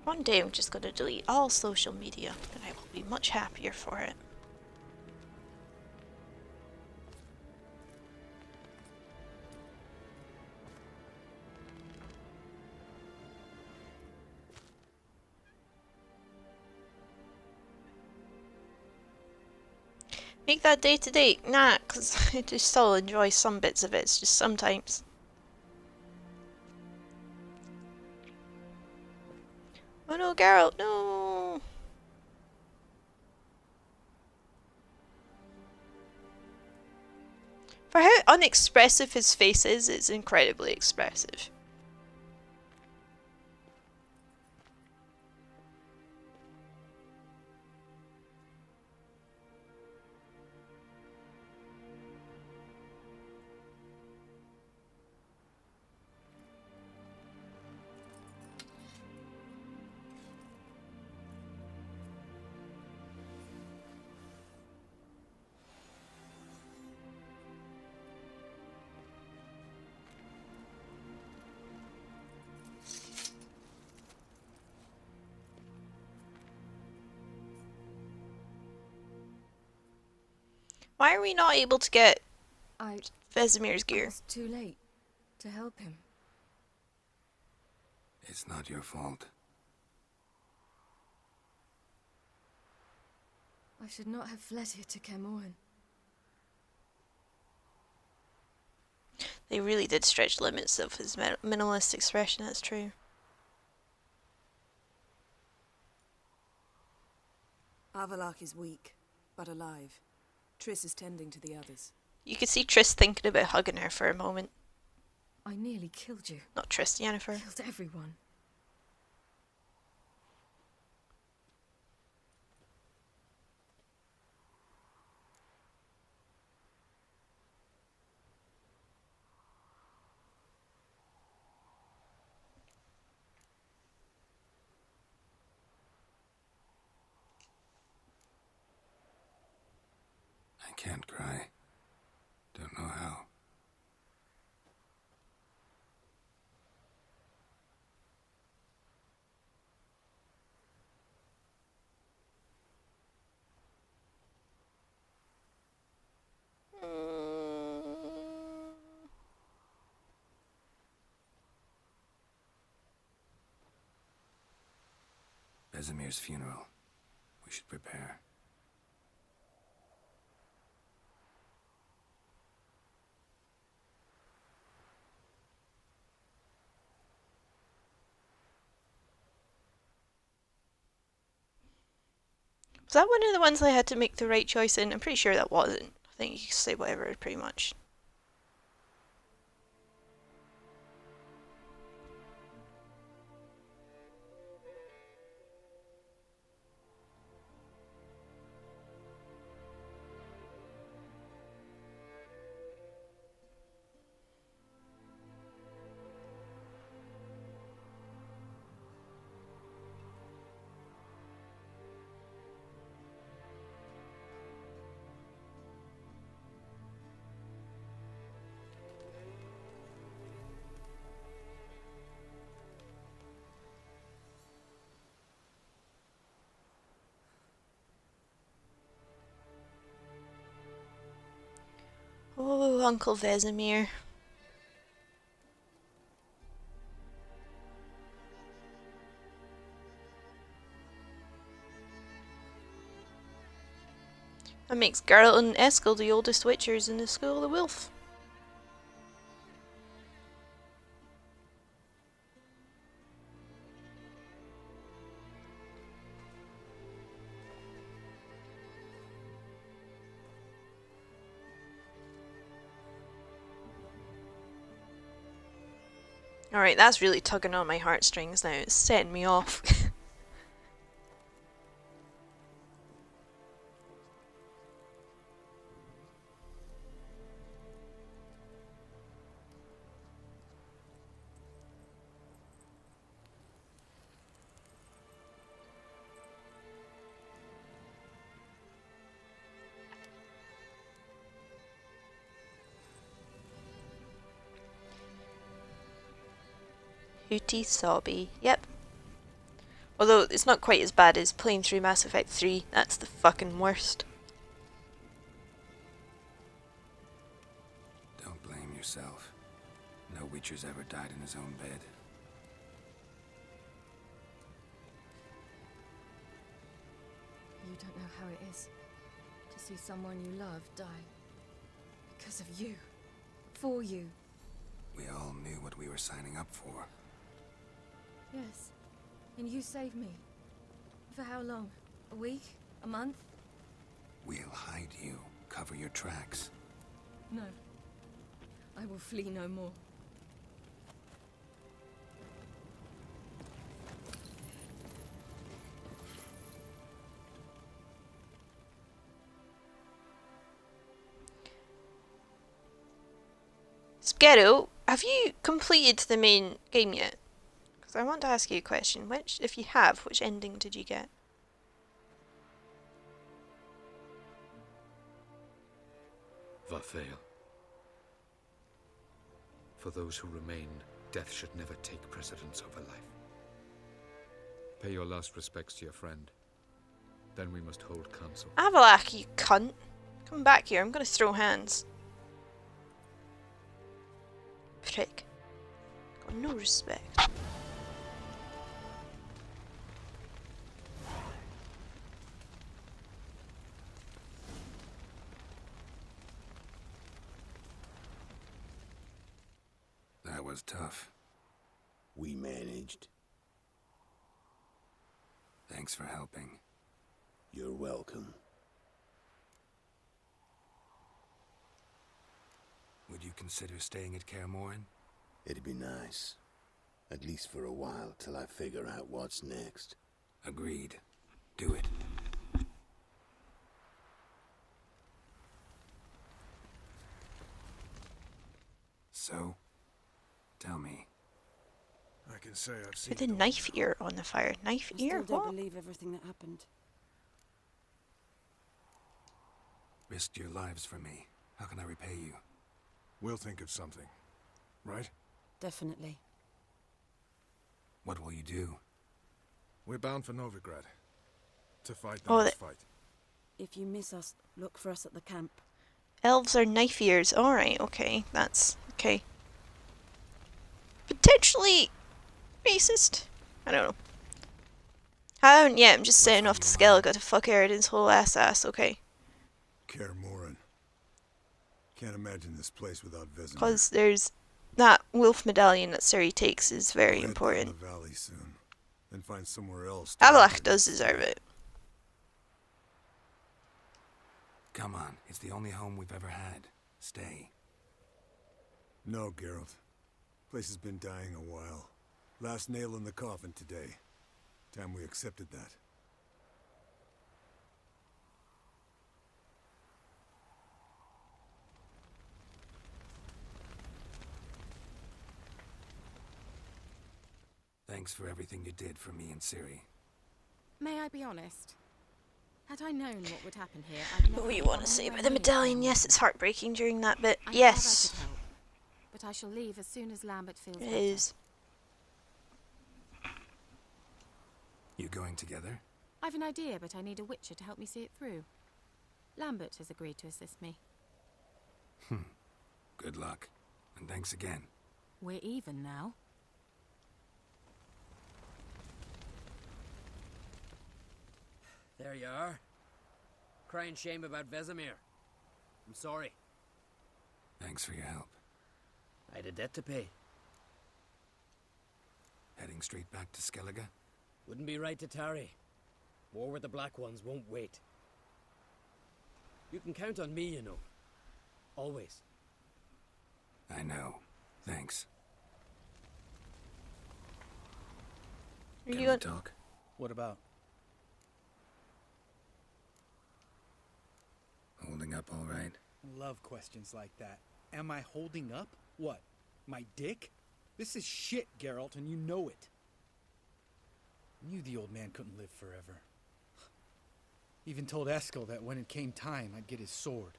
One day I'm just going to delete all social media, and I will be much happier for it. Make that day to day? Nah, because I do still enjoy some bits of it, it's just sometimes. Oh no, Geralt, no! For how unexpressive his face is, it's incredibly expressive. Why are we not able to get I Vesemir's gear? was too late to help him. It's not your fault. I should not have fled here to Kermoren. They really did stretch the limits of his minimalist expression, that's true. Avalak is weak, but alive. Triss is tending to the others. You could see Triss thinking about hugging her for a moment. I nearly killed you. Not Triss, Yennefer. Killed everyone. I can't cry. Don't know how. Vesemir's funeral. We should prepare. Was that one of the ones I had to make the right choice in? I'm pretty sure that wasn't. I think you can say whatever, pretty much. Oh, Uncle Vesemir. That makes Geralt and Eskel the oldest witchers in the School of the Wolf. Alright, that's really tugging on my heartstrings now. It's setting me off. Hooty Sobby. Yep. Although it's not quite as bad as playing through Mass Effect 3. That's the fucking worst. Don't blame yourself. No Witcher's ever died in his own bed. You don't know how it is to see someone you love die. Because of you. For you. We all knew what we were signing up for. Yes. And you saved me. For how long? A week? A month? We'll hide you. Cover your tracks. No. I will flee no more. Geralt, have you completed the main game yet? Because I want to ask you a question. Which, if you have, which ending did you get? Varthael. For those who remain, death should never take precedence over life. Pay your last respects to your friend. Then we must hold council. Avalak, you cunt. Come back here, I'm gonna throw hands. Prick. Got no respect. That was tough. We managed. Thanks for helping. You're welcome. Would you consider staying at Kaer Morhen? It'd be nice. At least for a while, till I figure out what's next. Agreed. Do it. So, tell me. I can say I've seen With a knife ear on the fire. Knife I ear? still don't What? believe everything that happened. Risked your lives for me. How can I repay you? We'll think of something. Right? Definitely. What will you do? We're bound for Novigrad. To fight the Oh, next fight. If you miss us, look for us at the camp. Elves are knife ears. Alright, okay. That's okay. Potentially racist? I don't know. I haven't yet, I'm just saying off to Skellige to fuck Eridan's whole ass, okay. Kaer Morhen. Can't imagine this place without Vesemir. Because there's that wolf medallion that Ciri takes is very We'll head important. down the valley soon, then find somewhere else. Avallac'h does deserve it. Come on, it's the only home we've ever had. Stay. No, Geralt. Place has been dying a while. Last nail in the coffin today. Time we accepted that. Thanks for everything you did for me and Ciri. May I be honest? Had I known what would happen here, I'd never What do you have want to gone say anywhere about the near medallion? Kaer Yes, Morhen. it's heartbreaking during that bit. I'm Yes. glad I could help, but I shall leave as soon as Lambert feels It better. is. You going together? I've an idea, but I need a witcher to help me see it through. Lambert has agreed to assist me. Good luck. And thanks again. We're even now. There you are. Crying shame about Vesemir. I'm sorry. Thanks for your help. I had a debt to pay. Heading straight back to Skellige? Wouldn't be right to tarry. War with the Black Ones won't wait. You can count on me, you know. Always. I know. Thanks. Are Can you we going? talk? What about? Holding up all right? Love questions like that. Am I holding up? What? My dick? This is shit, Geralt, and you know it. Knew the old man couldn't live forever. Even told Eskel that when it came time, I'd get his sword.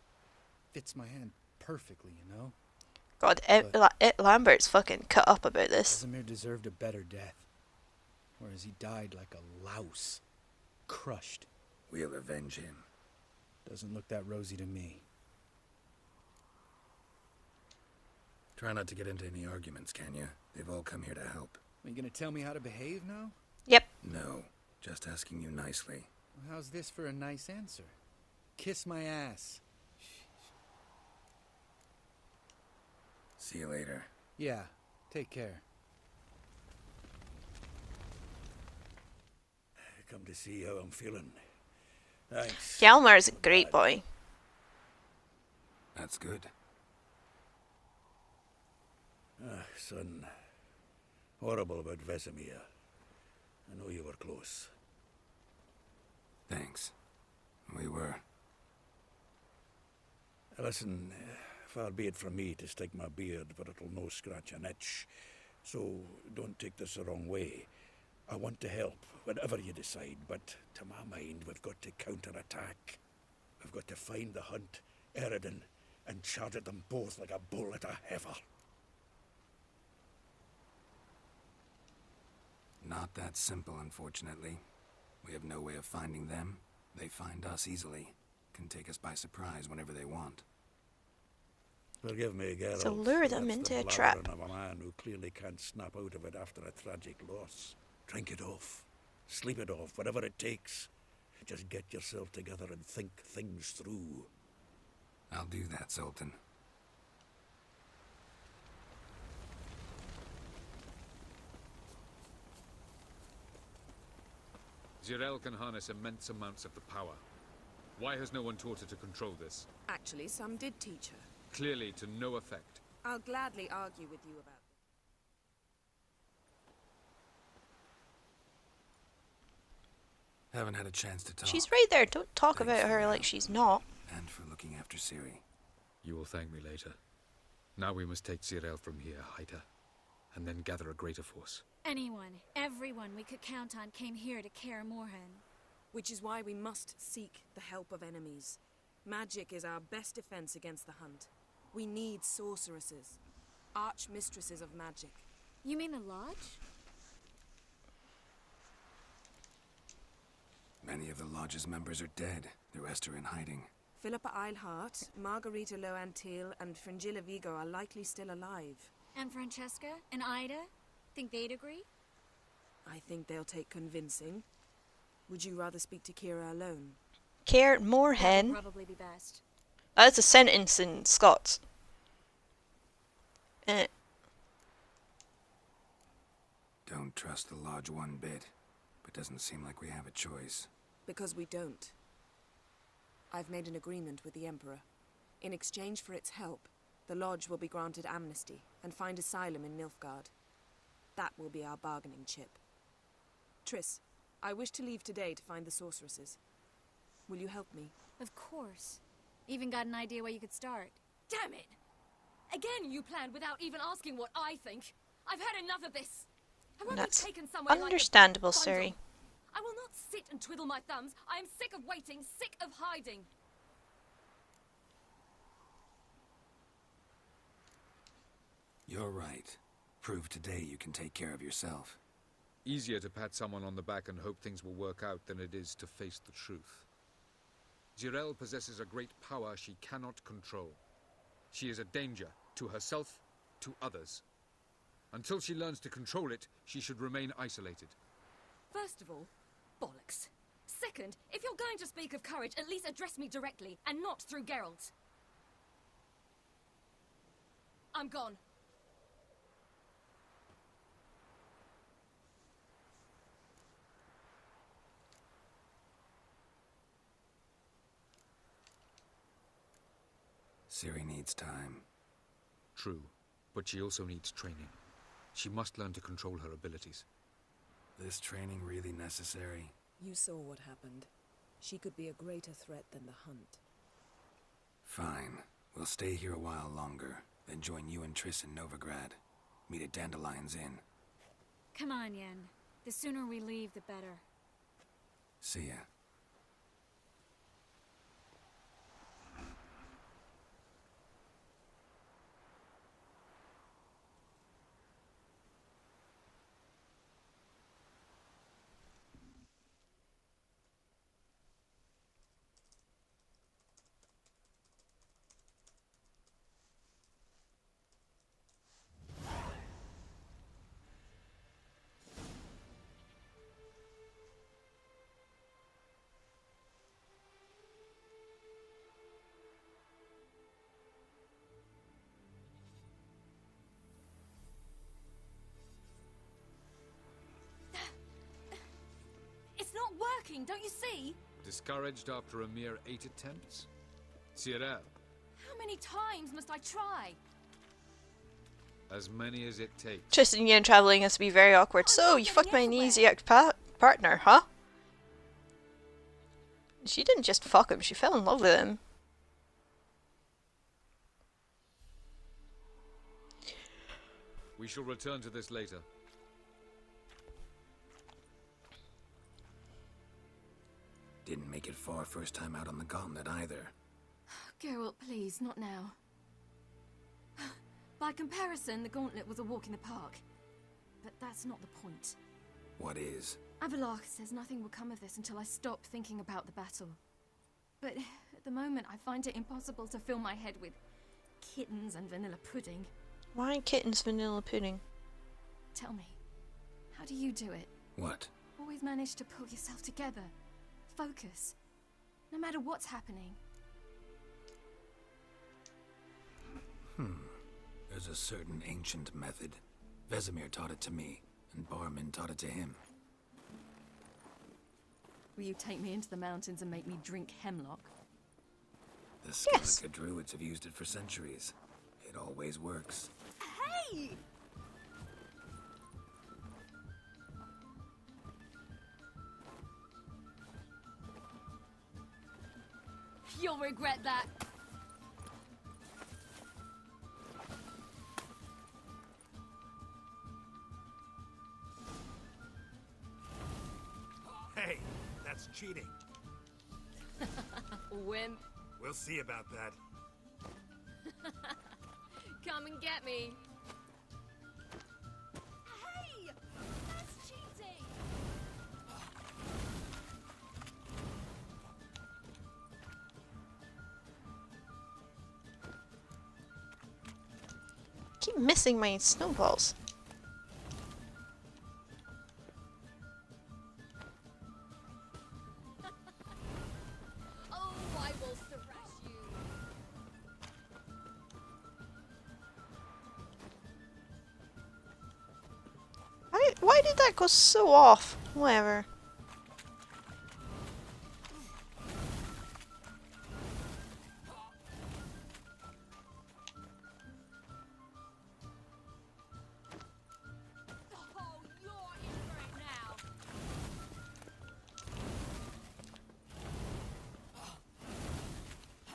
Fits my hand perfectly, you know? God, Lambert's fucking cut up about this. Vesemir deserved a better death. Whereas he died like a louse. Crushed. We'll avenge him. Doesn't look that rosy to me. Try not to get into any arguments, can you? They've all come here to help. Are you gonna tell me how to behave now? Yep. No, just asking you nicely. Well, how's this for a nice answer? Kiss my ass. See you later. Yeah, take care. Come to see how I'm feeling. Thanks. Hjalmar's a great boy. That's good. Son. Horrible about Vesemir. I know you were close. Thanks. We were. Listen, far be it from me to stick my beard, but it'll no scratch an itch. So don't take this the wrong way. I want to help, whatever you decide, but to my mind, we've got to counterattack. We've got to find the hunt, Eridan, and charge at them both like a bull at a heifer. Not that simple, unfortunately. We have no way of finding them. They find us easily. can take us by surprise whenever they want. Forgive me, Geralt. So lure them That's into the a trap. blathering of a man who clearly can't snap out of it after a tragic loss. Drink it off. Sleep it off, whatever it takes. Just get yourself together and think things through. I'll do that, Sultan. Geralt can harness immense amounts of the power. Why has no one taught her to control this? Actually, some did teach her. Clearly to no effect. I'll gladly argue with you about Haven't had a chance to talk. She's right there. Don't talk about her like she's not. And for looking after Ciri. You will thank me later. Now we must take Ciri from here, hide her, and then gather a greater force. Anyone, everyone we could count on came here to Kaer Morhen. Which is why we must seek the help of enemies. Magic is our best defense against the hunt. We need sorceresses, archmistresses of magic. You mean the Lodge? Many of the Lodge's members are dead. The rest are in hiding. Philippa Eilhart, Margarita Loantil, and Fringilla Vigo are likely still alive. And Francesca and Ida? Think they'd agree? I think they'll take convincing. Would you rather speak to Kira alone? Kaer Morhen. Probably be best. That's a sentence in Scots. Don't trust the Lodge one bit, but doesn't seem like we have a choice. Because we don't. I've made an agreement with the Emperor. In exchange for its help, the Lodge will be granted amnesty and find asylum in Nilfgaard. That will be our bargaining chip. Triss, I wish to leave today to find the sorceresses. Will you help me? Of course. Even got an idea where you could start. Damn it! Again you planned without even asking what I think. I've had enough of this. I won't That's be taken somewhere understandable, like a bundle. Ciri. I will not sit and twiddle my thumbs. I am sick of waiting, sick of hiding. You're right. Prove today you can take care of yourself. Easier to pat someone on the back and hope things will work out than it is to face the truth. Geralt possesses a great power she cannot control. She is a danger to herself, to others. Until she learns to control it, she should remain isolated. First of all, bollocks. Second, if you're going to speak of courage, at least address me directly, and not through Geralt. I'm gone. Ciri needs time. True, but she also needs training. She must learn to control her abilities. This training really necessary? You saw what happened. She could be a greater threat than the hunt. Fine. We'll stay here a while longer, then join you and Triss in Novigrad. Meet at Dandelion's Inn. Come on, Yen. The sooner we leave, the better. See ya. It's not working, don't you see? Discouraged after a mere 8 attempts? Ciri, How many times must I try? as many as it takes. Triss and Yen travelling has to be very awkward. So, you fucked my amnesiac partner, huh? She didn't just fuck him, she fell in love with him. We shall return to this later. Didn't make it far first time out on the gauntlet either. Geralt, please, not now. By comparison, the gauntlet was a walk in the park. But that's not the point. What is? Avallac'h says nothing will come of this until I stop thinking about the battle. But at the moment, I find it impossible to fill my head with kittens and vanilla pudding. Why kittens vanilla pudding? Tell me, how do you do it? What? Always manage to pull yourself together. Focus. No matter what's happening. There's a certain ancient method. Vesemir taught it to me, and Barman taught it to him. Will you take me into the mountains and make me drink hemlock? The Skillica druids have used it for centuries. It always works. Hey! You'll regret that. Hey, that's cheating. Wimp. We'll see about that. Come and get me. Hey! That's cheating! Keep missing my snowballs. Oh, I will thrash you. Why did that go so off? Whatever. Oh, you're in for it now.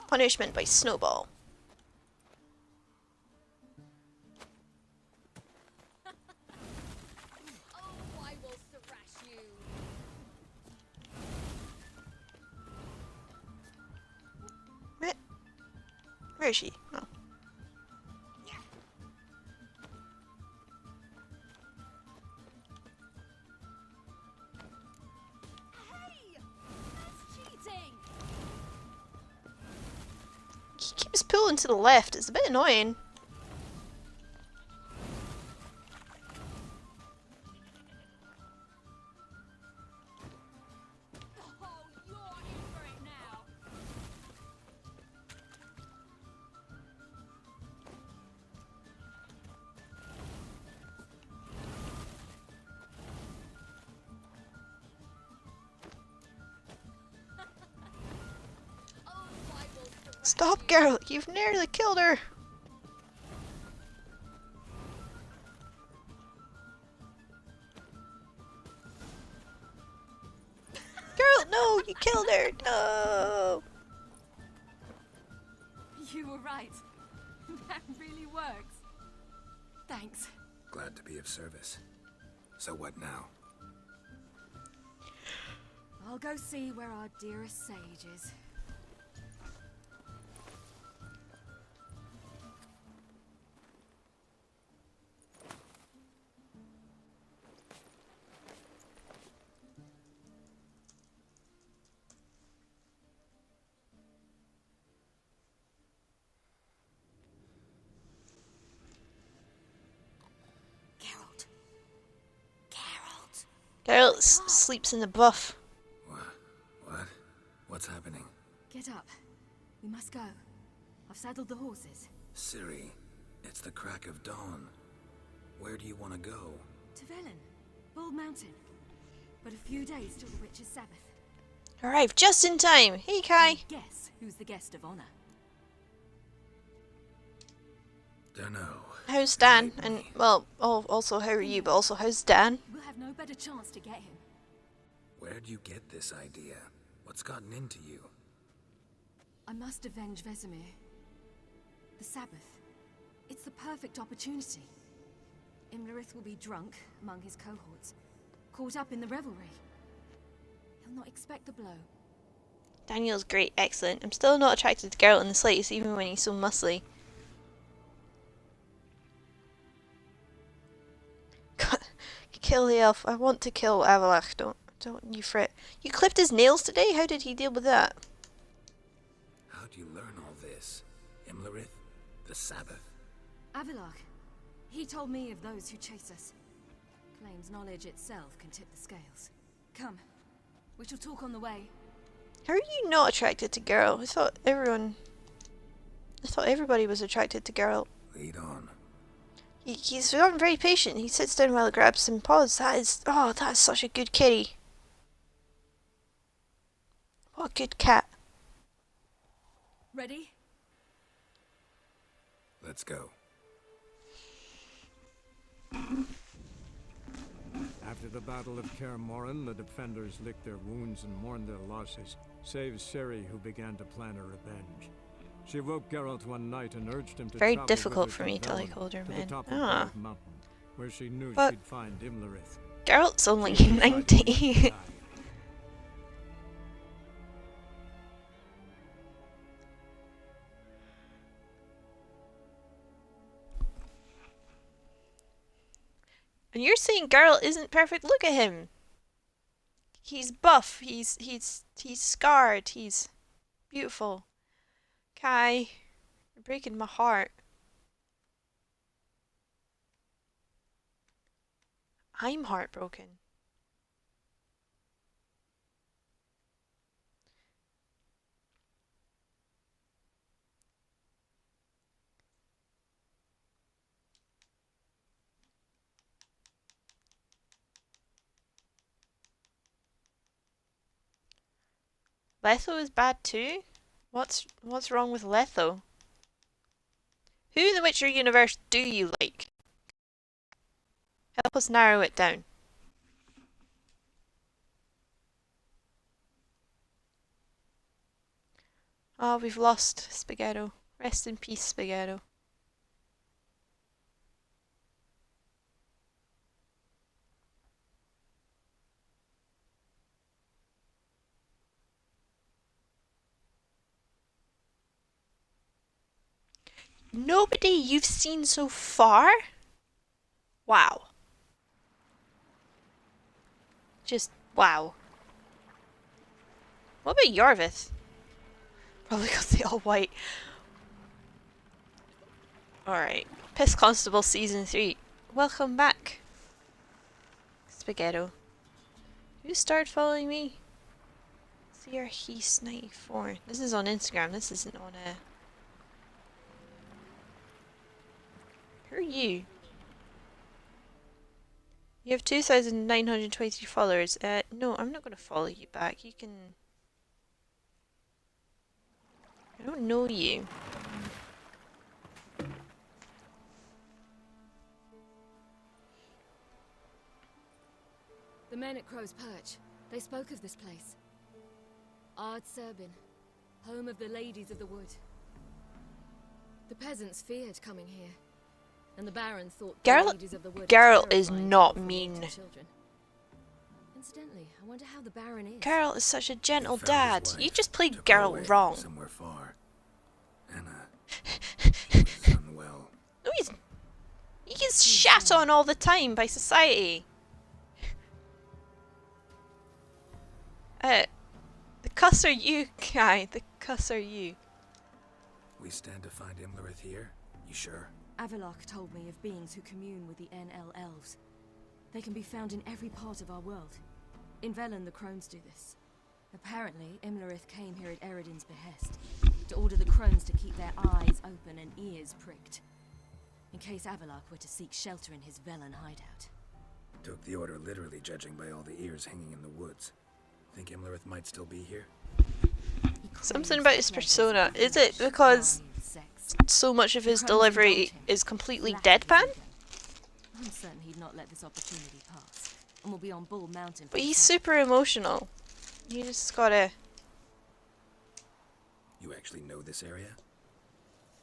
Punishment by snowball. Oh, I will thrash you. Where is she? Oh. Hey! That's cheating! He keeps pulling to the left. It's a bit annoying. Oh, you're in for it now. Stop, Geralt! You've nearly killed her! Geralt, no! You killed her! No! You were right. That really works. Thanks. Glad to be of service. So what now? I'll go see where our dearest sage is. Geralt. Geralt. Geralt sleeps in the buff. What? What's happening? Get up. We must go. I've saddled the horses. Ciri, it's the crack of dawn. Where do you want to go? To Velen. Bald Mountain. But a few days till the Witch's Sabbath. Arrived just in time. Hey, Kai. Guess who's the guest of honor? Dunno. How's Dan? And, well, also how are you, but also how's Dan? We'll have no better chance to get him. Where'd you get this idea? What's gotten into you? I must avenge Vesemir. The Sabbath. It's the perfect opportunity. Imlerith will be drunk among his cohorts, caught up in the revelry. He'll not expect the blow. Daniel's great, excellent. I'm still not attracted to Geralt in the slightest, even when he's so muscly. Kill the elf. I want to kill Avalach. Don't you fret. You clipped his nails today? How did he deal with that? Imlerith? The Sabbath? Avilark. He told me of those who chase us. Claims knowledge itself can tip the scales. Come. We shall talk on the way. How are you not attracted to Geralt? I thought everybody was attracted to Geralt. Lead on. He's gotten very patient. He sits down while it grabs some paws. That is such a good kitty. What a good cat. Ready? Let's go. After the Battle of Kaer Morhen, the defenders licked their wounds and mourned their losses, save Ciri, who began to plan a revenge. She woke Geralt one night and urged him to Very travel difficult with for her me to Velen like older to men. the top of Ah. Bald Mountain, where she knew But she'd find Imlerith. Geralt's only She decided 90. to die. And you're saying Geralt isn't perfect? Look at him. He's buff. He's scarred. He's beautiful. Kai, you're breaking my heart. I'm heartbroken. Letho is bad too? What's wrong with Letho? Who in the Witcher universe do you like? Help us narrow it down. Oh, we've lost Spaghetto. Rest in peace, Spaghetto. Nobody you've seen so far? Wow. Just wow. What about Yarvith? Probably because they all white. Alright. Piss Constable Season 3. Welcome back. Spaghetto. Who started following me? CRHeast94. This is on Instagram. This isn't on Who are you? You have 2,923 followers. No, I'm not going to follow you back. You can... I don't know you. The men at Crow's Perch, they spoke of this place. Ard Serbin, home of the Ladies of the Wood. The peasants feared coming here, and the Baron thought the Ladies of the Wood Geralt is terrifying not for mean. water children. Incidentally, I wonder how the Baron is. Geralt is such a gentle He found dad. his You wife, just played took her Geralt away wrong. Somewhere far. Anna. She was unwell. No, he gets shat on all the time by society. The cuss are you, Kai. The cuss are you. We stand to find Imlerith here? You sure? Avilark told me of beings who commune with the NL elves. They can be found in every part of our world. In Velen, the crones do this. Apparently, Imlerith came here at Eredin's behest, to order the crones to keep their eyes open and ears pricked, in case Avilark were to seek shelter in his Velen hideout. Took the order literally, judging by all the ears hanging in the woods. Think Imlerith might still be here? Something about his persona. Is it because so much of his delivery is completely deadpan? I'm certain he'd not let this opportunity pass, and will be on Bull Mountain. But he's super emotional. You just gotta... You actually know this area?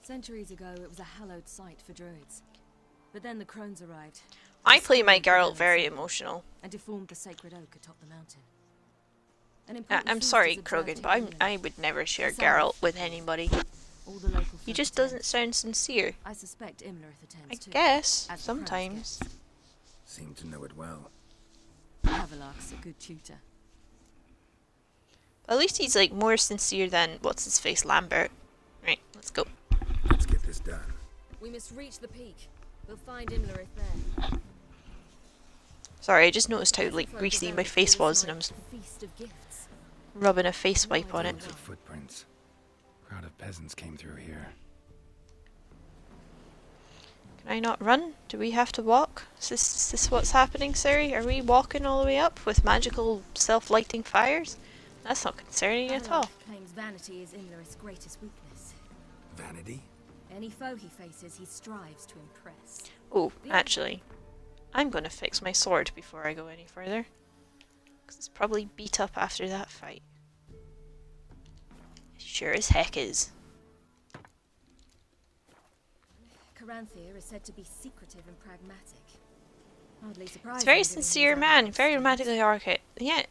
Centuries ago, it was a hallowed site for druids. But then the crones arrived. I play my Geralt very emotional. And deformed the sacred oak atop the mountain. I'm sorry, Krogan, but I would never share Geralt with anybody. He just doesn't sound sincere. I suspect Imlerith attends I too, guess, as the sometimes. Seem to know it well. Avilark's a good tutor. At least he's like more sincere than what's his face, Lambert. Right, let's go. done. We must reach the peak. We'll find Imlerith there. Sorry, I just noticed how like greasy my face was, and I'm Feast of gifts. rubbing a face wipe on it. Lots of footprints. Crowd of peasants came through here. Can I not run? Do we have to walk? Is this what's happening, Ciri? Are we walking all the way up with magical self-lighting fires? That's not concerning at all. Claims vanity is Imlerith's greatest weakness. Vanity? Any foe he faces, he strives to impress. Oh, actually, I'm gonna fix my sword before I go any further. Because it's probably beat up after that fight. Sure as heck is. Caranthir is said to be secretive and pragmatic. Hardly surprising. He's a very sincere man, very romantically oriented. Yeah.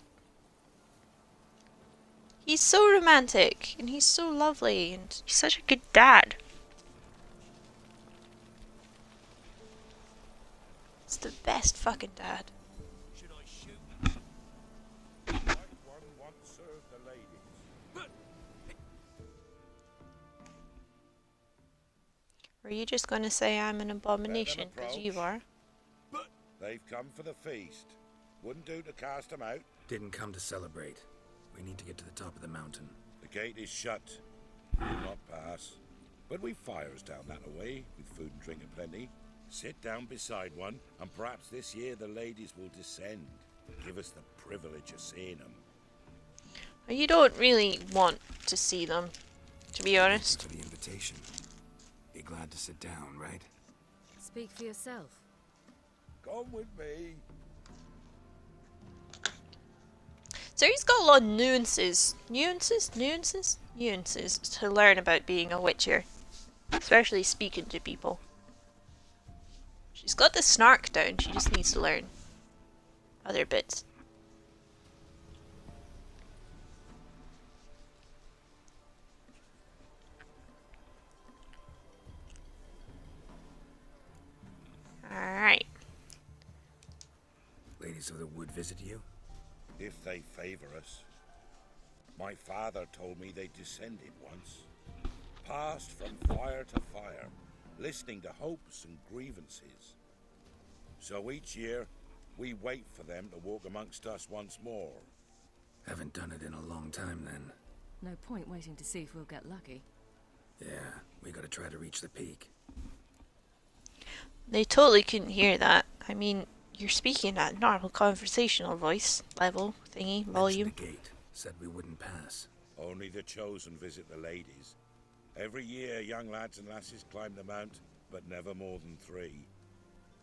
He's so romantic, and he's so lovely, and he's such a good dad. It's the best fucking dad. Should I shoot? Right one once served the ladies. Were you just gonna say I'm an abomination? Because you are. They've come for the feast. Wouldn't do to cast them out. Didn't come to celebrate. We need to get to the top of the mountain. The gate is shut. We'll not pass. But we've fires down that away, with food and drink aplenty. Sit down beside one, and perhaps this year the ladies will descend. Give us the privilege of seeing them. You don't really want to see them, to be honest. Thank you for the invitation. Be glad to sit down, right? Speak for yourself. Come with me. So he's got a lot of nuances to learn about being a witcher. Especially speaking to people. She's got the snark down, she just needs to learn other bits. Alright. Ladies of the Wood visit you? If they favor us. My father told me they descended once. Passed from fire to fire, listening to hopes and grievances. So each year, we wait for them to walk amongst us once more. Haven't done it in a long time then. No point waiting to see if we'll get lucky. Yeah, we gotta try to reach the peak. They totally couldn't hear that. I mean, you're speaking at normal conversational voice level thingy, volume. The gate said we wouldn't pass. Only the chosen visit the ladies. Every year, young lads and lasses climb the mount, but never more than 3.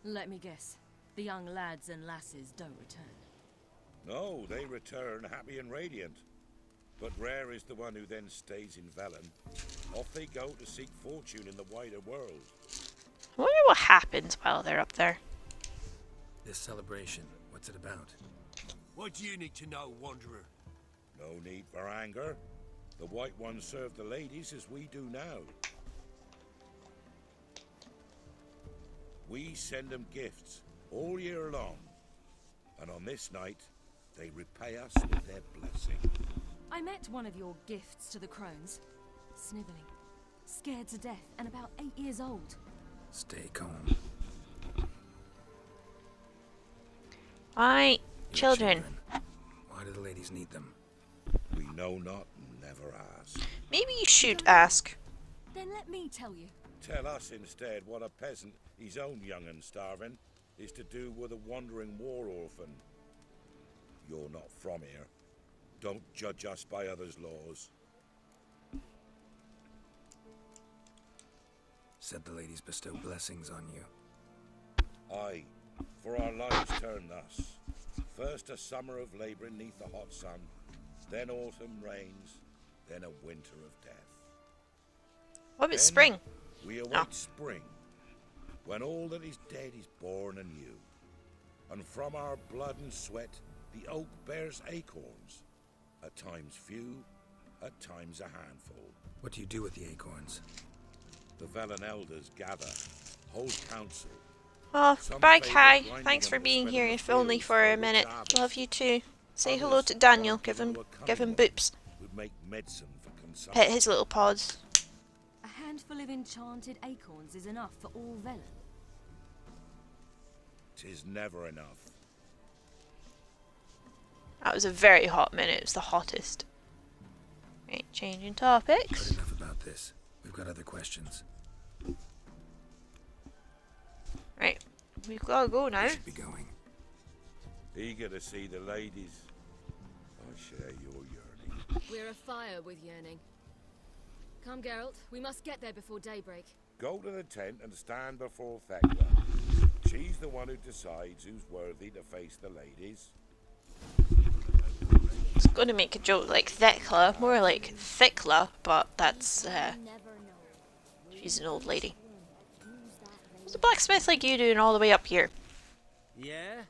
Let me guess. The young lads and lasses don't return. No, they return happy and radiant. But rare is the one who then stays in Velen. Off they go to seek fortune in the wider world. I wonder what happens while they're up there. This celebration, what's it about? What do you need to know, Wanderer? No need for anger. The White Ones serve the ladies as we do now. We send them gifts all year long. And on this night, they repay us with their blessing. I met one of your gifts to the crones. Snivelling. Scared to death and about 8 years old. Stay calm. Why, children? Why do the ladies need them? We know not and never ask. Maybe you should ask. Then let me tell you. Tell us instead what a peasant, his own young and starving, is to do with a wandering war orphan. You're not from here. Don't judge us by others' laws. Said the ladies bestow blessings on you. Aye, for our lives turn thus. First a summer of labouring neath the hot sun, then autumn rains, then a winter of death. What about Then spring? We await spring, when all that is dead is born anew. And from our blood and sweat, the oak bears acorns. At times few, at times a handful. What do you do with the acorns? The Velen elders gather, hold council. Oh, Some bye, favour Kai. grinding Thanks on for the being spread here, of the if only fields for a rich minute. harvest. Love you too. Say hello Others to Daniel. wanted Give to him, a give him cunning boops. would make medicine for consumption. Pet his little paws. A handful of enchanted acorns is enough for all Velen. 'Tis never enough. That was a very hot minute. It was the hottest. Right, changing topics. Heard enough about this. We've got other questions. Right, we've got to go now. We should be going. Eager to see the ladies. I share your yearning. We're afire with yearning. Come, Geralt. We must get there before daybreak. Go to the tent and stand before Thekla. She's the one who decides who's worthy to face the ladies. I was going to make a joke like Thekla, more like Thickla, but that's, she's an old lady. What's a blacksmith like you doing all the way up here? Yeah?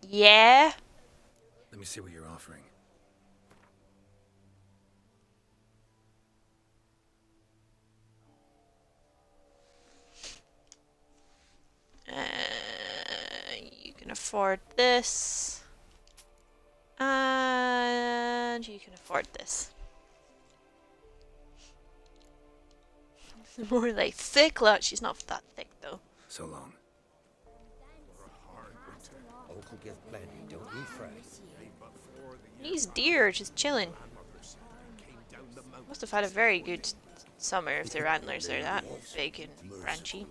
Yeah? Let me see what you're offering. You can afford this. And you can afford this. More like Thickla. She's not that thick though. So long. Uncle give plenty, don't you fret. These deer are just chilling. Must have had a very good summer if their antlers are that big and branchy.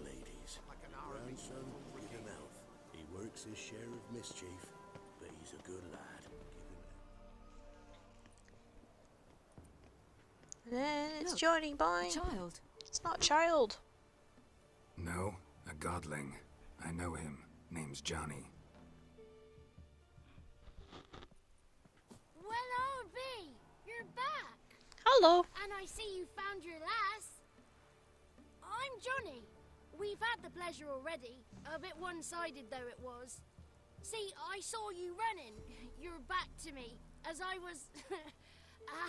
He works his share of mischief, but he's a good lad. It's Johnny boy. Child. It's not a child. No, a godling. I know him. Name's Johnny. Well, old B, you're back. Hello. And I see you found your lass. I'm Johnny. We've had the pleasure already. A bit one-sided though it was. See, I saw you running. Your back to me as I was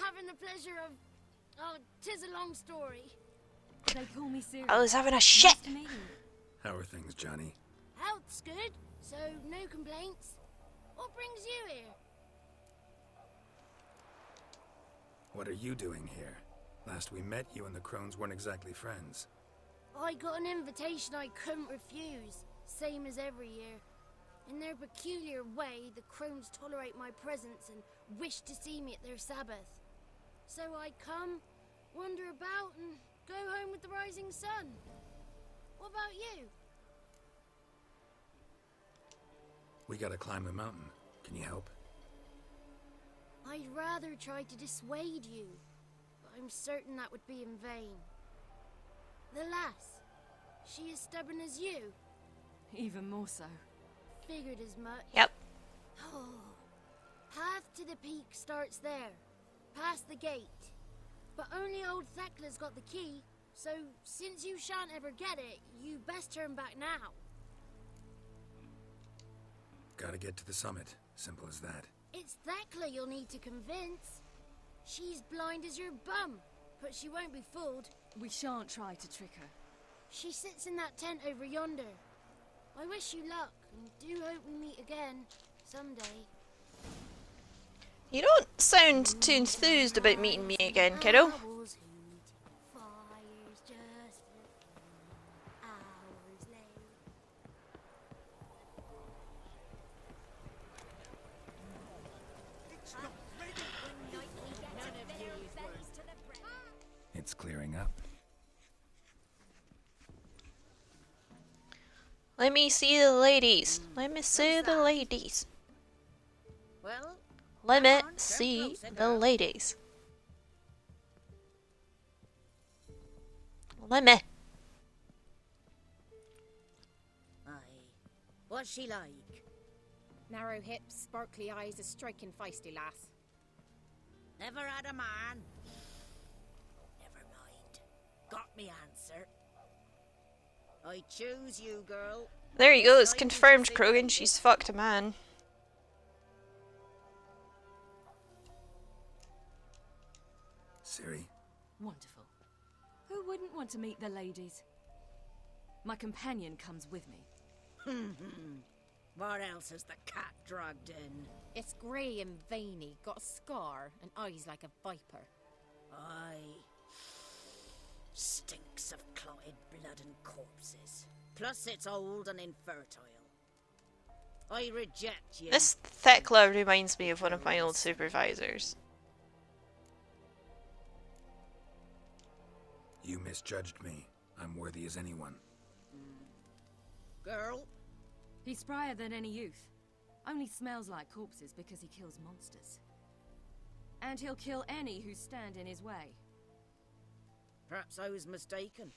having the pleasure of. Oh, 'tis a long story. They call me Ciri. I was having a shit. Nice to meet you. How are things, Johnny? Health's good, so no complaints. What brings you here? What are you doing here? Last we met, you and the crones weren't exactly friends. I got an invitation I couldn't refuse, same as every year. In their peculiar way, the crones tolerate my presence and wish to see me at their Sabbath. So I come, wander about, and go home with the rising sun. What about you? We gotta climb the mountain. Can you help? I'd rather try to dissuade you, but I'm certain that would be in vain. The lass, she as stubborn as you? Even more so. Figured as much. Yep. Oh. Path to the peak starts there, past the gate. But only old Thekla's got the key, so since you shan't ever get it, you best turn back now. Gotta get to the summit. Simple as that. It's Thekla you'll need to convince. She's blind as your bum, but she won't be fooled. We shan't try to trick her. She sits in that tent over yonder. I wish you luck, and do hope we meet again, someday. You don't sound too enthused about meeting me again, kiddo. Fire's just hours late. It's clearing up. Let me see the ladies. Let me see the ladies. Well, Let me see the ladies. Let me. Aye. What's she like? Narrow hips, sparkly eyes, a striking feisty lass. Never had a man. Never mind. Got me answer. I choose you, girl. There you go, it's confirmed, Krogan. She's fucked a man. Ciri? Wonderful. Who wouldn't want to meet the ladies? My companion comes with me. What else has the cat dragged in? It's grey and veiny, got a scar, and eyes like a viper. Aye. Stinks of clotted blood and corpses. Plus it's old and infertile. I reject you. This Thekla reminds me of one of my old supervisors. You misjudged me. I'm worthy as anyone. Girl? He's sprier than any youth. Only smells like corpses because he kills monsters. And he'll kill any who stand in his way. Perhaps I was mistaken.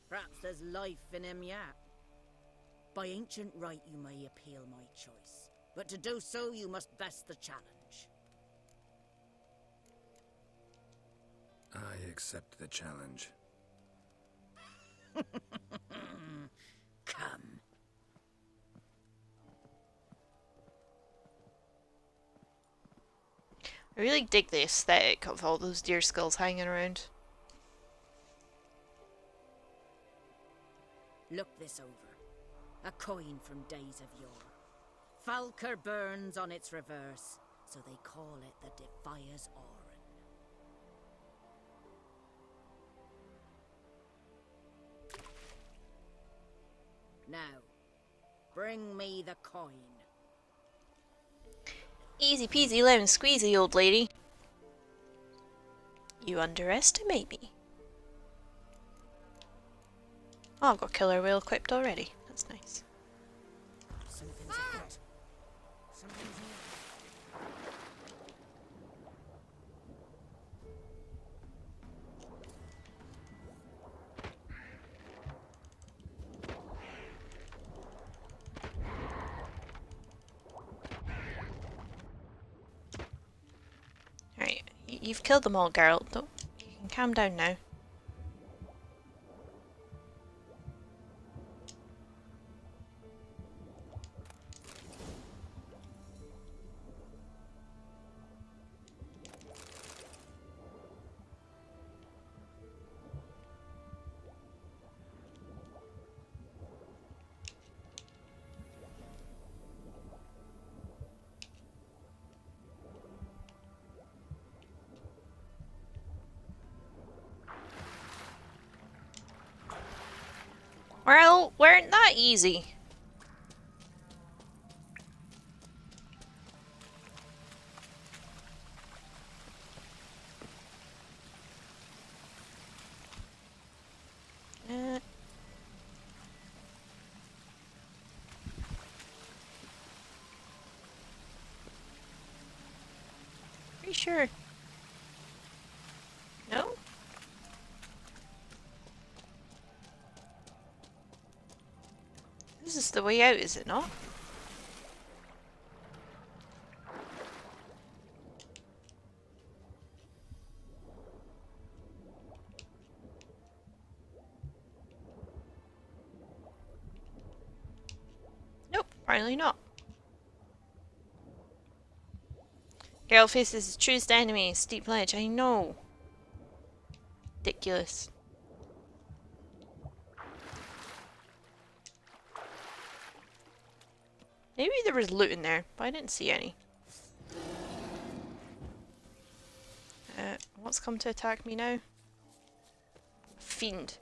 Perhaps there's life in him yet. By ancient right you may appeal my choice, but to do so you must best the challenge. I accept the challenge. Come. I really dig the aesthetic of all those deer skulls hanging around. Look this over. A coin from days of yore. Falker burns on its reverse, so they call it the Defier's Oran. Now, bring me the coin. Easy peasy lemon squeezy, old lady. You underestimate me. Oh, I've got killer whale equipped already. That's nice. Something's afoot. Something's Alright, you've killed them all, Geralt. Don't, you can calm down now. Well, weren't that easy? Pretty sure. No? This is the way out, is it not? Nope, apparently not. Geralt faces his truest enemy, steep ledge. I know. Ridiculous. Maybe there was loot in there, but I didn't see any. What's come to attack me now? Fiend.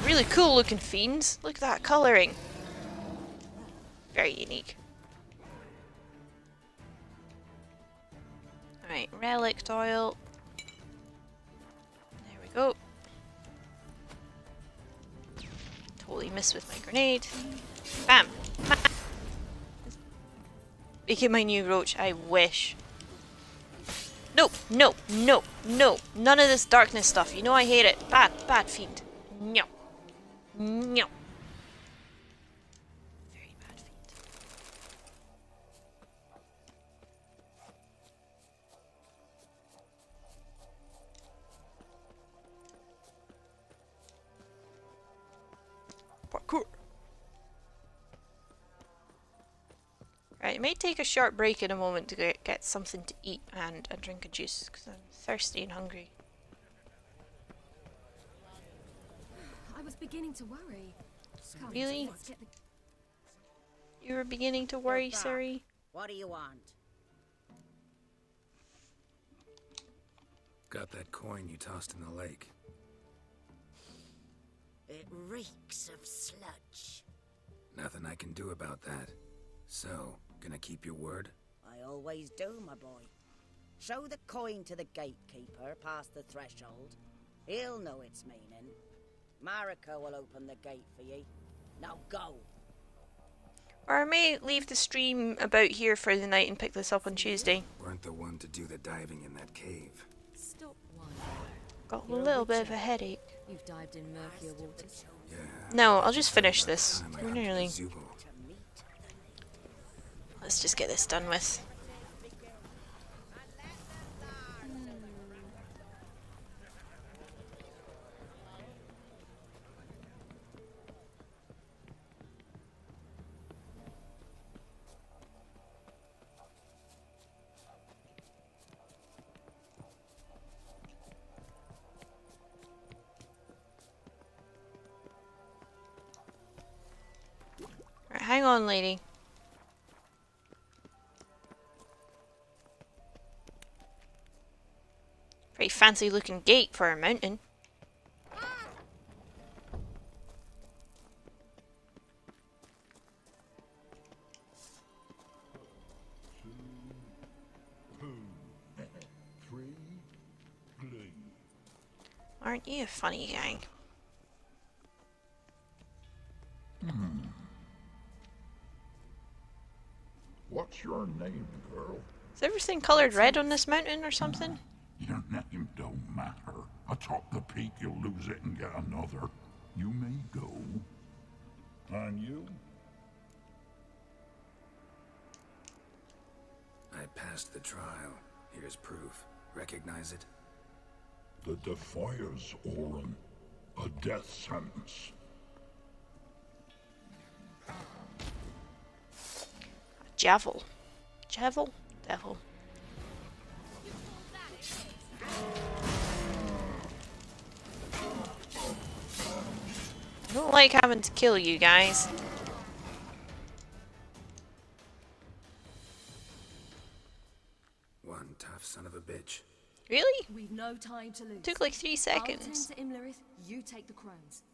Really cool looking fiends. Look at that colouring. Very unique. Alright, relic oil. There we go. Totally missed with my grenade. Bam! Make it my new roach, I wish. No, no, no, no. None of this darkness stuff. You know I hate it. Bad, bad fiend. No. No. Very bad fiend. Parkour. Right, it may take a short break in a moment to get something to eat and a drink of juice because I'm thirsty and hungry. I was beginning to worry. Come, Really? let's get the... You were beginning to worry, Ciri? What do you want? Got that coin you tossed in the lake. It reeks of sludge. Nothing I can do about that. So, gonna keep your word? I always do, my boy. Show the coin to the gatekeeper past the threshold. He'll know its meaning. Marika will open the gate for ye. Now go. Or I may leave the stream about here for the night and pick this up on Tuesday. Weren't the one to do the diving in that cave. Stop one. Got a little bit of a headache. You've dived in murkier waters. Yeah. No, I'll just finish this. We're nearly. Let's just get this done with. Right, hang on, lady. Pretty fancy looking gate for a mountain. Aren't you a funny gang? What's your name, girl? Is everything coloured red on this mountain or something? Your name don't matter. Atop the peak, you'll lose it and get another. You may go. And you? I passed the trial. Here's proof. Recognize it? The Defier's Orin. A death sentence. Javel. Javel? Devil. I don't like having to kill you guys. One tough son of a bitch. Really? We've no time to lose. Took like 3 seconds. I'll tend to Imlerith, you take the crones.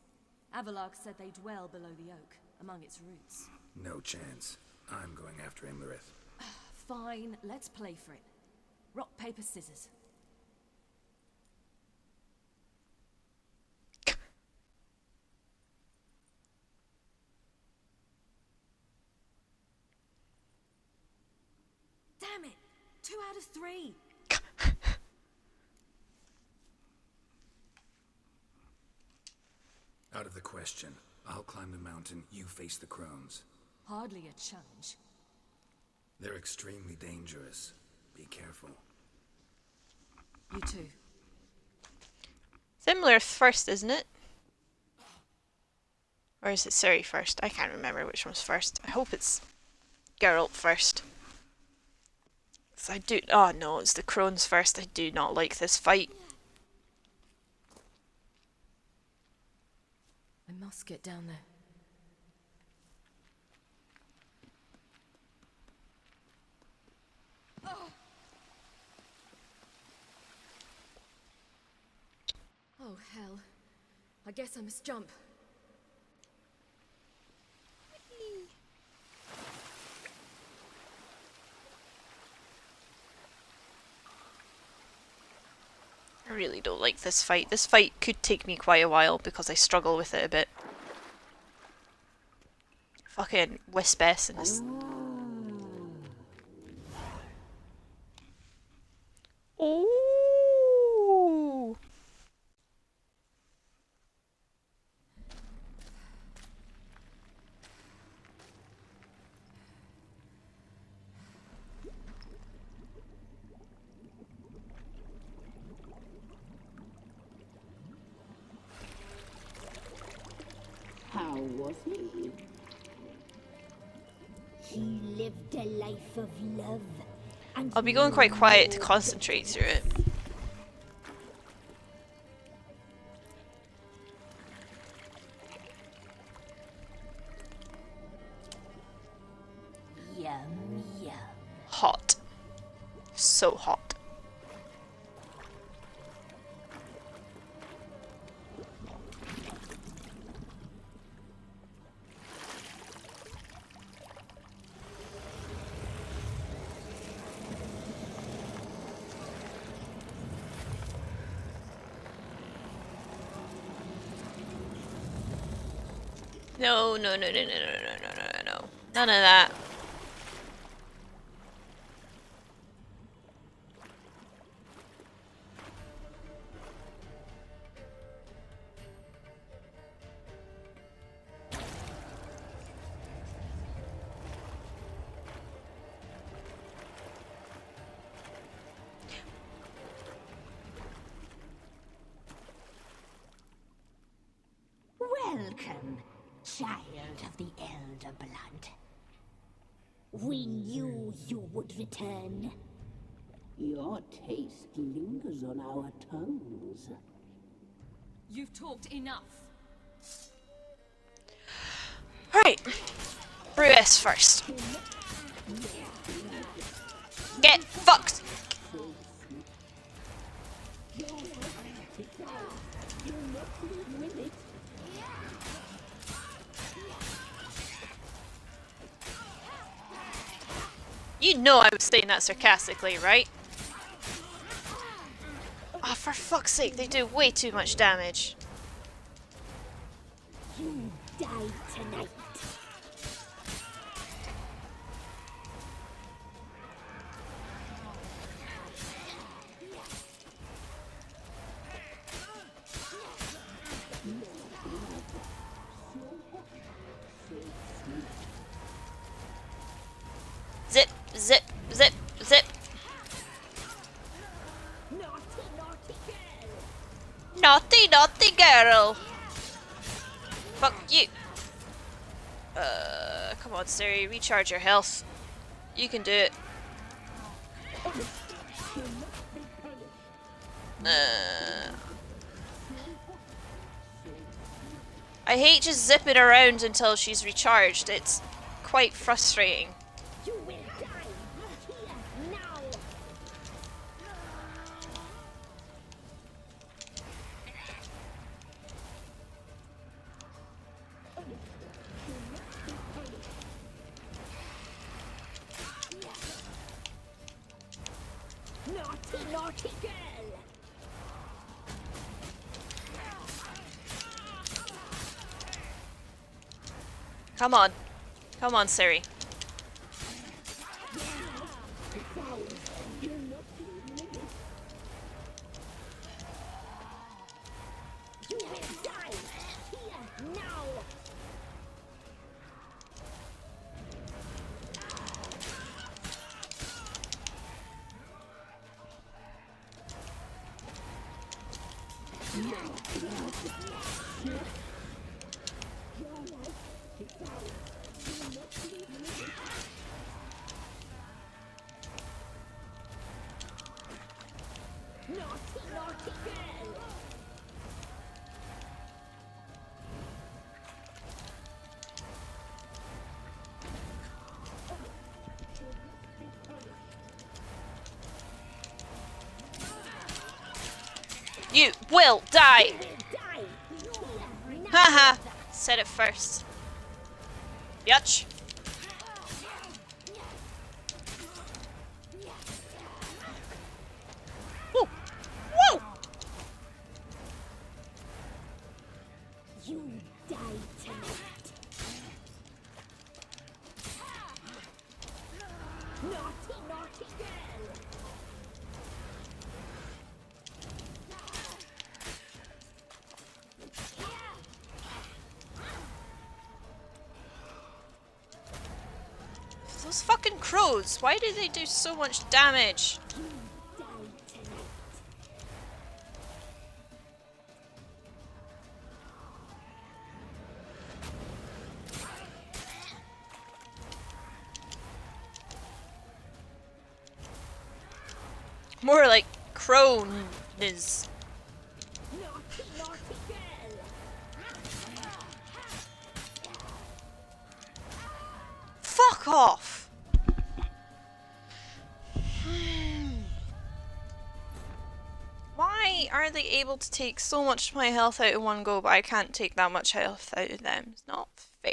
Avalark said they dwell below the oak, among its roots. No chance. I'm going after Imlerith. Fine, let's play for it. Rock, paper, scissors. Damn it! 2 out of 3! Out of the question. I'll climb the mountain, you face the crones. Hardly a challenge. They're extremely dangerous. Be careful. You too. Similar first, isn't it? Or is it Ciri first? I can't remember which one's first. I hope it's Geralt first. I do. Oh no, it's the crones first. I do not like this fight. I must get down there. Oh, hell. I guess I must jump. I really don't like this fight. This fight could take me quite a while because I struggle with it a bit. Fucking wisp essence. Ooh. How was he? He lived a life of love. And I'll be going quite quiet to concentrate through it. Yum, yum. Hot. So hot. No, no, no, no, no, no, no, no, no, no. None of that. Welcome, child of the Elder Blood. We knew you would return. Your taste lingers on our tongues. You've talked enough. Right. Brew S first. Get fucked! You know I was saying that sarcastically, right? Oh, for fuck's sake, they do way too much damage. You die tonight. Zip, zip, zip, zip. Naughty, naughty girl. Fuck you. Come on, Ciri, recharge your health. You can do it. I hate just zipping around until she's recharged. It's quite frustrating. You will die here now. Naughty, naughty girl. Come on. Come on, Ciri. You will die here now. Naughty, naughty girl. You will die! Haha! Said it first. Yatch. Woo! Woo! You die tonight. Naughty, naughty girl. Those fucking crows, why do they do so much damage? More like crone is. Naughty, naughty girl. Fuck off! Why are they able to take so much of my health out in one go, but I can't take that much health out of them? It's not fair.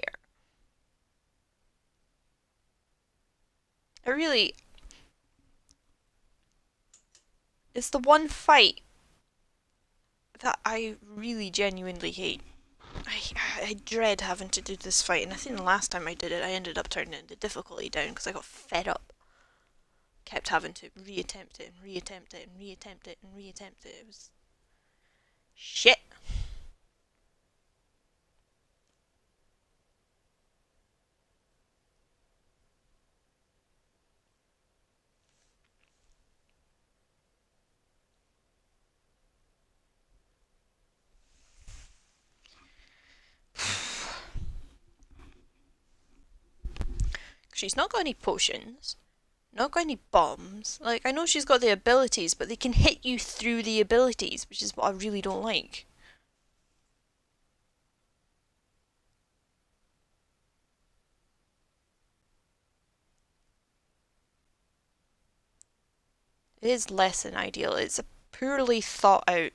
I really... It's the one fight that I really genuinely hate. I dread having to do this fight, and I think the last time I did it, I ended up turning the difficulty down because I got fed up. Kept having to reattempt it and reattempt it and reattempt it and reattempt it. It was shit. She's not got any potions, not got any bombs. Like, I know she's got the abilities, but they can hit you through the abilities, which is what I really don't like. It is less than ideal. It's a poorly thought out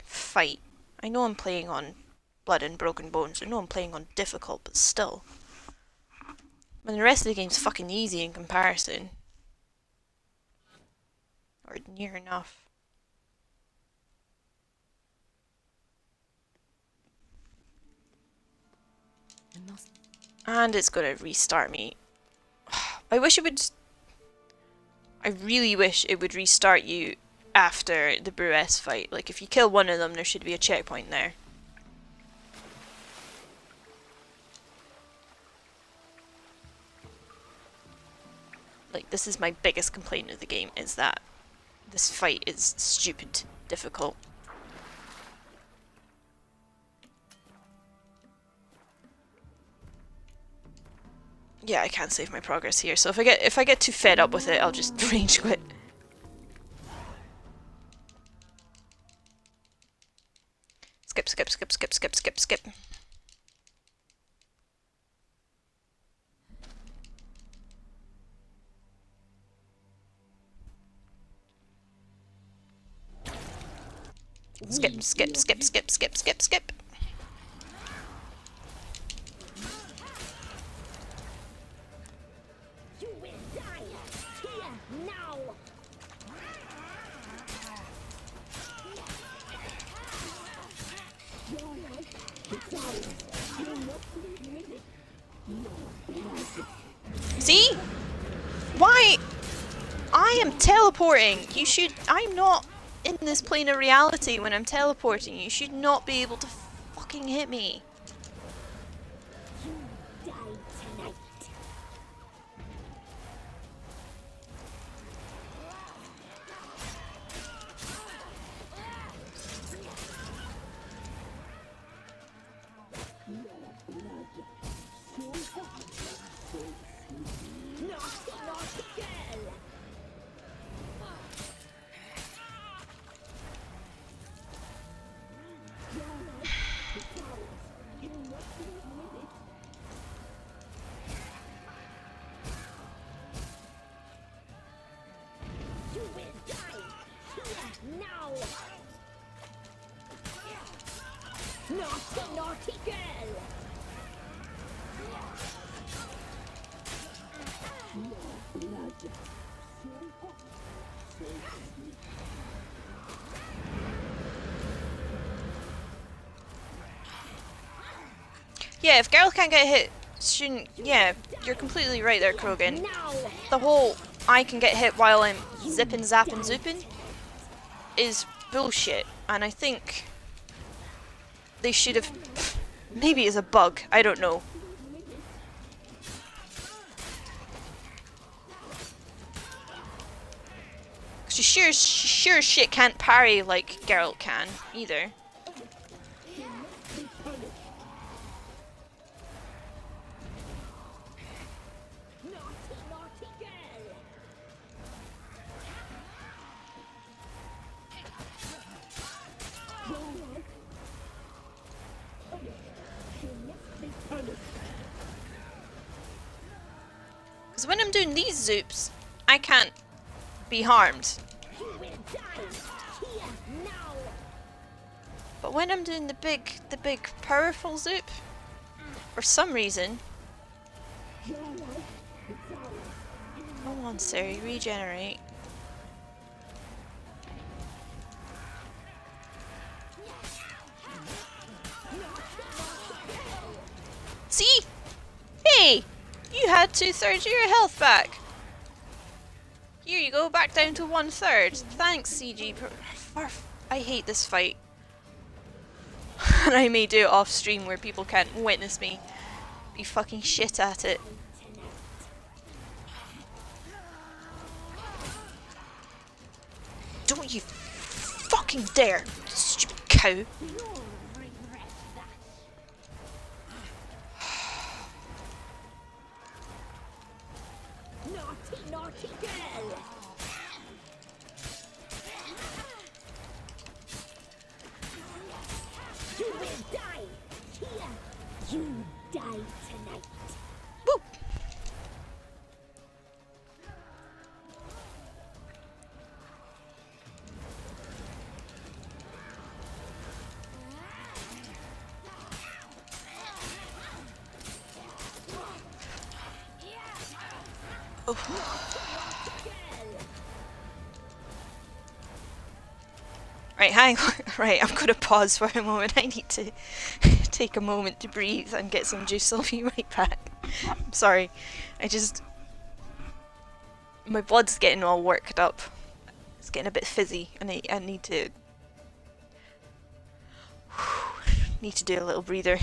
fight. I know I'm playing on Blood and Broken Bones. I know I'm playing on difficult, but still. When the rest of the game's fucking easy in comparison. Or near enough. And it's gonna restart me. I wish it would... I really wish it would restart you after the Bruess fight. Like, if you kill one of them, there should be a checkpoint there. Like, this is my biggest complaint of the game, is that this fight is stupid difficult. Yeah, I can't save my progress here, so if I get too fed up with it, I'll just rage quit. Skip, skip, skip, skip, skip, skip, skip. Skip, skip, skip, skip, skip, skip, skip. You will die here now. See? Why? I am teleporting. You should... I'm not in this plane of reality when I'm teleporting. You should not be able to fucking hit me. Die tonight. Naughty, naughty girl! Yeah, if Geralt can't get hit, shouldn't... Yeah, you're completely right there, Krogan. The whole I can get hit while I'm zipping, zapping, zooping is bullshit. And I think they should have... Maybe it's a bug, I don't know. She sure as shit can't parry like Geralt can, either. Because when I'm doing these zoops, I can't be harmed. But when I'm doing the big powerful zoop, for some reason... Come on, Ciri, regenerate. See? Hey! You had 2/3 of your health back. Here you go, back down to 1/3. Thanks, CG. I hate this fight. And I may do it off stream where people can't witness me be fucking shit at it. Don't you fucking dare, stupid cow. Naughty, naughty girl! You will die here! You die tonight! Woo! Right, hang on. Right, I'm gonna pause for a moment. I need to take a moment to breathe and get some juice. I'll be right back. I'm sorry. My blood's getting all worked up. It's getting a bit fizzy, and I need to do a little breather.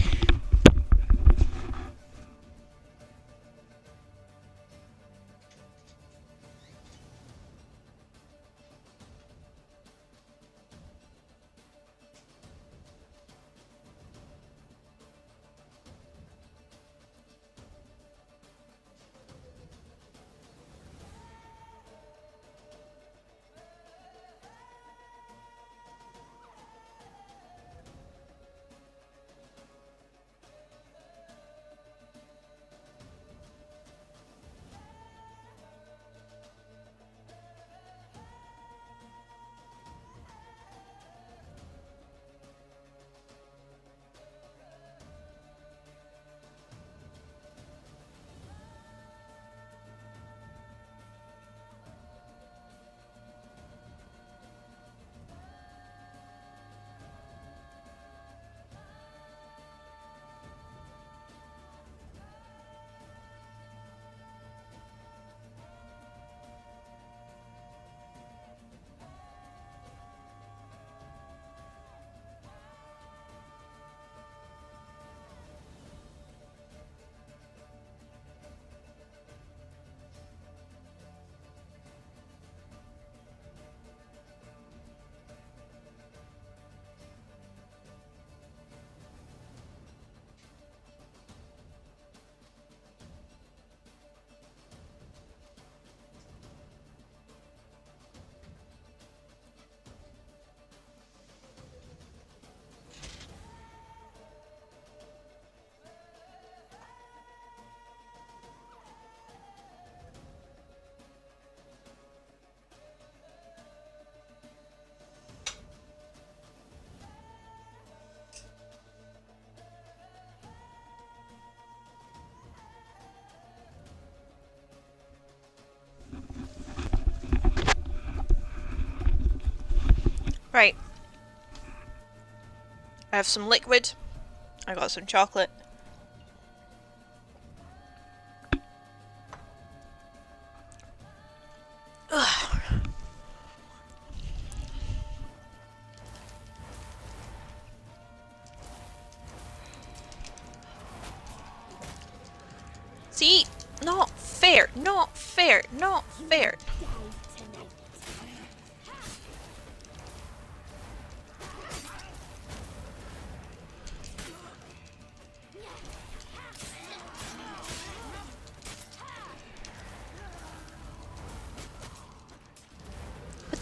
Right. I have some liquid. I got some chocolate. Ugh. See? Not fair. Not fair. Not fair.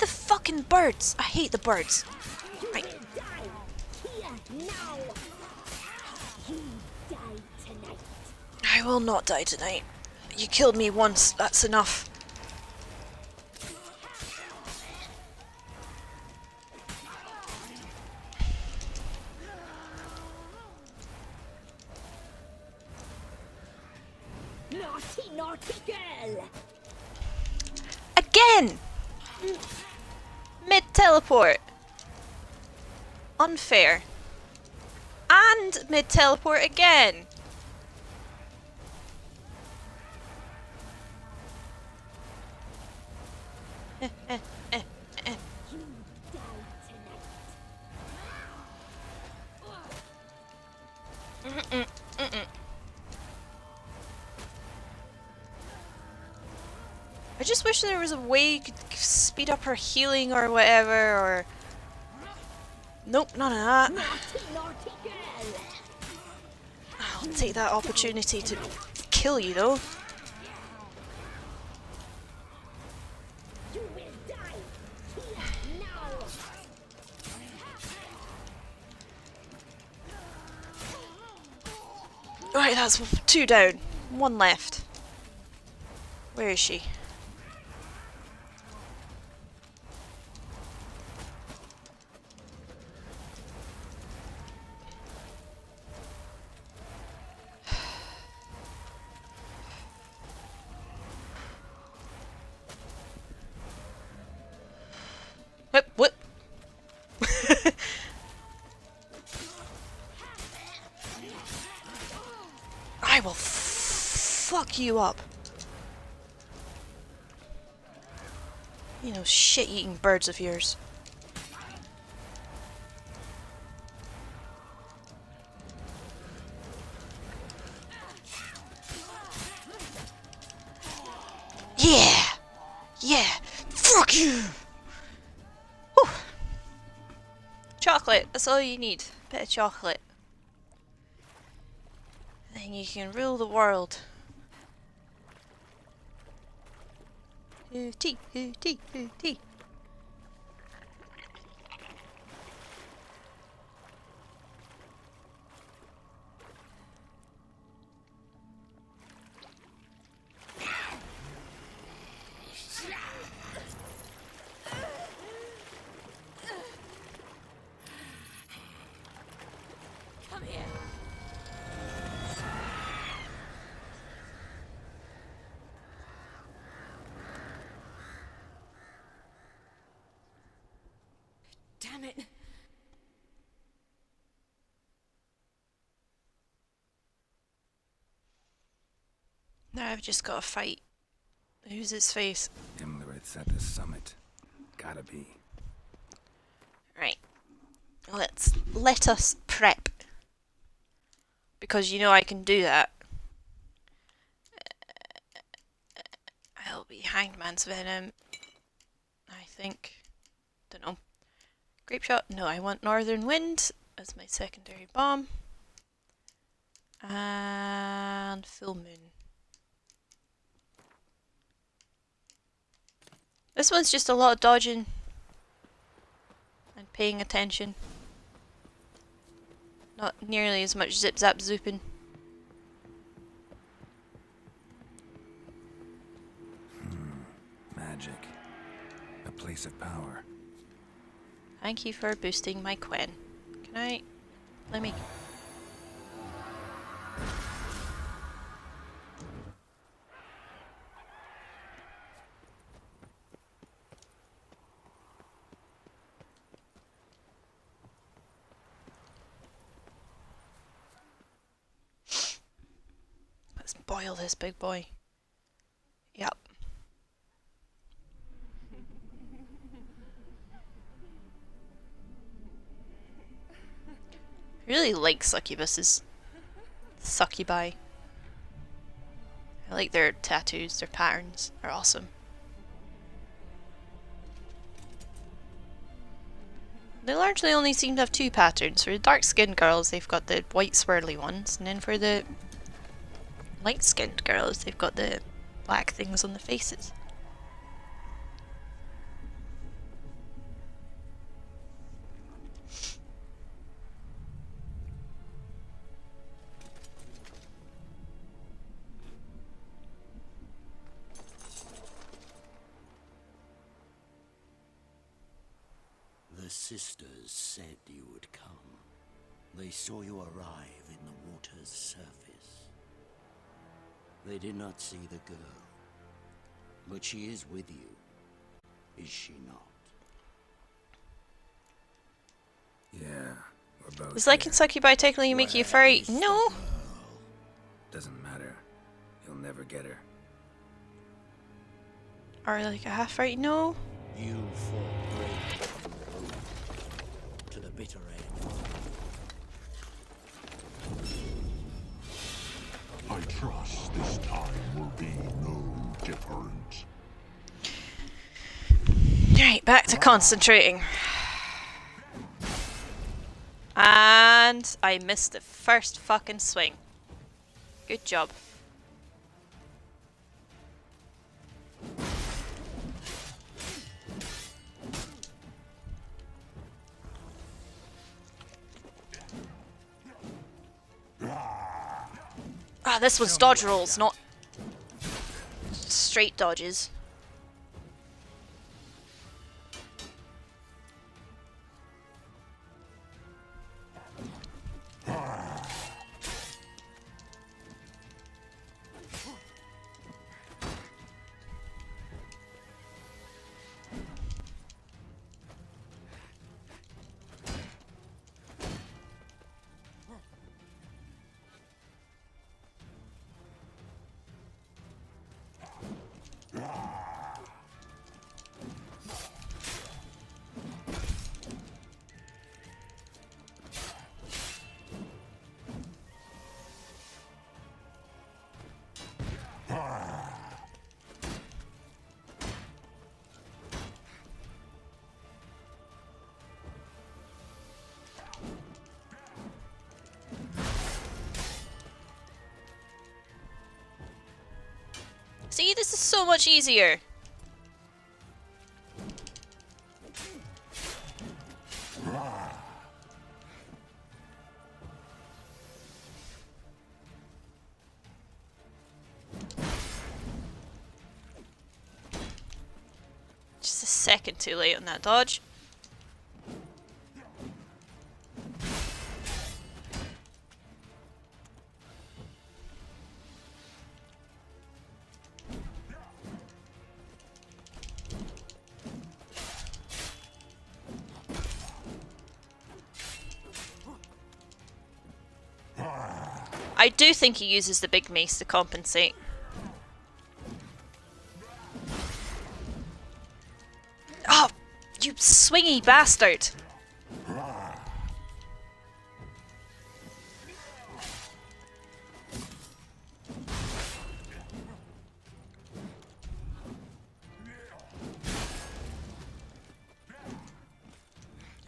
Fucking birds! I hate the birds. Right. I will not die tonight. You killed me once, that's enough. Naughty, naughty girl! Again! Mid-teleport. Unfair. And mid-teleport again. I just wish there was a way you could speed up her healing or whatever, or... Nope, none of that. I'll take that opportunity to kill you, though. Right, that's 2 down. 1 left. Where is she? What? I will fuck you up. You know, shit-eating birds of yours. Yeah! Yeah! Fuck you! Whew. Chocolate, that's all you need. A bit of chocolate. Then you can rule the world. Hooty, hooty, hooty. Come here. Damn it. Now I've just got to fight. Who's his face? Imlerith's at the summit. Gotta be. Right. Let us prep. Because you know I can do that. I'll be Hangman's Venom. I think. Don't know. Grape Shot? No, I want Northern Wind as my secondary bomb. And Full Moon. This one's just a lot of dodging and paying attention. Not nearly as much zip zap zooping. Magic. A place of power. Thank you for boosting my Quen. Can I... let me... Let's boil this big boy. Yep. I really like succubuses. Succubi. I like their tattoos, their patterns are awesome. They largely only seem to have 2 patterns. For the dark skinned girls they've got the white swirly ones, and then for the light skinned girls they've got the black things on the faces. The sisters said you would come. They saw you arrive in the water's surface. They did not see the girl. But she is with you, is she not? Yeah, we're both It's like in Succubi technically make you furry. No! Doesn't matter. You'll never get her. Or like a half furry. No! You fought bravely to the bitter end. I trust this time will be no different. Right, back to concentrating. And I missed the first fucking swing. Good job. Ah, this was dodge rolls, not straight dodges. See, this is so much easier. Just a second too late on that dodge. I do think he uses the big mace to compensate. Oh, you swingy bastard!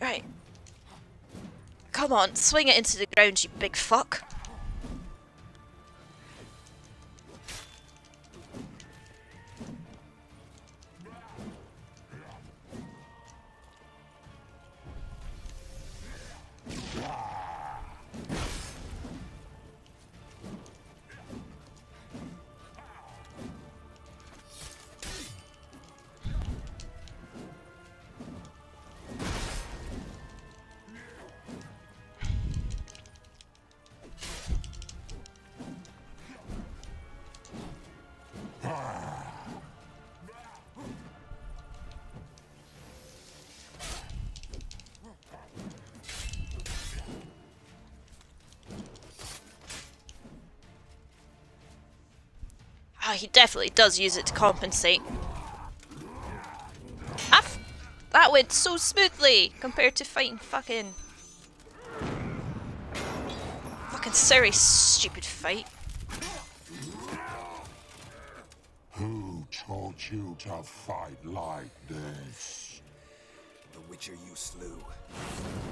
Right. Come on, swing it into the ground, you big fuck. Oh, he definitely does use it to compensate. That went so smoothly compared to fighting fucking Ciri's stupid fight. Who taught you to fight like this? The Witcher you slew.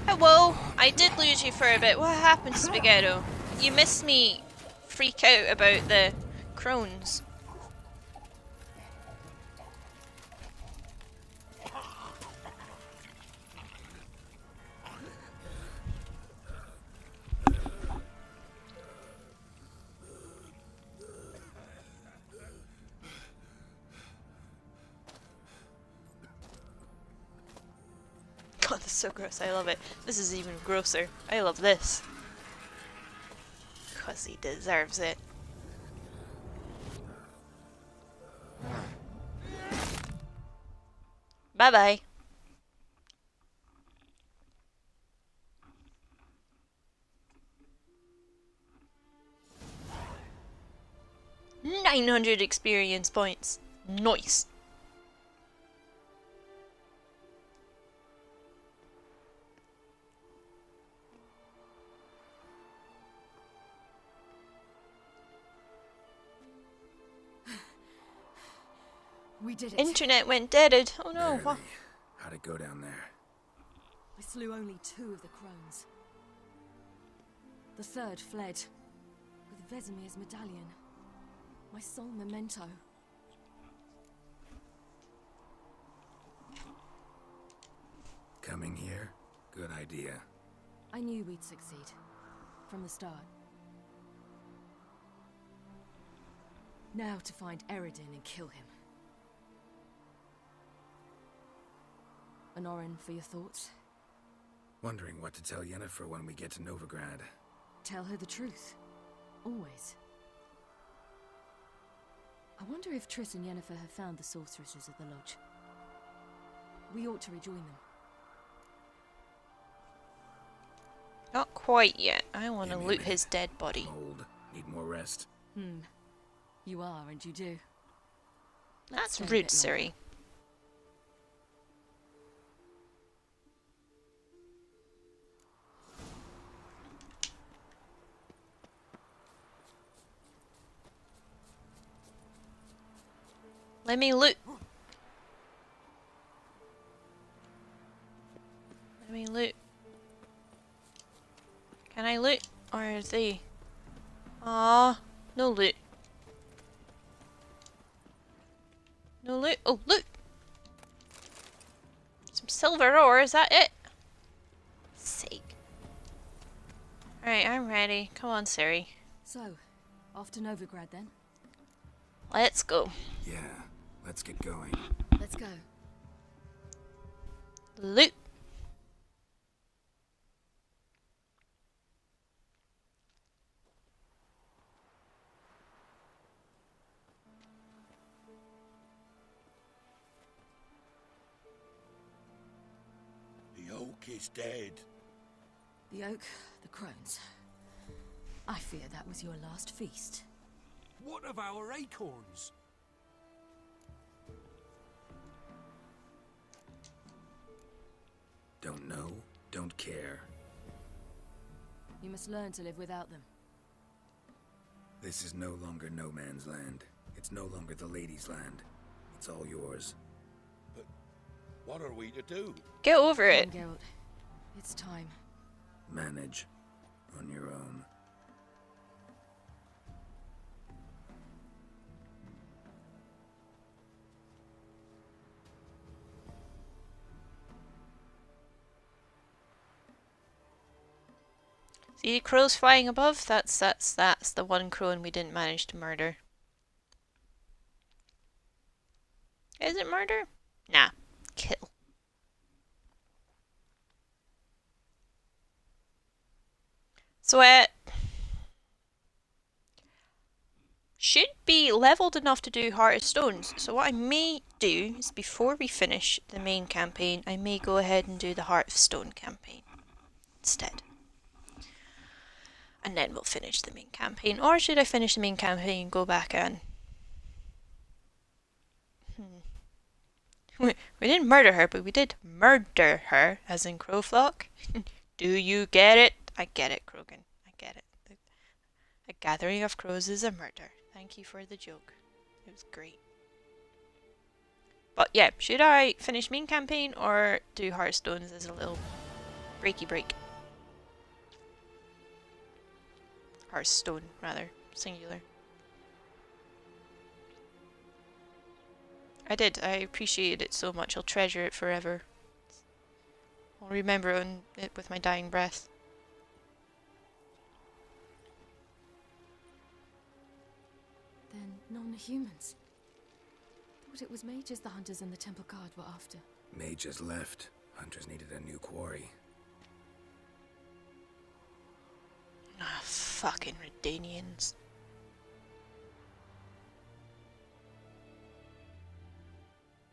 Hello, I did lose you for a bit. What happened, Spaghetto? You missed me freak out about the crones. God, this is so gross. I love it. This is even grosser. I love this. Because he deserves it. Bye-bye. $900 experience points. Nice. We did it. Internet went dead. Oh no. Barely. How'd it go down there? I slew only 2 of the crones. The third fled with Vesemir's medallion, my sole memento. Coming here? Good idea. I knew we'd succeed from the start. Now to find Eredin and kill him. Honorin, for your thoughts? Wondering what to tell Yennefer when we get to Novigrad. Tell her the truth. Always. I wonder if Triss and Yennefer have found the sorceresses of the Lodge. We ought to rejoin them. Not quite yet. I want to loot his dead body. Old. Need more rest. You are, and you do. That's stay a rude, bit longer. Ciri. Let me loot. Let me loot. Can I loot? Or is they? Ah, no loot. No loot. Oh, loot! Some silver ore, is that it? Sake. Alright, I'm ready. Come on, Ciri. So, off to Novigrad then? Let's go. Yeah, let's get going. Let's go. Loot. The oak is dead. The oak, the crones. I fear that was your last feast. What of our acorns? Don't know, don't care. You must learn to live without them. This is no longer no man's land. It's no longer the lady's land. It's all yours. But what are we to do? Get over it. Come, Geralt. It's time. Manage. On your own. See crows flying above? That's the one crone we didn't manage to murder. Is it murder? Nah. Kill. So should be leveled enough to do Heart of Stones. So what I may do is before we finish the main campaign, I may go ahead and do the Heart of Stone campaign instead. And then we'll finish the main campaign. Or should I finish the main campaign and go back and... We didn't murder her, but we did murder her, as in Crowflock. Do you get it? I get it, Krogan. I get it. A gathering of crows is a murder. Thank you for the joke. It was great. But yeah, should I finish main campaign or do Hearthstones as a little breaky break? Hearthstone, rather. Singular. I did. I appreciated it so much. I'll treasure it forever. I'll remember it with my dying breath. Then non-humans. Thought it was mages the hunters and the temple guard were after. Mages left. Hunters needed a new quarry. Ah, fucking Redanians.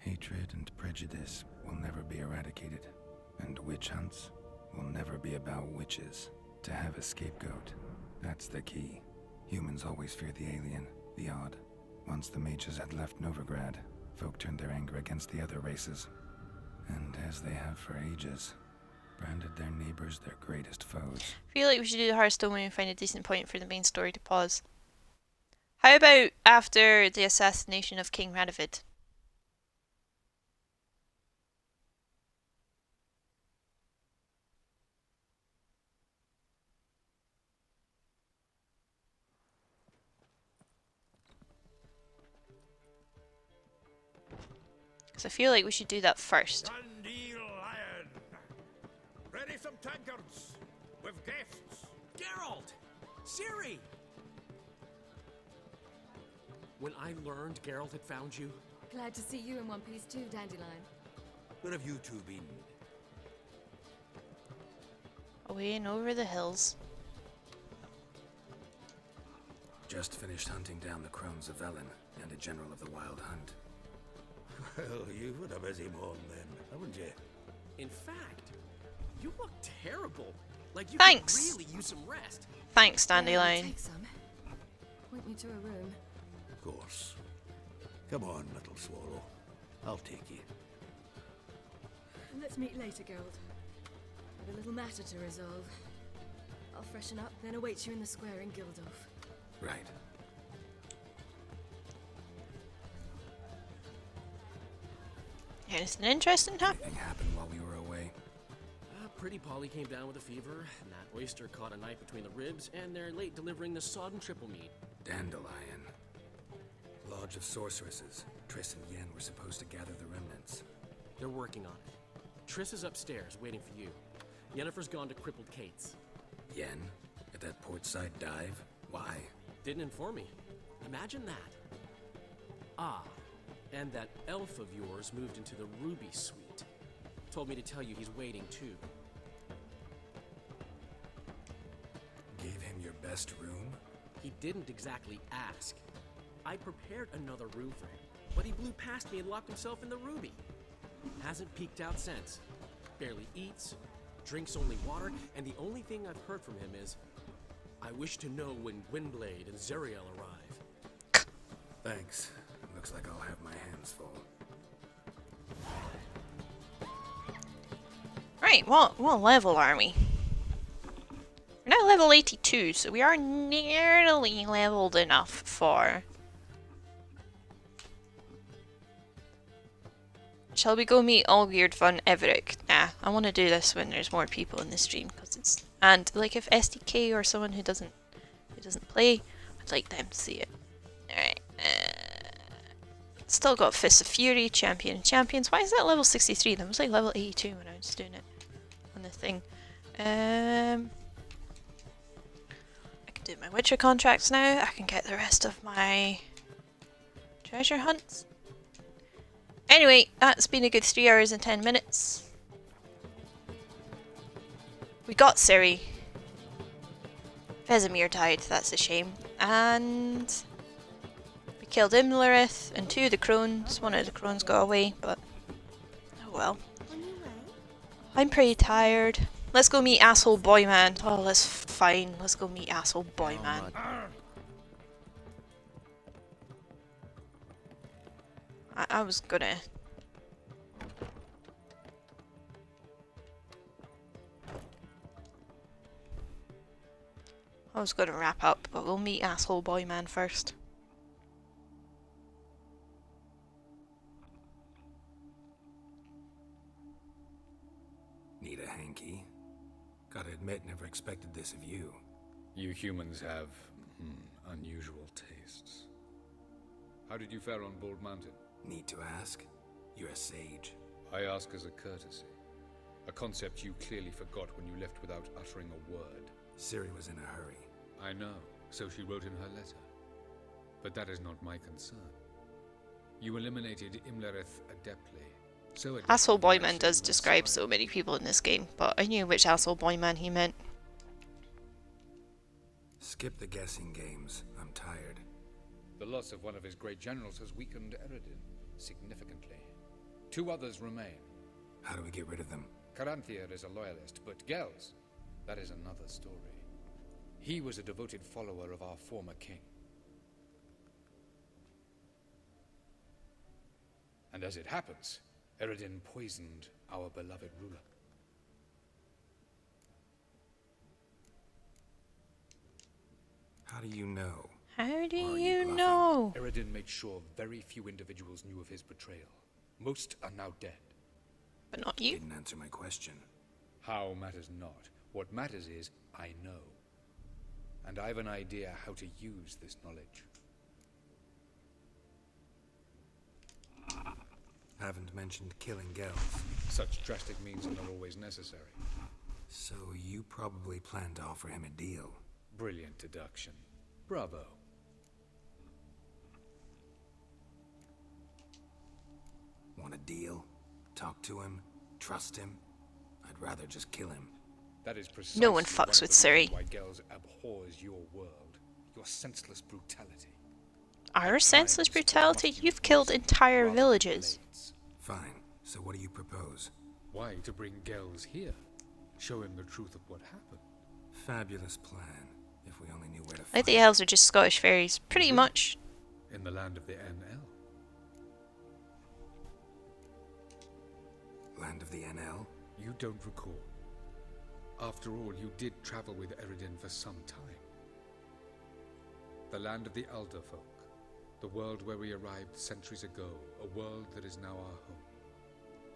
Hatred and prejudice will never be eradicated, and witch hunts will never be about witches. To have a scapegoat, that's the key. Humans always fear the alien, the odd. Once the mages had left Novigrad, folk turned their anger against the other races. And as they have for ages, branded their neighbors their greatest foes. I feel like we should do the Hearthstone when we find a decent point for the main story to pause. How about after the assassination of King Radovid? Because I feel like we should do that first. Ready some tankards with guests. Geralt! Ciri! When I learned Geralt had found you... Glad to see you in one piece too, Dandelion. Where have you two been? Away and over the hills. Just finished hunting down the crones of Velen and a general of the Wild Hunt. Well, you've had a busy morning then, haven't you? In fact, you look terrible. Like you Thanks. could really use some rest. Thanks, Dandelion. Take some. Point me to a room. Of course. Come on, little swallow. I'll take you. Let's meet later, Geralt. I've a little matter to resolve. I'll freshen up, then await you in the square in Gildorf. Right. Anything interesting happen? Anything happened while we were away? Pretty Polly came down with a fever, and that oyster caught a knife between the ribs, and they're late delivering the sodden triple meat. Dandelion. Lodge of Sorceresses. Triss and Yen were supposed to gather the remnants. They're working on it. Triss is upstairs, waiting for you. Yennefer's gone to crippled Kate's. Yen? At that portside dive? Why? Didn't inform me. Imagine that. Ah, and that elf of yours moved into the Ruby Suite. Told me to tell you he's waiting too. Gave him your best room? He didn't exactly ask. I prepared another room for him, but he blew past me and locked himself in the Ruby. Hasn't peeked out since. Barely eats, drinks only water, and the only thing I've heard from him is, I wish to know when Gwynblade and Zeriel arrive. Thanks. Looks like I'll have my hands full. Right, what level are we? We're now level 82, so we are nearly leveled enough for... Shall we go meet Olgierd von Everec? Nah, I want to do this when there's more people in the stream, because it's... And, like, if SDK or someone who doesn't play, I'd like them to see it. Alright, still got Fists of Fury, Champion and Champions. Why is that level 63? That was like level 82 when I was doing it on the thing. I can do my Witcher contracts now. I can get the rest of my treasure hunts. Anyway, that's been a good 3 hours and 10 minutes. We got Ciri. Vesemir died, that's a shame. And we killed Imlerith and 2 of the crones. 1 of the crones got away, but oh well. I'm pretty tired. Let's go meet asshole boy man. Oh, that's fine. Let's go meet asshole boy man. I was gonna... wrap up, but we'll meet asshole boy man first. Need a hanky? Gotta admit, never expected this of you. You humans have unusual tastes. How did you fare on Bald Mountain? Need to ask? You're a sage. I ask as a courtesy. A concept you clearly forgot when you left without uttering a word. Ciri was in a hurry. I know, so she wrote in her letter. But that is not my concern. You eliminated Imlerith adeptly. So adeptly Asshole boy man does describe so many people in this game, but I knew which asshole boy man he meant. Skip the guessing games. I'm tired. The loss of one of his great generals has weakened Eredin significantly. 2 others remain. How do we get rid of them? Caranthier is a loyalist, but Gels, that is another story. He was a devoted follower of our former king. And as it happens, Eredin poisoned our beloved ruler. How do you know? How do you know? Eredin made sure very few individuals knew of his betrayal. Most are now dead. But not you. Didn't answer my question. How matters not. What matters is, I know. And I've an idea how to use this knowledge. Haven't mentioned killing Geralt. Such drastic means are not always necessary. So you probably plan to offer him a deal. Brilliant deduction. Bravo. Want a deal? Talk to him? Trust him? I'd rather just kill him. That is precisely No one fucks with Ciri. why Geralt abhors your world. Your senseless brutality. Our senseless brutality? You've killed entire villages. Fine. So what do you propose? Why to bring Geralt here? Show him the truth of what happened. Fabulous plan. If we only knew where to I think find the elves are just Scottish fairies, pretty much. In the land of the NL. Land of the NL? You don't recall. After all, you did travel with Eredin for some time. The land of the Elder folk. The world where we arrived centuries ago. A world that is now our home.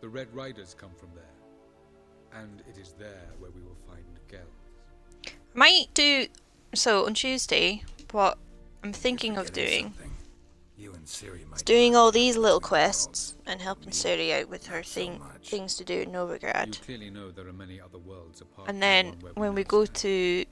The Red Riders come from there. And it is there where we will find Geralt. Might do so on Tuesday. What I'm thinking of doing You and Ciri might is doing all these little quests and helping Ciri out with her things to do in Novigrad. You clearly know there are many other worlds apart And from then the one where when we now go stand. to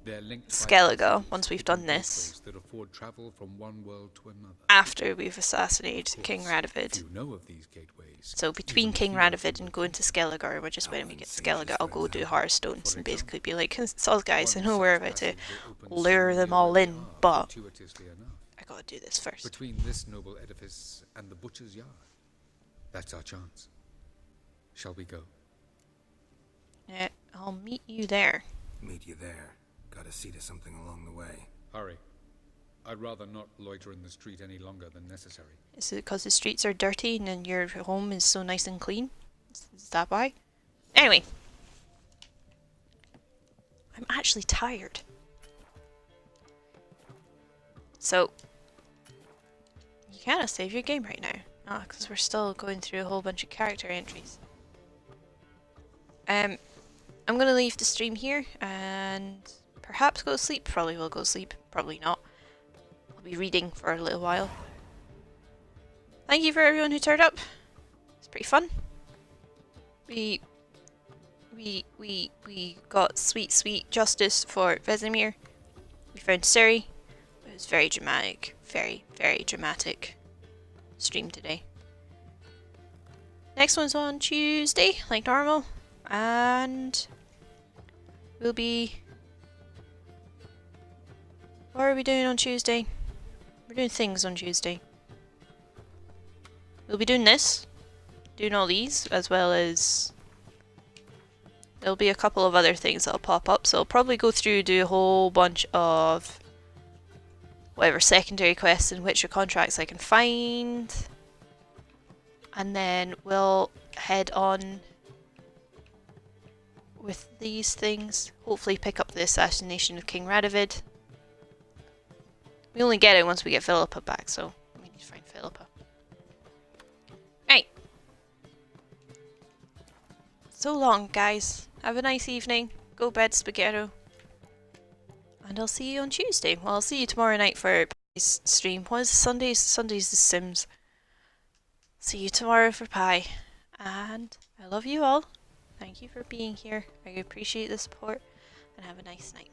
They're linked by Skellige, passages once we've between done this, gateways that afford travel from one world to another. after we've assassinated King Radovid. You know of these gateways. So between King Radovid and going to Skellige, or just when we get to Skellige, I'll go do Hearthstones and basically be like, "So guys, I know we're about to lure them all in, but I gotta do this first." Between this noble edifice and the butcher's yard. That's our chance. Shall we go? Yeah, I'll meet you there. Meet you there. Gotta see to something along the way. Hurry. I'd rather not loiter in the street any longer than necessary. Is it because the streets are dirty and then your home is so nice and clean? Is that why? Anyway. I'm actually tired. So, you can't save your game right now. Ah, because we're still going through a whole bunch of character entries. I'm gonna leave the stream here and perhaps go to sleep. Probably will go to sleep. Probably not. I'll be reading for a little while. Thank you for everyone who turned up. It's pretty fun. We got sweet justice for Vesemir. We found Ciri. It was very dramatic. Very dramatic stream today. Next one's on Tuesday, like normal. And we'll be... What are we doing on Tuesday? We're doing things on Tuesday. We'll be doing this. Doing all these, as well as... There'll be a couple of other things that'll pop up, so I'll probably go through, do a whole bunch of whatever secondary quests and Witcher contracts I can find. And then we'll head on with these things. Hopefully pick up the assassination of King Radovid. We only get it once we get Philippa back, so we need to find Philippa. Right. So long, guys. Have a nice evening. Go bed, Spaghetto. And I'll see you on Tuesday. Well, I'll see you tomorrow night for Pie's stream. What is Sundays? Sundays the Sims. See you tomorrow for Pie. And I love you all. Thank you for being here. I appreciate the support. And have a nice night.